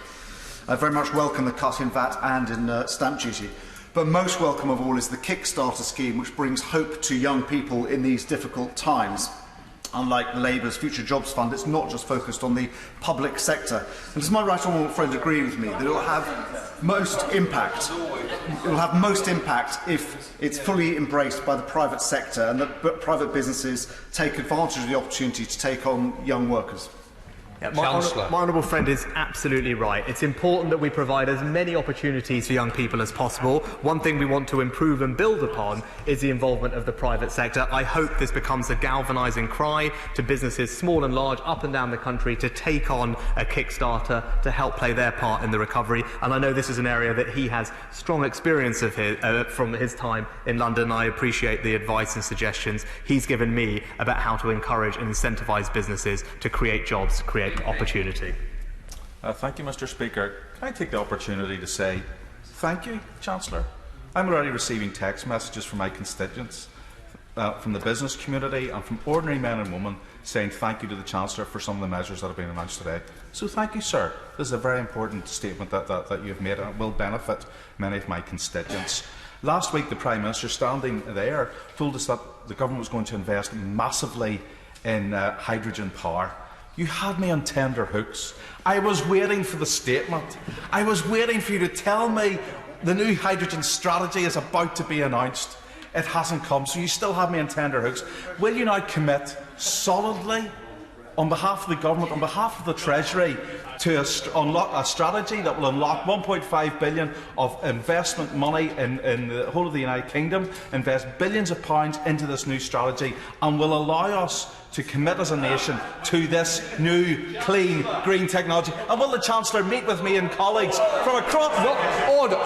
I very much welcome the cut in VAT and in stamp duty. But most welcome of all is the Kickstarter scheme, which brings hope to young people in these difficult times. Unlike Labour's Future Jobs Fund, it's not just focused on the public sector. And does my right honourable friend agree with me that it will have most impact? It will have most impact if it's fully embraced by the private sector and that private businesses take advantage of the opportunity to take on young workers.
Yeah, my honourable friend is absolutely right. It's important that we provide as many opportunities for young people as possible. One thing we want to improve and build upon is the involvement of the private sector. I hope this becomes a galvanising cry to businesses, small and large, up and down the country, to take on a Kickstarter to help play their part in the recovery. And I know this is an area that he has strong experience of from his time in London. I appreciate the advice and suggestions he's given me about how to encourage and incentivise businesses to create jobs, create opportunity.
Thank you, Mr. Speaker. Can I take the opportunity to say thank you, Chancellor? I'm already receiving text messages from my constituents, from the business community and from ordinary men and women saying thank you to the Chancellor for some of the measures that have been announced today. So thank you, sir. This is a very important statement that you have made, and it will benefit many of my constituents. Last week, the Prime Minister, standing there, told us that the government was going to invest massively in hydrogen power. You had me on tender hooks. I was waiting for the statement. I was waiting for you to tell me the new hydrogen strategy is about to be announced. It hasn't come, so you still have me on tender hooks. Will you now commit solidly, on behalf of the government, on behalf of the Treasury, to unlock a strategy that will unlock 1.5 billion of investment money in the whole of the United Kingdom, invest billions of pounds into this new strategy, and will allow us to commit as a nation to this new, clean, green technology? And will the Chancellor meet with me and colleagues from across...
Order.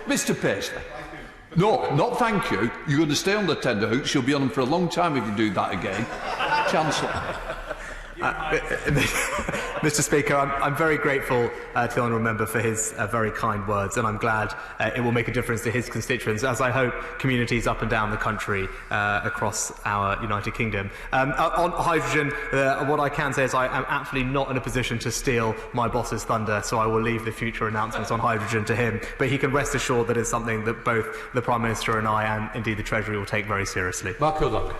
Mr Paisley. No, not thank you. You're going to stay on the tender hooks. You'll be on them for a long time if you do that again. Chancellor.
Mr Speaker, I'm very grateful to the honourable member for his very kind words, and I'm glad it will make a difference to his constituents, as I hope communities up and down the country across our United Kingdom. On hydrogen, what I can say is I am absolutely not in a position to steal my boss's thunder, so I will leave the future announcements on hydrogen to him. But he can rest assured that it's something that both the Prime Minister and I, and indeed the Treasury, will take very seriously.
Mark Hildock.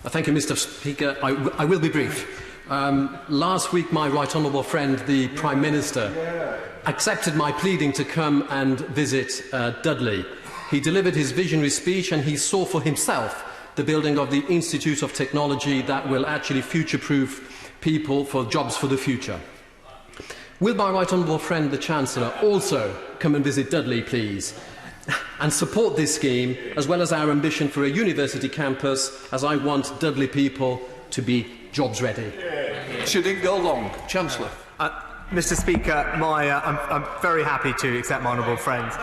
Thank you, Mr Speaker. I will be brief. Last week, my right honourable friend, the Prime Minister, accepted my pleading to come and visit Dudley. He delivered his visionary speech and he saw for himself the building of the Institute of Technology that will actually future-proof people for jobs for the future. Will my right honourable friend, the Chancellor, also come and visit Dudley, please, and support this scheme, as well as our ambition for a university campus, as I want Dudley people to be jobs ready?
Should it go long? Chancellor.
Mr Speaker, I'm very happy to accept my honourable friend's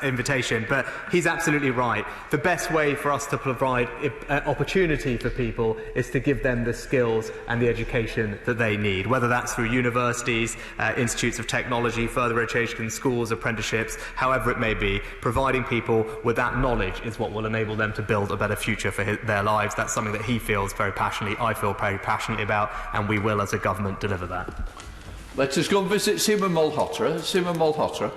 invitation, but he's absolutely right. The best way for us to provide opportunity for people is to give them the skills and the education that they need, whether that's through universities, institutes of technology, further education, schools, apprenticeships, however it may be. Providing people with that knowledge is what will enable them to build a better future for their lives. That's something that he feels very passionately, I feel very passionately about, and we will, as a government, deliver that.
Let us go and visit Simon Malhotra. Simon Malhotra.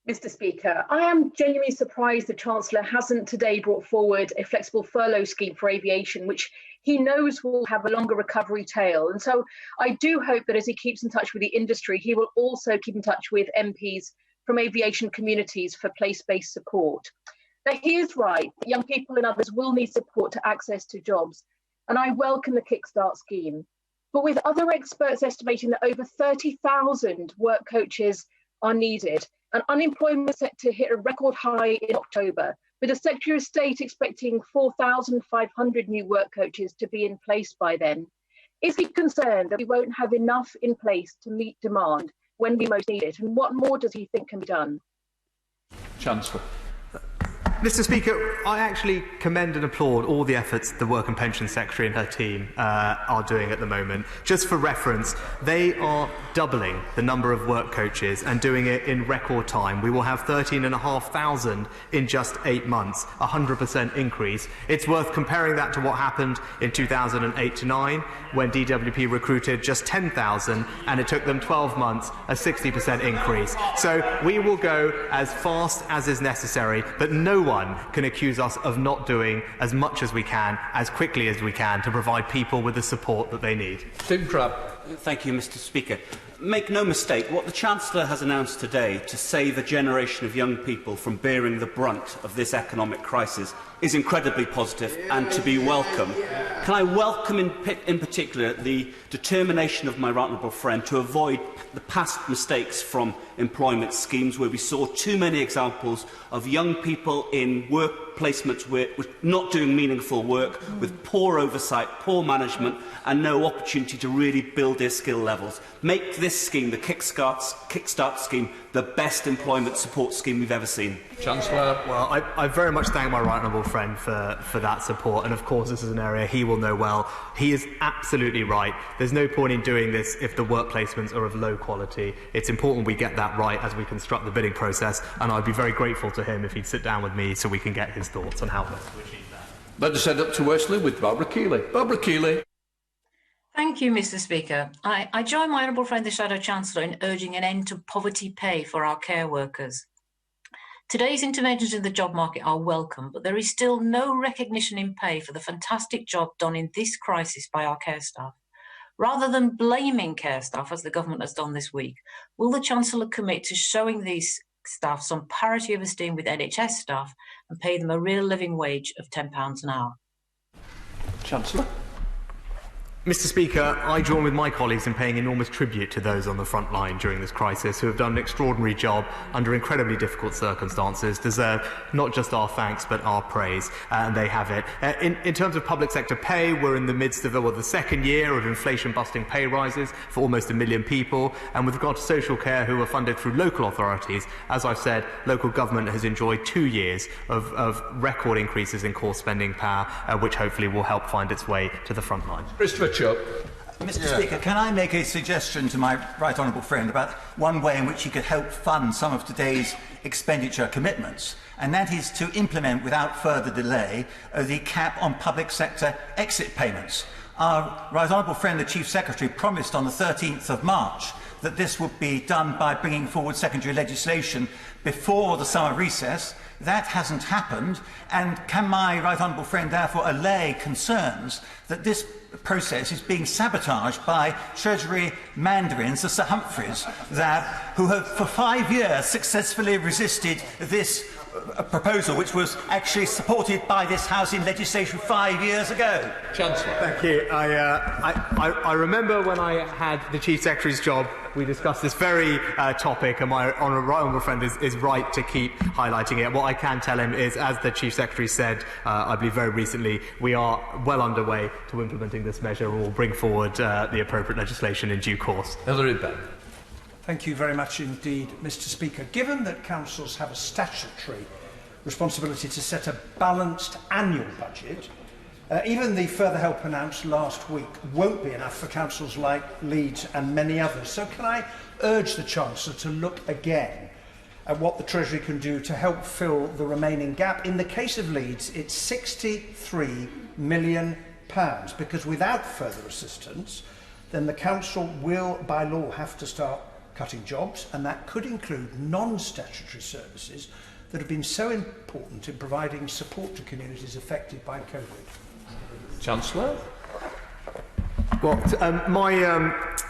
Mr. Speaker, I am genuinely surprised the Chancellor hasn't today brought forward a flexible furlough scheme for aviation, which he knows will have a longer recovery tail. And so I do hope that as he keeps in touch with the industry, he will also keep in touch with MPs from aviation communities for place-based support. Now, he is right that young people and others will need support to access to jobs, and I welcome the Kickstart scheme. But with other experts estimating that over 30,000 work coaches are needed, and unemployment is set to hit a record high in October, with the Secretary of State expecting 4,500 new work coaches to be in place by then. Is he concerned that we won't have enough in place to meet demand when we most need it? And what more does he think can be done?
Chancellor.
Mr. Speaker, I actually commend and applaud all the efforts the Work and Pension Secretary and her team are doing at the moment. Just for reference, they are doubling the number of work coaches and doing it in record time. We will have 13,500 in just 8 months, a 100% increase. It's worth comparing that to what happened in 2008 to 9, when DWP recruited just 10,000 and it took them 12 months, a 60% increase. So we will go as fast as is necessary, but no one can accuse us of not doing as much as we can, as quickly as we can, to provide people with the support that they need.
Tim Crabb.
Thank you, Mr. Speaker. Make no mistake, what the Chancellor has announced today to save a generation of young people from bearing the brunt of this economic crisis is incredibly positive and to be welcome. Can I welcome in particular the determination of my right honourable friend to avoid the past mistakes from employment schemes where we saw too many examples of young people in work placements with not doing meaningful work, with poor oversight, poor management and no opportunity to really build their skill levels. Make this scheme, the Kickstart scheme, the best employment support scheme we've ever seen.
Chancellor. Well, I very much thank my right honourable friend for that support, and of course this is an area he will know well. He is absolutely right. There's no point in doing this if the work placements are of low quality. It's important we get that right as we construct the bidding process, and I'd be very grateful to him if he'd sit down with me so we can get his thoughts on how best to achieve that.
Let us head up to Wesley with Barbara Keeley. Barbara Keeley.
Thank you, Mr. Speaker. I join my honourable friend, the Shadow Chancellor, in urging an end to poverty pay for our care workers. Today's interventions in the job market are welcome, but there is still no recognition in pay for the fantastic job done in this crisis by our care staff. Rather than blaming care staff, as the government has done this week, will the Chancellor commit to showing these staff some parity of esteem with NHS staff and pay them a real living wage of £10 an hour?
Chancellor.
Mr. Speaker, I join with my colleagues in paying enormous tribute to those on the front line during this crisis who have done an extraordinary job under incredibly difficult circumstances, deserve not just our thanks but our praise, and they have it. In terms of public sector pay, we're in the midst of the second year of inflation-busting pay rises for almost 1 million people, and with regard to social care, who are funded through local authorities, as I've said, local government has enjoyed 2 years of record increases in core spending power, which hopefully will help find its way to the front line.
Mr. Speaker, can I make a suggestion to my right honourable friend about one way in which he could help fund some of today's expenditure commitments, and that is to implement without further delay the cap on public sector exit payments. Our right honourable friend, the Chief Secretary, promised on the 13th of March that this would be done by bringing forward secondary legislation before the summer recess. That hasn't happened, and can my right honourable friend therefore allay concerns that this process is being sabotaged by Treasury mandarins, the Sir Humphreys, who have for 5 years successfully resisted this proposal, which was actually supported by this House in legislation 5 years ago.
Chancellor.
Thank you. I remember when I had the Chief Secretary's job, we discussed this very topic, and my right honourable friend is right to keep highlighting it. What I can tell him is, as the Chief Secretary said, I believe very recently, we are well underway to implementing this measure. We'll bring forward the appropriate legislation in due course.
Hilary Benn.
Thank you very much indeed, Mr. Speaker. Given that councils have a statutory responsibility to set a balanced annual budget, even the further help announced last week won't be enough for councils like Leeds and many others. So can I urge the Chancellor to look again at what the Treasury can do to help fill the remaining gap? In the case of Leeds, it's £63 million, because without further assistance, then the council will, by law, have to start cutting jobs, and that could include non-statutory services that have been so important in providing support to communities affected by COVID.
Chancellor?
Well, my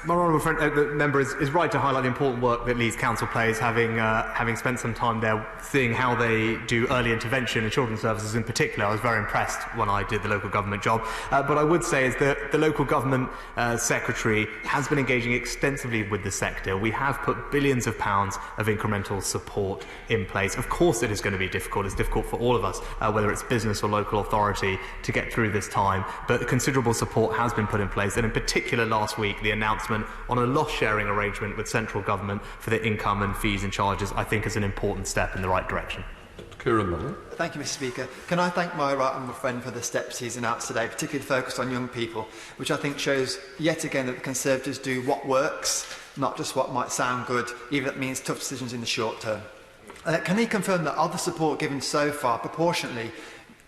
honourable friend, the member is right to highlight the important work that Leeds Council plays, having spent some time there, seeing how they do early intervention in children's services in particular. I was very impressed when I did the local government job. But I would say is that the local government secretary has been engaging extensively with the sector. We have put billions of pounds of incremental support in place. Of course it is going to be difficult. It's difficult for all of us, whether it's business or local authority, to get through this time. But considerable support has been put in place. And in particular last week, the announcement on a loss-sharing arrangement with central government for the income and fees and charges, I think, is an important step in the right direction.
Thank you, Mr. Speaker. Can I thank my right honourable friend for the steps he's announced today, particularly focused on young people, which I think shows yet again that the Conservatives do what works, not just what might sound good, even if it means tough decisions in the short term. Can he confirm that of the support given so far, proportionately,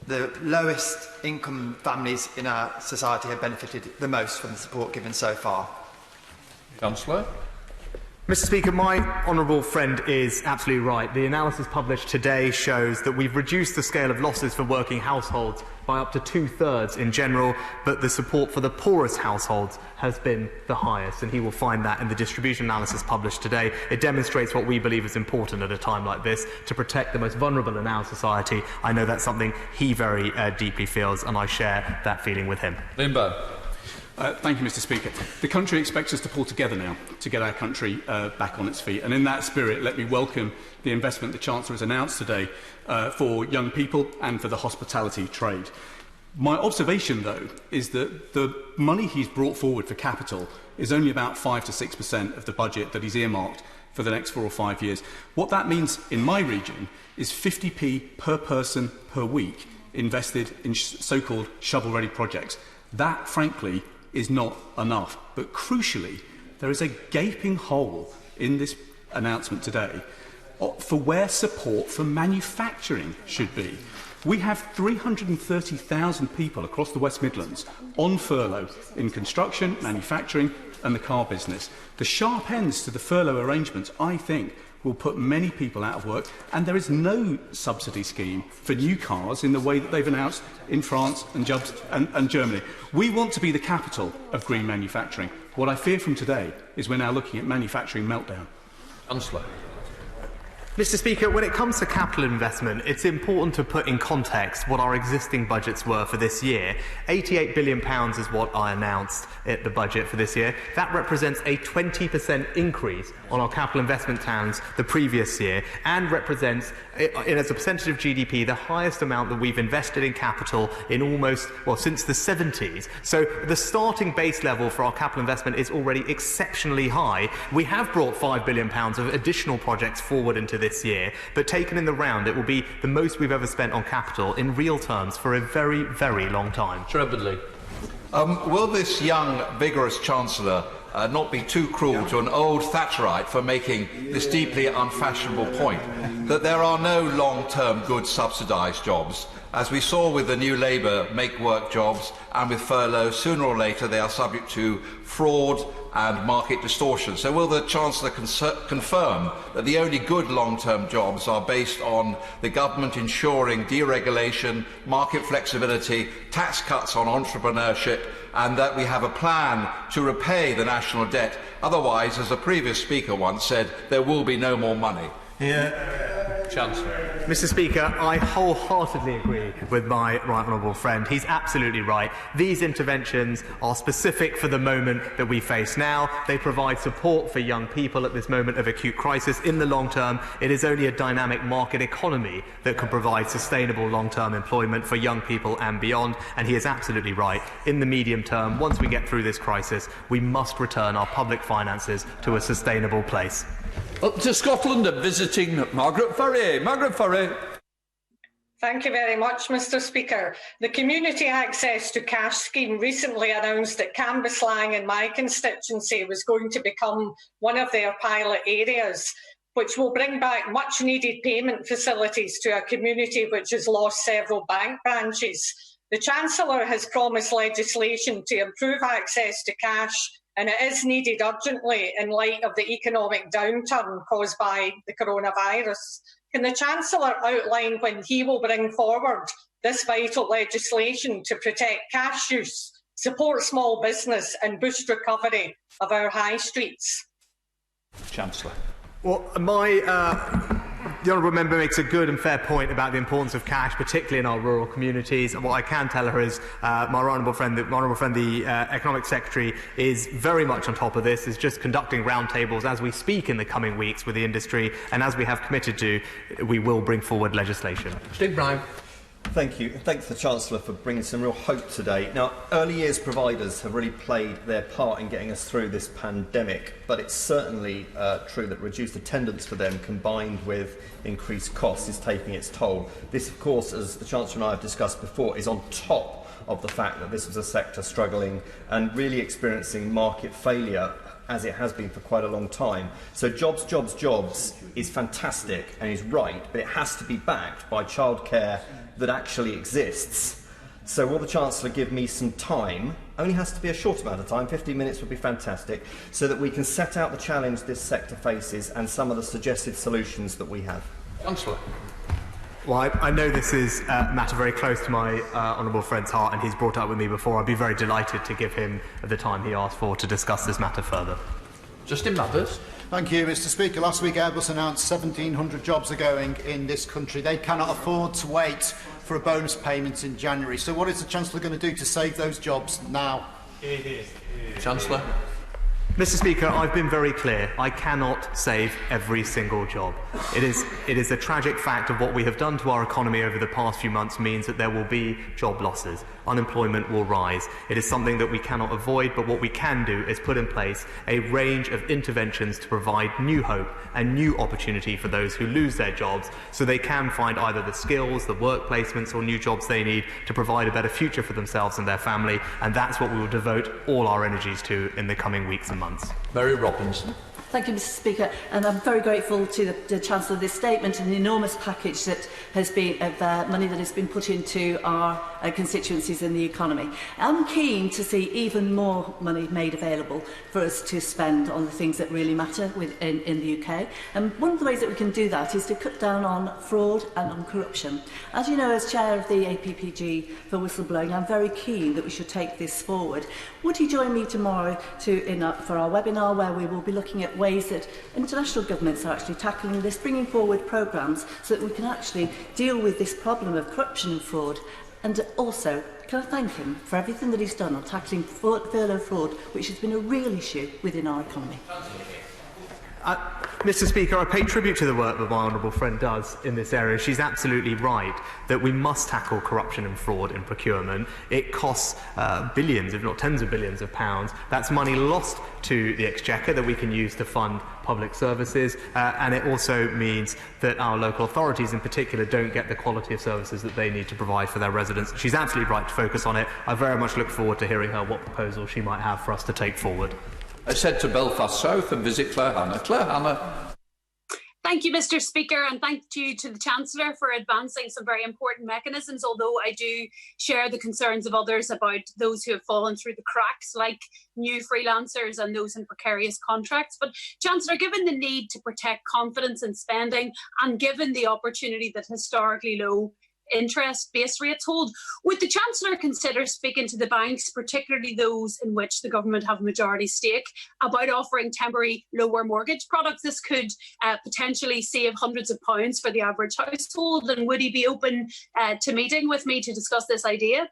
the lowest income families in our society have benefited the most from the support given so far?
Chancellor?
Mr. Speaker, my honourable friend is absolutely right. The analysis published today shows that we've reduced the scale of losses for working households by up to 2/3 in general, but the support for the poorest households has been the highest, and he will find that in the distribution analysis published today. It demonstrates what we believe is important at a time like this, to protect the most vulnerable in our society. I know that's something he very deeply feels, and I share that feeling with him.
Limbo.
Thank you, Mr. Speaker. The country expects us to pull together now to get our country back on its feet. And in that spirit, let me welcome the investment the Chancellor has announced today for young people and for the hospitality trade. My observation, though, is that the money he's brought forward for capital is only about 5 to 6% of the budget that he's earmarked for the next 4 or 5 years. What that means in my region is 50p per person per week invested in so-called shovel-ready projects. That, frankly, is not enough. But crucially, there is a gaping hole in this announcement today for where support for manufacturing should be. We have 330,000 people across the West Midlands on furlough in construction, manufacturing and the car business. The sharp ends to the furlough arrangements, I think, will put many people out of work, and there is no subsidy scheme for new cars in the way that they've announced in France and Germany. We want to be the capital of green manufacturing. What I fear from today is we're now looking at manufacturing meltdown.
Chancellor.
Mr. Speaker, when it comes to capital investment, it's important to put in context what our existing budgets were for this year. £88 billion is what I announced at the budget for this year. That represents a 20% increase on our capital investment plans the previous year, and represents, as a percentage of GDP, the highest amount that we've invested in capital in since the 70s. So the starting base level for our capital investment is already exceptionally high. We have brought £5 billion of additional projects forward into this year, but taken in the round, it will be the most we've ever spent on capital in real terms for a very, very long time.
Trebedley.
Will this young, vigorous Chancellor not be too cruel to an old Thatcherite for making this deeply unfashionable point, that there are no long-term good subsidised jobs? As we saw with the new Labour make-work jobs and with furlough, sooner or later they are subject to fraud and market distortion. So will the Chancellor confirm that the only good long-term jobs are based on the government ensuring deregulation, market flexibility, tax cuts on entrepreneurship, and that we have a plan to repay the national debt? Otherwise, as the previous speaker once said, there will be no more money.
Chancellor.
Mr. Speaker, I wholeheartedly agree with my right honourable friend. He's absolutely right. These interventions are specific for the moment that we face now. They provide support for young people at this moment of acute crisis. In the long term, it is only a dynamic market economy that can provide sustainable long-term employment for young people and beyond. And he is absolutely right. In the medium term, once we get through this crisis, we must return our public finances to a sustainable place.
Up to Scotland and visiting Margaret Furry. Margaret Furry.
Thank you very much, Mr. Speaker. The Community Access to Cash scheme recently announced that Cambuslang in my constituency was going to become one of their pilot areas, which will bring back much needed payment facilities to a community which has lost several bank branches. The Chancellor has promised legislation to improve access to cash and it is needed urgently in light of the economic downturn caused by the coronavirus. Can the Chancellor outline when he will bring forward this vital legislation to protect cash use, support small business and boost recovery of our high streets?
Chancellor.
Well, the honourable member makes a good and fair point about the importance of cash, particularly in our rural communities. And what I can tell her is my honourable friend, the Economic Secretary, is very much on top of this, is just conducting roundtables as we speak in the coming weeks with the industry, and as we have committed to, we will bring forward legislation.
Steve Brown. Thank you. Thanks to the Chancellor for bringing some real hope today. Now, early years providers have really played their part in getting us through this pandemic, but it's certainly true that reduced attendance for them combined with increased costs is taking its toll. This, of course, as the Chancellor and I have discussed before, is on top of the fact that this was a sector struggling and really experiencing market failure, as it has been for quite a long time. So jobs, jobs, jobs is fantastic and is right, but it has to be backed by childcare that actually exists. So will the Chancellor give me some time, only has to be a short amount of time, 15 minutes would be fantastic, so that we can set out the challenge this sector faces and some of the suggested solutions that we have?
Chancellor. Well, I know this is a matter very close to my honourable friend's heart, and he's brought it up with me before. I'd be very delighted to give him the time he asked for to discuss this matter further.
Justin Mathers.
Thank you, Mr. Speaker. Last week, Airbus announced 1,700 jobs are going in this country. They cannot afford to wait for a bonus payment in January. So what is the Chancellor going to do to save those jobs now?
Chancellor.
Mr. Speaker, I've been very clear. I cannot save every single job. It is a tragic fact of what we have done to our economy over the past few months means that there will be job losses. Unemployment will rise. It is something that we cannot avoid, but what we can do is put in place a range of interventions to provide new hope and new opportunity for those who lose their jobs, so they can find either the skills, the work placements or new jobs they need to provide a better future for themselves and their family, and that's what we will devote all our energies to in the coming weeks and months.
Mary Robinson.
Thank you, Mr. Speaker, and I'm very grateful to the Chancellor of this statement and the enormous package that has been of money that has been put into our constituencies in the economy. I'm keen to see even more money made available for us to spend on the things that really matter in the UK. And one of the ways that we can do that is to cut down on fraud and on corruption. As you know, as Chair of the APPG for whistleblowing, I'm very keen that we should take this forward. Would you join me tomorrow for our webinar where we will be looking at ways that international governments are actually tackling this, bringing forward programmes so that we can actually deal with this problem of corruption and fraud? And also, can I thank him for everything that he's done on tackling furlough fraud, which has been a real issue within our economy?
Mr. Speaker, I pay tribute to the work that my honourable friend does in this area. She's absolutely right that we must tackle corruption and fraud in procurement. It costs billions, if not tens of billions of pounds. That's money lost to the Exchequer that we can use to fund public services, and it also means that our local authorities in particular don't get the quality of services that they need to provide for their residents. She's absolutely right to focus on it. I very much look forward to hearing her what proposals she might have for us to take forward.
I said to Belfast South and visit Claire Hannah. Claire Hannah.
Thank you, Mr. Speaker, and thank you to the Chancellor for advancing some very important mechanisms, although I do share the concerns of others about those who have fallen through the cracks, like new freelancers and those in precarious contracts. But, Chancellor, given the need to protect confidence in spending and given the opportunity that historically low interest-based rates hold, would the Chancellor consider speaking to the banks, particularly those in which the government have a majority stake, about offering temporary lower mortgage products? This could potentially save hundreds of pounds for the average household, and would he be open to meeting with me to discuss this idea?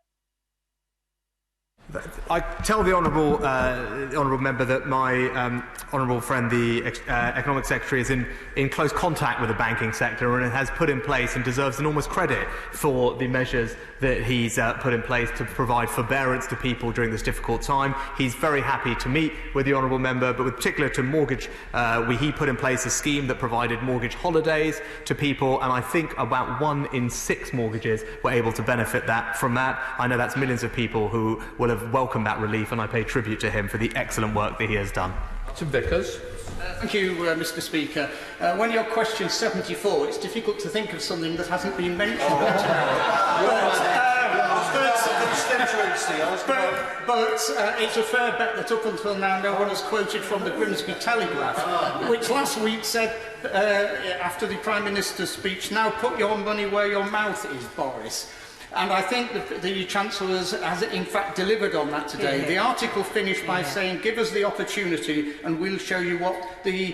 I tell the honourable member that my honourable friend, the Economic Secretary, is in close contact with the banking sector and has put in place and deserves enormous credit for the measures that he's put in place to provide forbearance to people during this difficult time. He's very happy to meet with the honourable member, but with particular to mortgage, he put in place a scheme that provided mortgage holidays to people, and I think about 1 in 6 mortgages were able to benefit from that. I know that's millions of people who will have welcomed that relief, and I pay tribute to him for the excellent work that he has done.
To Vickers.
Thank you, Mr. Speaker. When you're question 74, it's difficult to think of something that hasn't been mentioned. it's a fair bet that up until now no one has quoted from the Grimsby Telegraph, which last week said, after the Prime Minister's speech, now put your money where your mouth is, Boris. And I think the Chancellor has in fact delivered on that today. The article finished by saying, give us the opportunity and we'll show you what the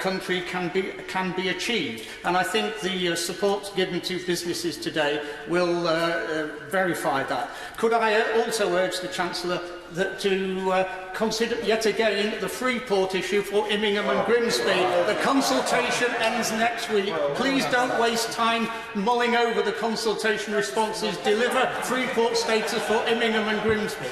country can be achieved. And I think the support given to businesses today will verify that. Could I also urge the Chancellor to consider yet again the Freeport issue for Immingham and Grimsby? The consultation ends next week. Please don't waste time mulling over the consultation responses. Deliver Freeport status for Immingham and Grimsby.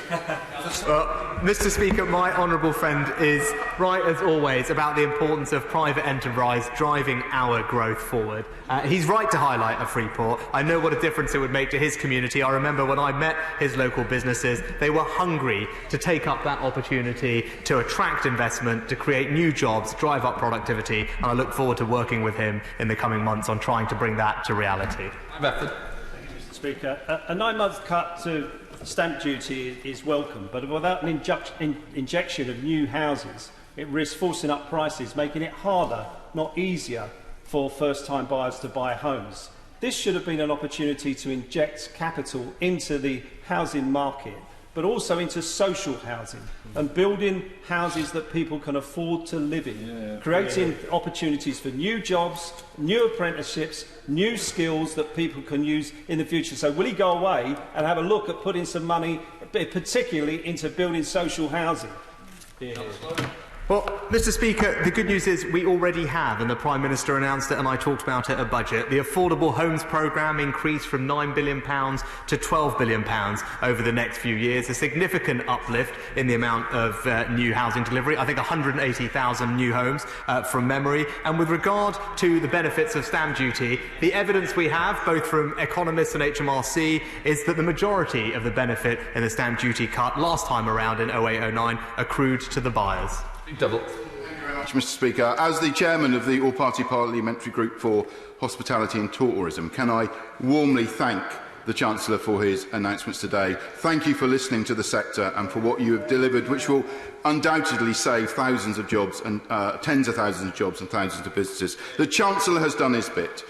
Mr. Speaker, my honourable friend is right as always about the importance of private enterprise driving our growth forward. He's right to highlight a Freeport. I know what a difference it would make to his community. I remember when I met his local businesses, they were hungry to take up that opportunity to attract investment, to create new jobs, drive up productivity, and I look forward to working with him in the coming months on trying to bring that to reality.
Thank you, Mr. Speaker. A 9-month cut to stamp duty is welcome, but without an injection of new houses, it risks forcing up prices, making it harder, not easier, for first-time buyers to buy homes. This should have been an opportunity to inject capital into the housing market, but also into social housing and building houses that people can afford to live in, creating opportunities for new jobs, new apprenticeships, new skills that people can use in the future. So will he go away and have a look at putting some money, particularly into building social housing?
Well, Mr. Speaker, the good news is we already have, and the Prime Minister announced it and I talked about it at budget. The Affordable Homes Programme increased from £9 billion to £12 billion over the next few years, a significant uplift in the amount of new housing delivery. I think 180,000 new homes from memory. And with regard to the benefits of stamp duty, the evidence we have, both from economists and HMRC, is that the majority of the benefit in the stamp duty cut last time around in 08-09 accrued to the buyers.
Double. Thank you very much, Mr. Speaker. As the chairman of the All-Party Parliamentary Group for Hospitality and Tourism, can I warmly thank the Chancellor for his announcements today. Thank you for listening to the sector and for what you have delivered, which will undoubtedly save thousands of jobs and tens of thousands of jobs and thousands of businesses. The Chancellor has done his bit.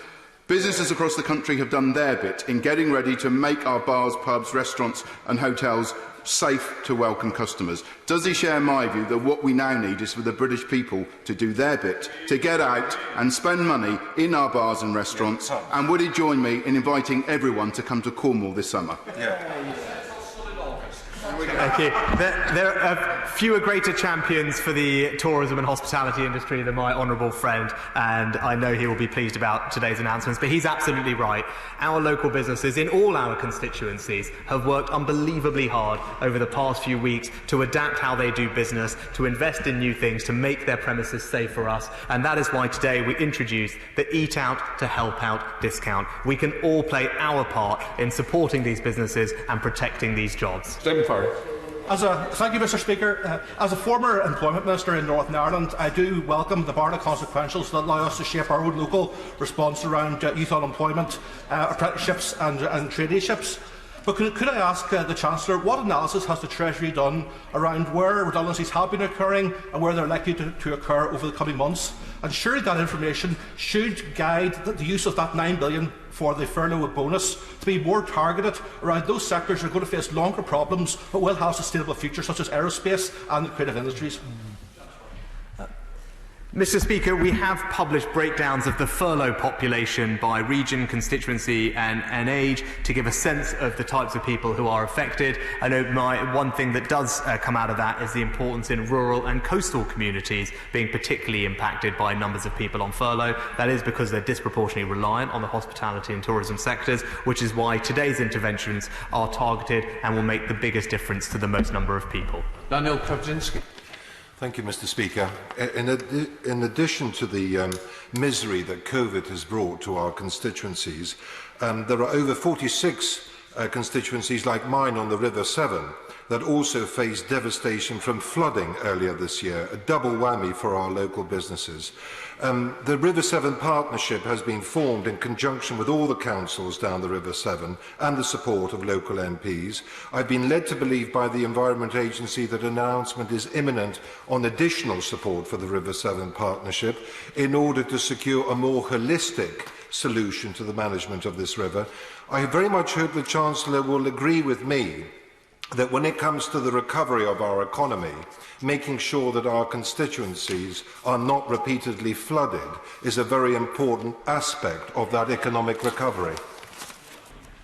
Businesses across the country have done their bit in getting ready to make our bars, pubs, restaurants and hotels safe to welcome customers. Does he share my view that what we now need is for the British people to do their bit, to get out and spend money in our bars and restaurants? And would he join me in inviting everyone to come to Cornwall this summer?
Thank you. There are fewer greater champions for the tourism and hospitality industry than my honourable friend, and I know he will be pleased about today's announcements, but he's absolutely right. Our local businesses in all our constituencies have worked unbelievably hard over the past few weeks to adapt how they do business, to invest in new things, to make their premises safe for us, and that is why today we introduced the Eat Out to Help Out discount. We can all play our part in supporting these businesses and protecting these jobs.
Thank you, Mr. Speaker. As a former employment minister in Northern Ireland, I do welcome the Barna consequentials that allow us to shape our own local response around youth unemployment, apprenticeships and traineeships. But could I ask the Chancellor, what analysis has the Treasury done around where redundancies have been occurring and where they're likely to occur over the coming months? And surely that information should guide the use of that £9 billion for the furlough bonus to be more targeted around those sectors that are going to face longer problems but will have sustainable futures, such as aerospace and the creative industries.
Mr. Speaker, we have published breakdowns of the furlough population by region, constituency and age to give a sense of the types of people who are affected. I know one thing that does come out of that is the importance in rural and coastal communities being particularly impacted by numbers of people on furlough. That is because they're disproportionately reliant on the hospitality and tourism sectors, which is why today's interventions are targeted and will make the biggest difference to the most number of people.
Daniel Krawczynski.
Thank you, Mr. Speaker. In addition to the misery that COVID has brought to our constituencies, there are over 46 constituencies like mine on the River Severn that also faced devastation from flooding earlier this year, a double whammy for our local businesses. The River Severn Partnership has been formed in conjunction with all the councils down the River Severn and the support of local MPs. I've been led to believe by the Environment Agency that an announcement is imminent on additional support for the River Severn Partnership in order to secure a more holistic solution to the management of this river. I very much hope the Chancellor will agree with me that when it comes to the recovery of our economy, making sure that our constituencies are not repeatedly flooded is a very important aspect of that economic recovery.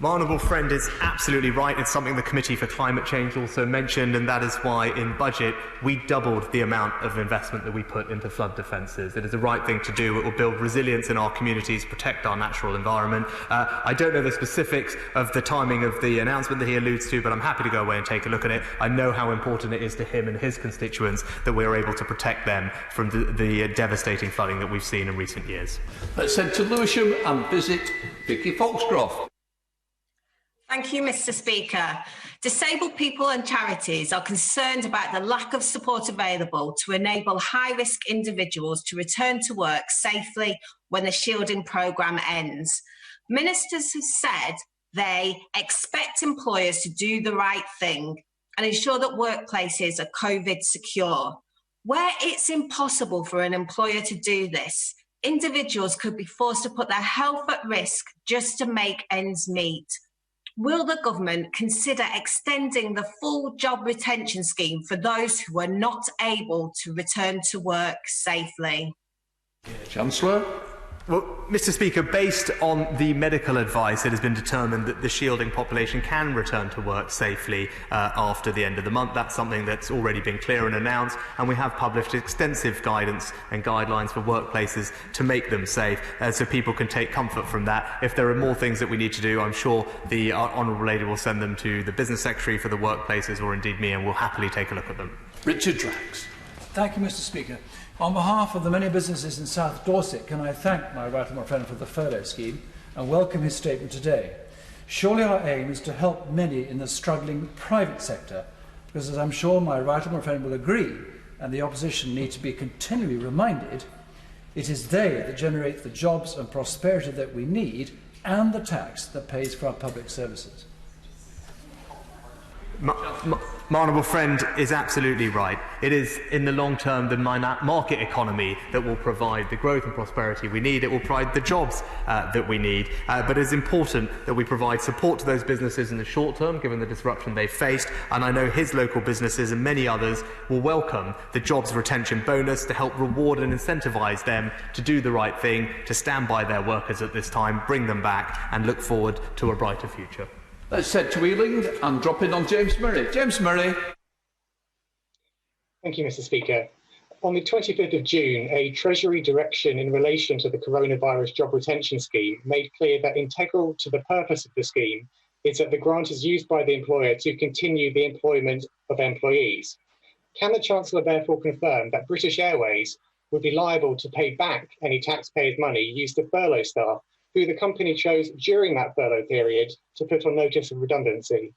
My honourable friend is absolutely right. It's something the Committee for Climate Change also mentioned, and that is why in budget we doubled the amount of investment that we put into flood defences. It is the right thing to do. It will build resilience in our communities, protect our natural environment. I don't know the specifics of the timing of the announcement that he alludes to, but I'm happy to go away and take a look at it. I know how important it is to him and his constituents that we are able to protect them from the devastating flooding that we've seen in recent years.
Let's head to Lewisham and visit Vicky Foxcroft.
Thank you, Mr. Speaker. Disabled people and charities are concerned about the lack of support available to enable high-risk individuals to return to work safely when the shielding programme ends. Ministers have said they expect employers to do the right thing and ensure that workplaces are COVID secure. Where it's impossible for an employer to do this, individuals could be forced to put their health at risk just to make ends meet. Will the government consider extending the full job retention scheme for those who are not able to return to work safely?
Chancellor.
Well, Mr. Speaker, based on the medical advice, it has been determined that the shielding population can return to work safely after the end of the month. That's something that's already been clear and announced, and we have published extensive guidance and guidelines for workplaces to make them safe, so people can take comfort from that. If there are more things that we need to do, I'm sure the Honourable Lady will send them to the Business Secretary for the workplaces, or indeed me, and we'll happily take a look at them.
Richard Drax.
Thank you, Mr. Speaker. On behalf of the many businesses in South Dorset, can I thank my right honourable friend for the furlough scheme and welcome his statement today. Surely our aim is to help many in the struggling private sector, because as I'm sure my right honourable friend will agree, and the opposition need to be continually reminded, it is they that generate the jobs and prosperity that we need and the tax that pays for our public services.
My honourable friend is absolutely right. It is in the long term the market economy that will provide the growth and prosperity we need. It will provide the jobs that we need. But it is important that we provide support to those businesses in the short term, given the disruption they've faced. And I know his local businesses and many others will welcome the jobs retention bonus to help reward and incentivise them to do the right thing, to stand by their workers at this time, bring them back and look forward to a brighter future.
Let's head to Ealing and drop in on James Murray. James Murray.
Thank you, Mr. Speaker. On the 25th of June, a Treasury direction in relation to the coronavirus job retention scheme made clear that integral to the purpose of the scheme is that the grant is used by the employer to continue the employment of employees. Can the Chancellor therefore confirm that British Airways would be liable to pay back any taxpayers' money used to furlough staff who the company chose during that furlough period to put on notice of redundancy?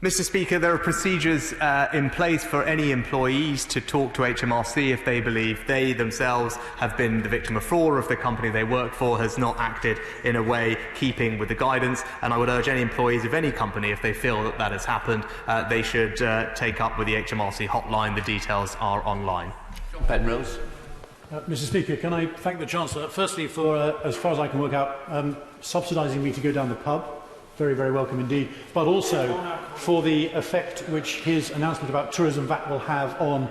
Mr. Speaker, there are procedures in place for any employees to talk to HMRC if they believe they themselves have been the victim of fraud, or if the company they work for has not acted in a way keeping with the guidance. And I would urge any employees of any company, if they feel that that has happened, they should take up with the HMRC hotline. The details are online.
John Penrose.
Mr. Speaker, can I thank the Chancellor, firstly for, as far as I can work out, subsidising me to go down the pub. Very, very welcome indeed. But also for the effect which his announcement about tourism VAT will have on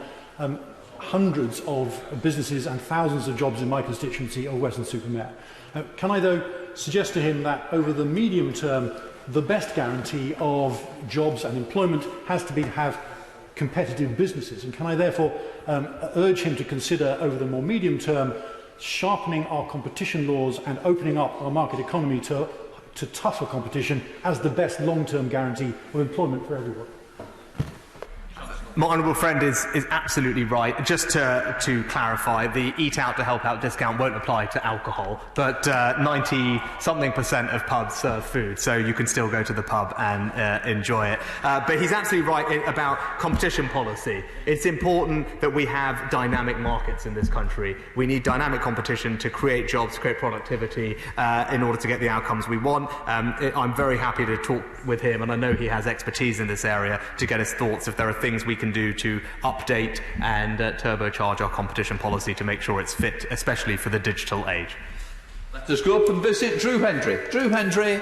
hundreds of businesses and thousands of jobs in my constituency of Weston-super-Mare. Can I, though, suggest to him that over the medium term, the best guarantee of jobs and employment has to be to have competitive businesses? And can I therefore urge him to consider over the more medium term sharpening our competition laws and opening up our market economy to tougher competition as the best long-term guarantee of employment for everyone?
My honourable friend is absolutely right. Just to clarify, the Eat Out to Help Out discount won't apply to alcohol, but 90-something% of pubs serve food, so you can still go to the pub and enjoy it. But he's absolutely right about competition policy. It's important that we have dynamic markets in this country. We need dynamic competition to create jobs, create productivity in order to get the outcomes we want. I'm very happy to talk with him, and I know he has expertise in this area, to get his thoughts if there are things we can do to update and turbocharge our competition policy to make sure it's fit, especially for the digital age.
Let us go up and visit Drew Hendry. Drew Hendry.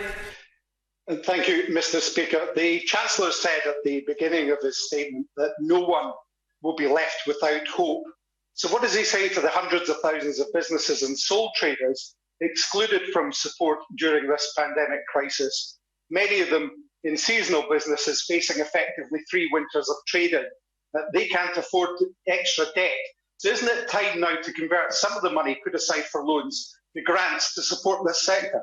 Thank you, Mr. Speaker. The Chancellor said at the beginning of his statement that no one will be left without hope. So what does he say to the hundreds of thousands of businesses and sole traders excluded from support during this pandemic crisis? Many of them in seasonal businesses facing effectively 3 winters of trading. They can't afford extra debt. So isn't it time now to convert some of the money put aside for loans to grants to support this sector?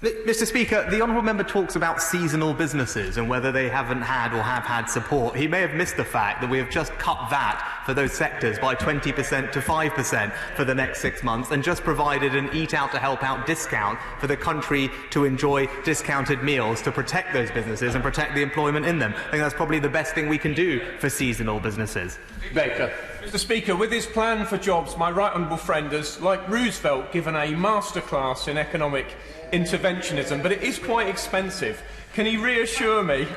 Mr. Speaker, the honourable member talks about seasonal businesses and whether they haven't had or have had support. He may have missed the fact that we have just cut VAT for those sectors by 20% to 5% for the next 6 months, and just provided an Eat Out to Help Out discount for the country to enjoy discounted meals to protect those businesses and protect the employment in them. I think that's probably the best thing we can do for seasonal businesses.
Baker. Mr. Speaker, with his plan for jobs, my right honourable friend has, like Roosevelt, given a masterclass in economic interventionism, but it is quite expensive. Can he reassure me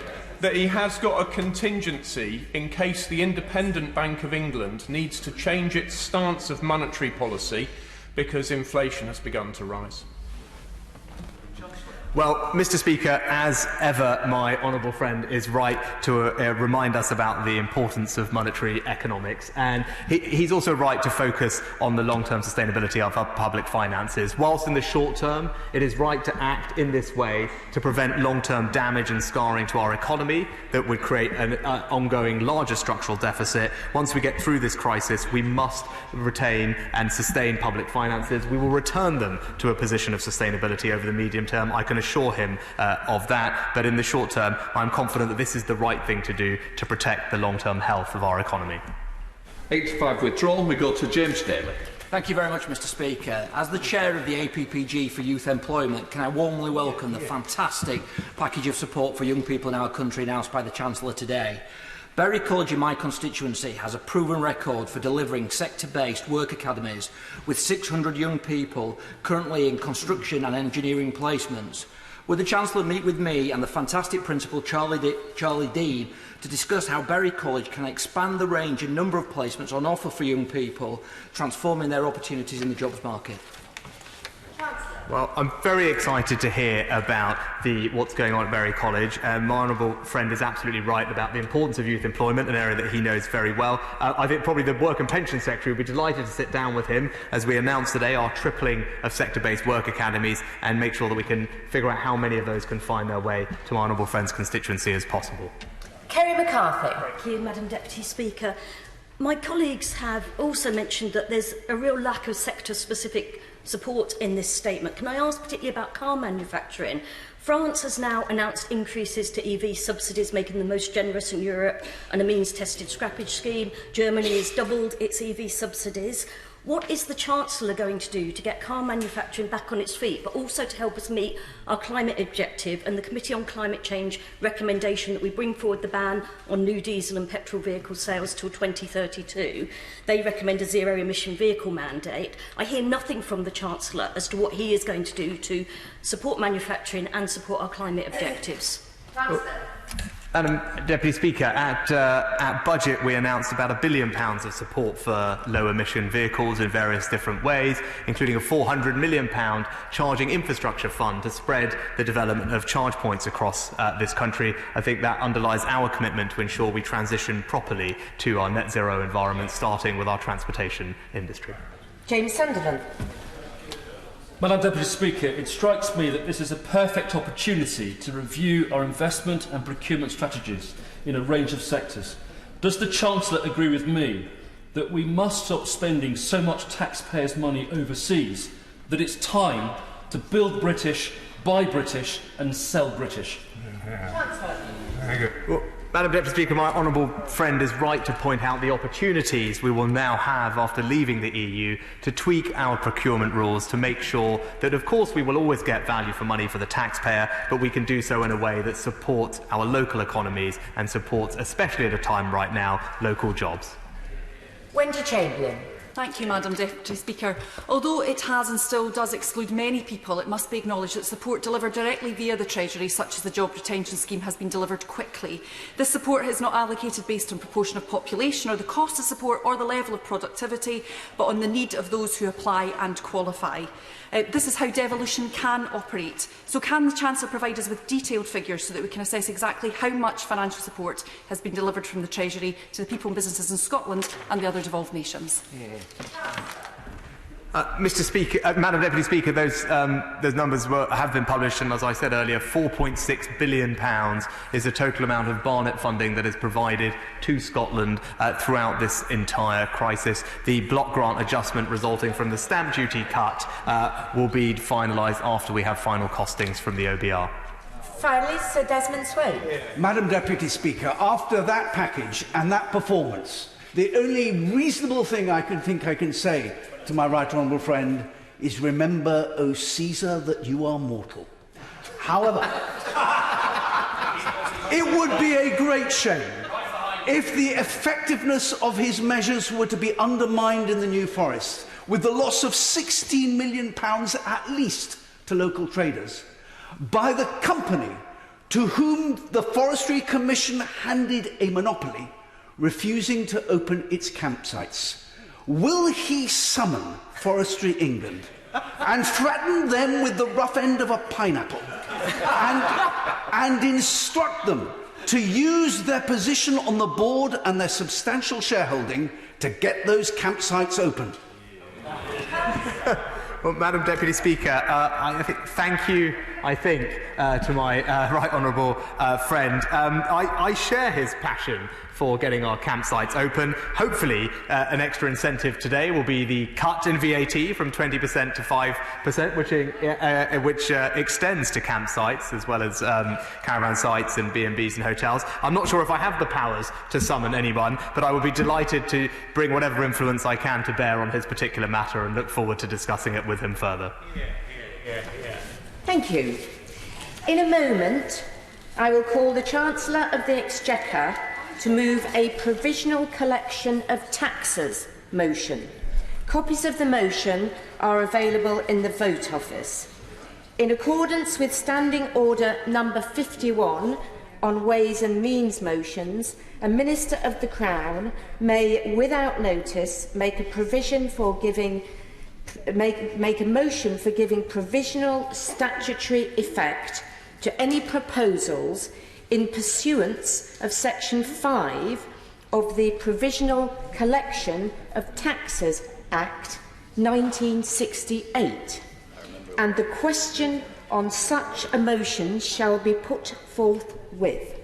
that he has got a contingency in case the Independent Bank of England needs to change its stance of monetary policy because inflation has begun to rise?
Well, Mr. Speaker, as ever, my honourable friend is right to remind us about the importance of monetary economics, and he's also right to focus on the long-term sustainability of our public finances. Whilst in the short term, it is right to act in this way to prevent long-term damage and scarring to our economy that would create an ongoing larger structural deficit. Once we get through this crisis, we must retain and sustain public finances. We will return them to a position of sustainability over the medium term. I can assure him of that, but in the short term I'm confident that this is the right thing to do to protect the long-term health of our economy.
85 withdrawn. We go to James Daly.
Thank you very much, Mr. Speaker. As the chair of the APPG for Youth Employment, can I warmly welcome the fantastic package of support for young people in our country announced by the Chancellor today. Bury College in my constituency has a proven record for delivering sector-based work academies with 600 young people currently in construction and engineering placements. Would the Chancellor meet with me and the fantastic Principal Charlie Dean to discuss how Bury College can expand the range and number of placements on offer for young people, transforming their opportunities in the jobs market?
Well, I'm very excited to hear about what's going on at Bury College. My honourable friend is absolutely right about the importance of youth employment, an area that he knows very well. I think probably the Work and Pension Secretary will be delighted to sit down with him as we announce today our tripling of sector-based work academies and make sure that we can figure out how many of those can find their way to my honourable friend's constituency as possible.
Kerry McCarthy. Thank you, Madam Deputy Speaker. My colleagues have also mentioned that there's a real lack of sector-specific support in this statement. Can I ask particularly about car manufacturing? France has now announced increases to EV subsidies, making them the most generous in Europe, and a means-tested scrappage scheme. Germany has doubled its EV subsidies. What is the Chancellor going to do to get car manufacturing back on its feet, but also to help us meet our climate objective and the Committee on Climate Change recommendation that we bring forward the ban on new diesel and petrol vehicle sales till 2032? They recommend a zero-emission vehicle mandate. I hear nothing from the Chancellor as to what he is going to do to support manufacturing and support our climate objectives.
Madam Deputy Speaker, at budget we announced about £1 billion of support for low-emission vehicles in various different ways, including a £400 million charging infrastructure fund to spread the development of charge points across this country. I think that underlies our commitment to ensure we transition properly to our net zero environment, starting with our transportation industry.
James Sunderland.
Madam Deputy Speaker, it strikes me that this is a perfect opportunity to review our investment and procurement strategies in a range of sectors. Does the Chancellor agree with me that we must stop spending so much taxpayers' money overseas, that it's time to build British, buy British and sell British?
Well, Madam Deputy Speaker, my honourable friend is right to point out the opportunities we will now have after leaving the EU to tweak our procurement rules to make sure that, of course, we will always get value for money for the taxpayer, but we can do so in a way that supports our local economies and supports, especially at a time right now, local jobs.
Wendy Chamberlain.
Thank you, Madam Deputy Speaker. Although it has and still does exclude many people, it must be acknowledged that support delivered directly via the Treasury, such as the Job Retention Scheme, has been delivered quickly. This support is not allocated based on proportion of population or the cost of support or the level of productivity, but on the need of those who apply and qualify. This is how devolution can operate. So can the Chancellor provide us with detailed figures so that we can assess exactly how much financial support has been delivered from the Treasury to the people and businesses in Scotland and the other devolved nations?
Mr. Speaker, Madam Deputy Speaker, those numbers have been published, and as I said earlier, £4.6 billion is the total amount of Barnett funding that is provided to Scotland throughout this entire crisis. The block grant adjustment resulting from the stamp duty cut will be finalised after we have final costings from the OBR.
Finally, Sir Desmond Swain.
Madam Deputy Speaker, after that package and that performance, the only reasonable thing I can say to my right honourable friend is remember, O Caesar, that you are mortal. However, it would be a great shame if the effectiveness of his measures were to be undermined in the New Forest, with the loss of £16 million at least to local traders, by the company to whom the Forestry Commission handed a monopoly, refusing to open its campsites. Will he summon Forestry England and threaten them with the rough end of a pineapple and instruct them to use their position on the board and their substantial shareholding to get those campsites opened?
Well, Madam Deputy Speaker, thank you, to my right honourable friend. I share his passion for getting our campsites open. Hopefully, an extra incentive today will be the cut in VAT from 20% to 5%, which extends to campsites as well as caravan sites and B&Bs and hotels. I'm not sure if I have the powers to summon anyone, but I would be delighted to bring whatever influence I can to bear on his particular matter and look forward to discussing it with him further.
Thank you. In a moment, I will call the Chancellor of the Exchequer to move a provisional collection of taxes motion. Copies of the motion are available in the vote office. In accordance with Standing Order number 51 on Ways and Means motions, a Minister of the Crown may, without notice, make a motion for giving provisional statutory effect to any proposals in pursuance of Section 5 of the Provisional Collection of Taxes Act 1968, and the question on such a motion shall be put forthwith.